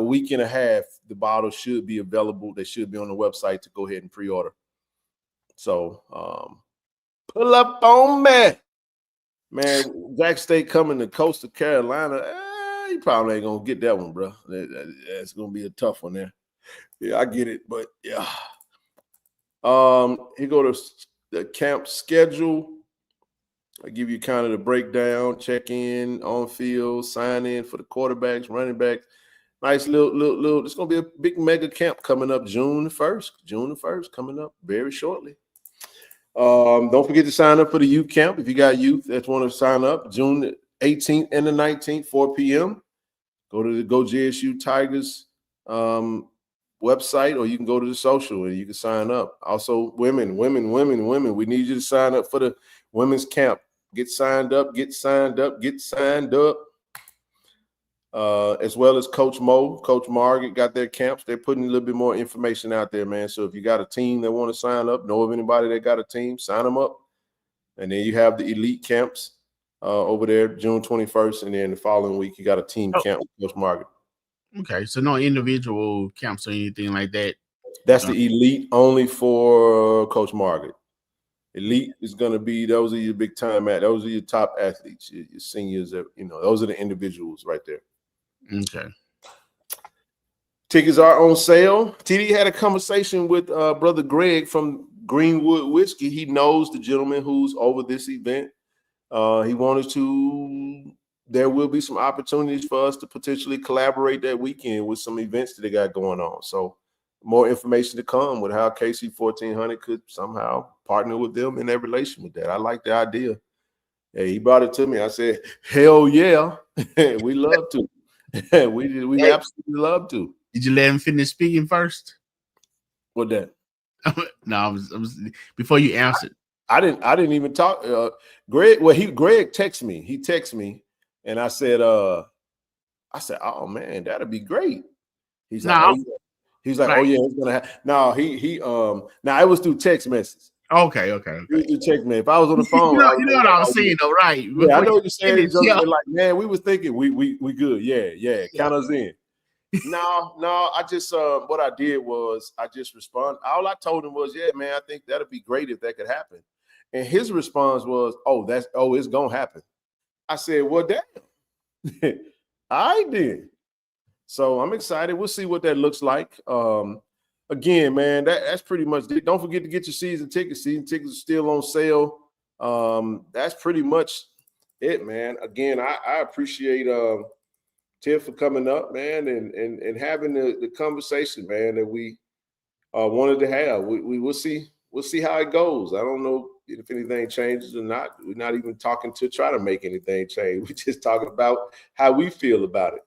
week and a half, the bottles should be available. They should be on the website to go ahead and pre-order. So pull up on me. Man, Jack State coming to Coastal Carolina. You probably ain't gonna get that one, bro. It's gonna be a tough one there. Yeah, I get it, but yeah. Here go to the camp schedule. I give you kind of the breakdown, check in, on field, sign in for the quarterbacks, running backs. Nice little. It's gonna be a big mega camp coming up June the 1st. June the 1st coming up very shortly. Don't forget to sign up for the youth camp if you got youth that want to sign up. June the 18th and the 19th, 4 p.m. Go to the Go JSU Tigers website, or you can go to the social and you can sign up. Also, women. We need you to sign up for the women's camp. Get signed up. as well as Coach Mo, Coach Margaret got their camps. They're putting a little bit more information out there, man. So if you got a team that want to sign up, know of anybody that got a team, sign them up. And then you have the elite camps over there, June 21st. And then the following week, you got a team camp with Coach Margaret. Okay, so no individual camps or anything like that. That's the elite only for Coach Margaret. Elite is going to be, those are your big time those are your top athletes, your seniors, those are the individuals right there. Okay. Tickets are on sale. TD had a conversation with Brother Greg from Greenwood Whiskey. He knows the gentleman who's over this event. He wanted to, there will be some opportunities for us to potentially collaborate that weekend with some events that they got going on. So more information to come with how KC-1400 could somehow partner with them in their relation with that. I like the idea. Hey, he brought it to me. I said, hell yeah, we love to. we absolutely love to. Did you let him finish speaking first? What that? No, I was before you answered. I didn't even talk. Greg texted me. He texted me, and I said, oh man, that'd be great. He's like, oh yeah. He's like, oh yeah, it's gonna happen. No, now it was through text message. Okay. It was through text man. If I was on the phone, you know what I was saying though, right? Yeah, I know what you're saying. Like, man, we was thinking we good. Yeah. Count us in. No, I just what I did was I just responded. All I told him was, yeah, man, I think that'd be great if that could happen. And his response was, it's gonna happen. I said, well, damn. I did. So I'm excited. We'll see what that looks like. Again, man, that's pretty much it. Don't forget to get your season tickets. Season tickets are still on sale. That's pretty much it, man. Again, I appreciate Tiff for coming up, man, and having the conversation, man, that we wanted to have. We'll see. We'll see how it goes. I don't know if anything changes or not. We're not even talking to try to make anything change. We're just talking about how we feel about it.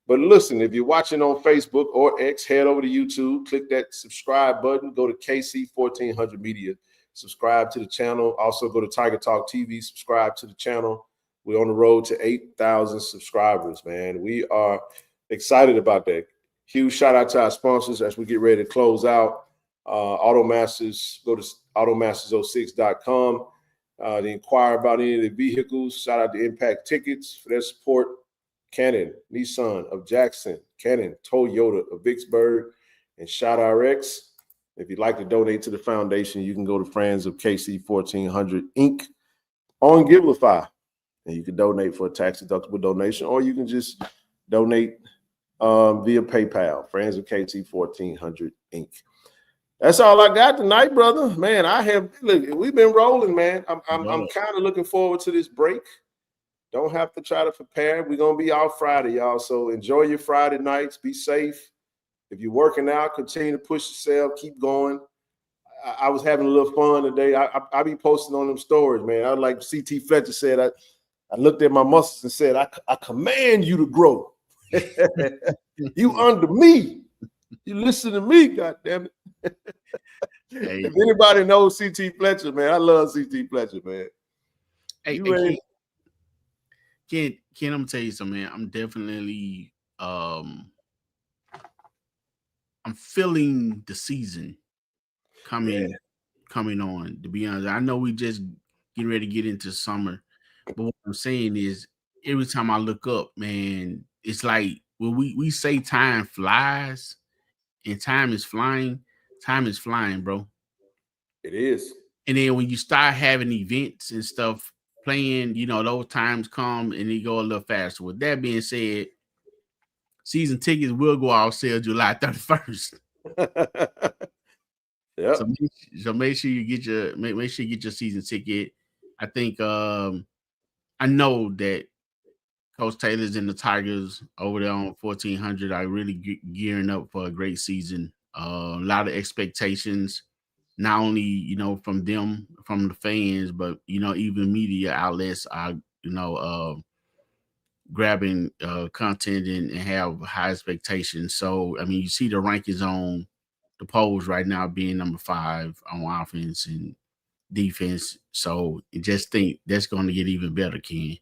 But listen, if you're watching on Facebook or X, head over to YouTube, click that subscribe button, go to KC-1400 Media, subscribe to the channel. Also go to Tiger Talk TV, subscribe to the channel. We're on the road to 8,000 subscribers, man. We are excited about that. Huge shout out to our sponsors as we get ready to close out. Automasters, go to automasters06.com to inquire about any of the vehicles. Shout out to Impact Tickets for their support. Canon, Nissan of Jackson, Canon, Toyota of Vicksburg, and Shot RX. If you'd like to donate to the foundation, you can go to Friends of KC-1400 Inc. on Givelify, and you can donate for a tax-deductible donation, or you can just donate via PayPal, Friends of KC-1400 Inc. That's all I got tonight, brother. Man, we've been rolling, man. I'm kind of looking forward to this break. Don't have to try to prepare. We're going to be out Friday, y'all. So enjoy your Friday nights. Be safe. If you're working out, continue to push yourself. Keep going. I was having a little fun today. I be posting on them stories, man. I like CT Fletcher said, I looked at my muscles and said, I command you to grow. You under me. You listen to me, goddammit. Hey. If anybody knows CT Fletcher, man, I love CT Fletcher, man. Hey, Ken, I'm gonna tell you something, man. I'm definitely I'm feeling the season coming on, to be honest. I know we just getting ready to get into summer, but what I'm saying is every time I look up, man, it's like when we say time flies and time is flying, bro. It is. And then when you start having events and stuff playing, those times come and they go a little faster. With that being said, season tickets will go on sale July 31st. Yep. So make sure you get your season ticket. I think I know that Coach Taylor's and the Tigers over there on 1400 are really gearing up for a great season. A lot of expectations. Not only, from them, from the fans, but, even media outlets are, grabbing content and have high expectations. So, I mean, you see the rankings on the polls right now being number 5 on offense and defense. So, you just think that's going to get even better, Ken.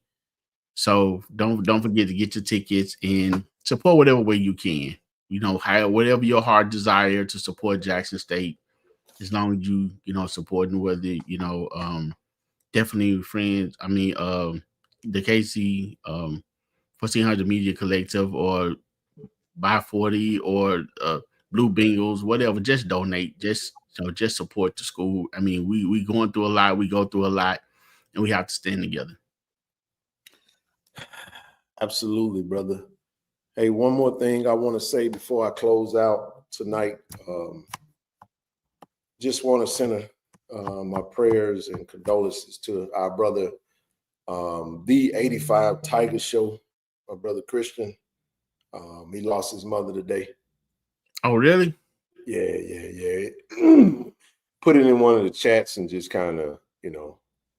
So don't forget to get your tickets and support whatever way you can. Whatever your heart desire to support Jackson State, as long as you supporting whether definitely friends. I mean, the KC 1400 Media Collective or Buy 40 or Blue Bengals, whatever. Just donate. Just support the school. I mean, we going through a lot. We go through a lot, and we have to stand together. Absolutely, brother. Hey, one more thing I want to say before I close out tonight. Just want to send my prayers and condolences to our brother, the 85 Tiger Show, my brother Christian. He lost his mother today. Oh, really? Yeah. Put it in one of the chats and just kind of,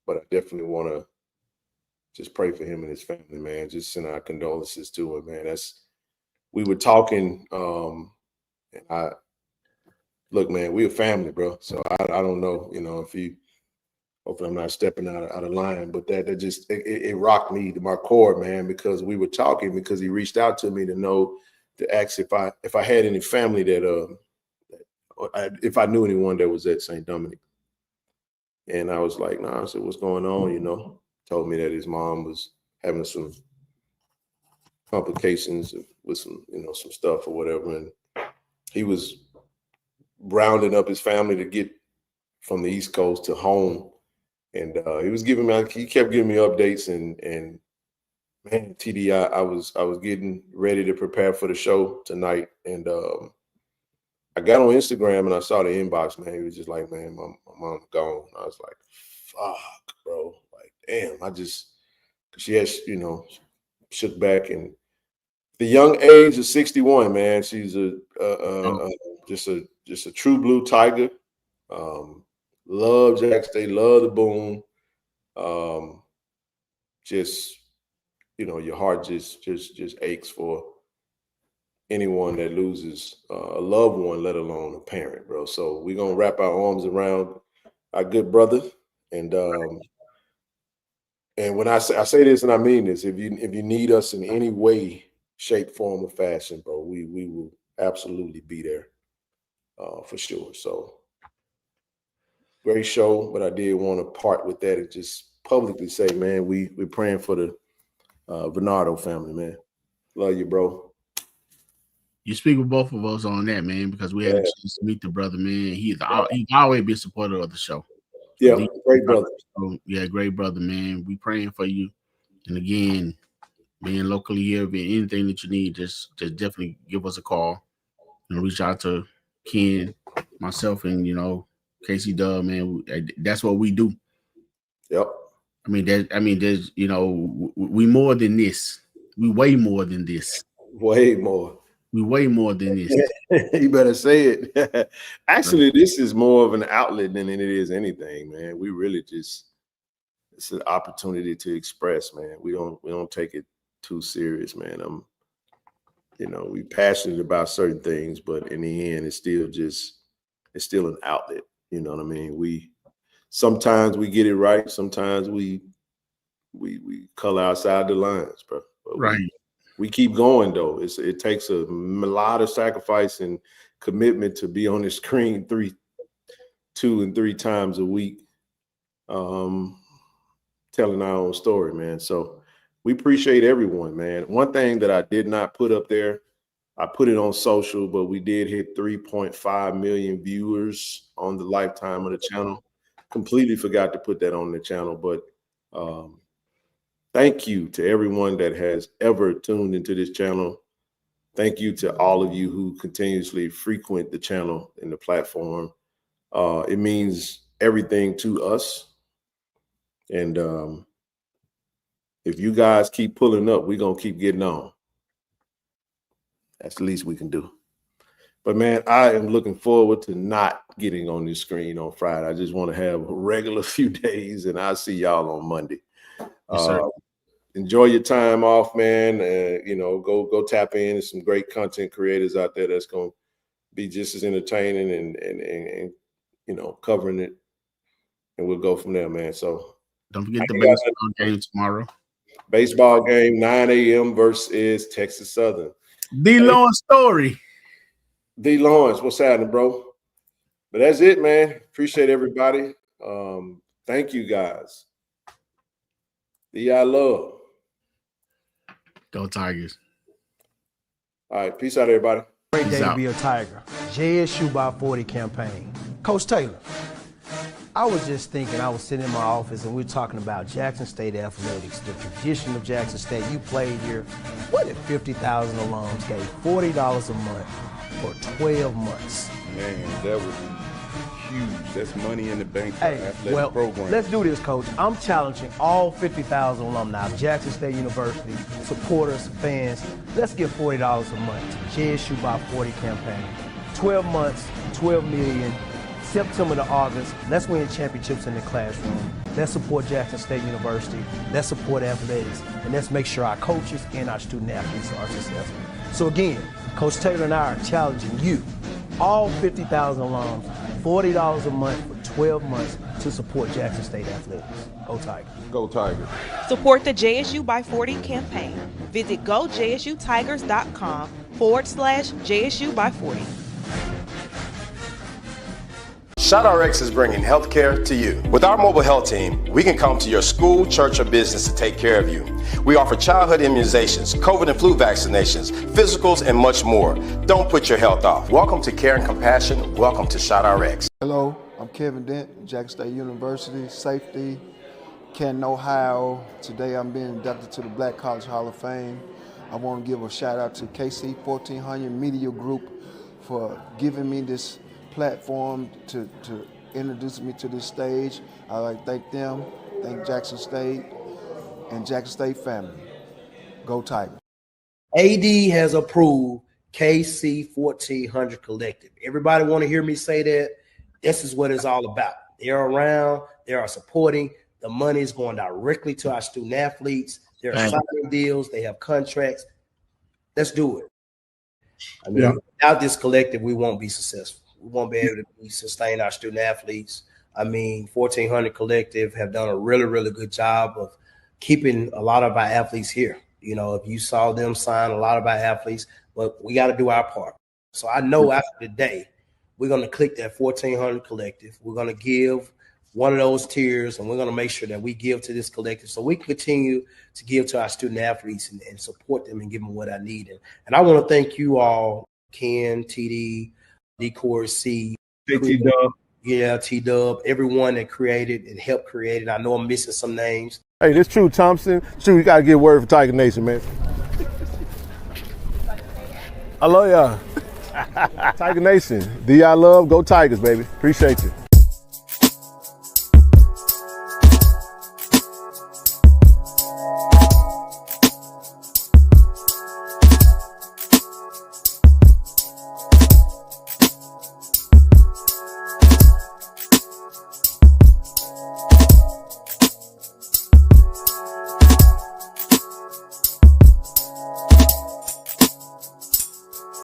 but I definitely want to just pray for him and his family, man. Just send our condolences to him, man. We were talking, and look, man, we're a family, bro. So I don't know, if you, hopefully I'm not stepping out of line, but that just, it rocked me to my core, man, because we were talking, because he reached out to me to ask if I had any family if I knew anyone that was at St. Dominic. And I was like, nah. I said, what's going on? Told me that his mom was having some complications with some stuff or whatever. And he was rounding up his family to get from the East Coast to home. And he kept giving me updates and man, TD, I was getting ready to prepare for the show tonight. And I got on Instagram and I saw the inbox, man. He was just like, man, my mom's gone. I was like, fuck, bro. Like, damn, she has, shook back. And the young age of 61, man, she's just a true blue Tiger. Love Jack State, love the Boom. Your heart just aches for anyone that loses a loved one, let alone a parent, bro. So we're gonna wrap our arms around our good brother. And when I say this, and I mean this, if you need us in any way, shape, form, or fashion, bro, we will absolutely be there for sure. So great show, but I did want to part with that and just publicly say, man, we're praying for the Bernardo family, man. Love you, bro. You speak with both of us on that, man, because we had a chance to meet the brother, man. He's always been a supporter of the show. Yeah, great brother. Yeah, great brother, man. We praying for you. And again, being locally here, being anything that you need, just definitely give us a call. Reach out to Ken, myself, and KC Dub, man. That's what we do. Yep. There's we more than this. We way more than this. Way more. We way more than this. You better say it. Actually, this is more of an outlet than it is anything, man. We really it's an opportunity to express, man. We don't take it too serious, man. We passionate about certain things, but in the end, it's still an outlet. You know what I mean? Sometimes we get it right. Sometimes we color outside the lines, bro. But right. We keep going though. It takes a lot of sacrifice and commitment to be on the screen 2 and 3 times a week, telling our own story, man. So we appreciate everyone, man. One thing that I did not put up there, I put it on social, but we did hit 3.5 million viewers on the lifetime of the channel. Completely forgot to put that on the channel, but thank you to everyone that has ever tuned into this channel. Thank you to all of you who continuously frequent the channel and the platform. It means everything to us. And if you guys keep pulling up, we're going to keep getting on. That's the least we can do. But, man, I am looking forward to not getting on this screen on Friday. I just want to have a regular few days, and I'll see y'all on Monday. Yes, sir. Enjoy your time off, man. Go tap in. There's some great content creators out there that's going to be just as entertaining and covering it. And we'll go from there, man. So don't forget the baseball game tomorrow. Baseball game, 9 a.m. versus Texas Southern. D. Lawrence story. D. Lawrence, what's happening, bro? But that's it, man. Appreciate everybody. Thank you, guys. I love. Go Tigers. All right, peace out, everybody. Great day to be a Tiger. JSU by 40 campaign. Coach Taylor, I was just thinking, I was sitting in my office and we were talking about Jackson State athletics, the tradition of Jackson State. You played here. What if 50,000 alums gave $40 a month for 12 months? Man, that would be huge. That's money in the bank for athletic program. Let's do this, Coach. I'm challenging all 50,000 alumni of Jackson State University, supporters, fans. Let's give $40 a month to JSU by 40 campaign. 12 months, 12 million. September to August, let's win championships in the classroom. Let's support Jackson State University. Let's support athletics. And let's make sure our coaches and our student athletes are successful. So again, Coach Taylor and I are challenging you, all 50,000 alums, $40 a month for 12 months to support Jackson State athletics. Go Tigers. Go Tigers. Support the JSU by 40 campaign. Visit gojsutigers.com/JSU by 40. ShotRx is bringing healthcare to you. With our mobile health team, we can come to your school, church, or business to take care of you. We offer childhood immunizations, COVID and flu vaccinations, physicals, and much more. Don't put your health off. Welcome to Care and Compassion. Welcome to ShotRx. Hello, I'm Kevin Dent, Jackson State University, safety, Canton, Ohio. Today I'm being inducted to the Black College Hall of Fame. I want to give a shout out to KC-1400 Media Group for giving me this platform to introduce me to this stage. I'd like to thank them, thank Jackson State and Jackson State family. Go Tigers. AD has approved KC-1400 Collective. Everybody want to hear me say that? This is what it's all about. They're around, they are supporting. The money is going directly to our student athletes. They're signing deals, they have contracts. Let's do it. I mean, without this collective, we won't be successful. We won't be able to sustain our student athletes. I mean, 1400 Collective have done a really, really good job of keeping a lot of our athletes here. You know, if you saw them sign a lot of our athletes, but we got to do our part. So I know after today, we're going to click that 1400 Collective. We're going to give one of those tiers, and we're going to make sure that we give to this collective so we can continue to give to our student athletes and support them and give them what I need. And I want to thank you all, Ken, TD, D-Core C, T-Dub. Yeah, T-Dub, everyone that created and helped create it. I know I'm missing some names. Hey, this True Thompson. True, you got to get a word for Tiger Nation, man. I love y'all. Tiger Nation. D I love. Go Tigers, baby. Appreciate you.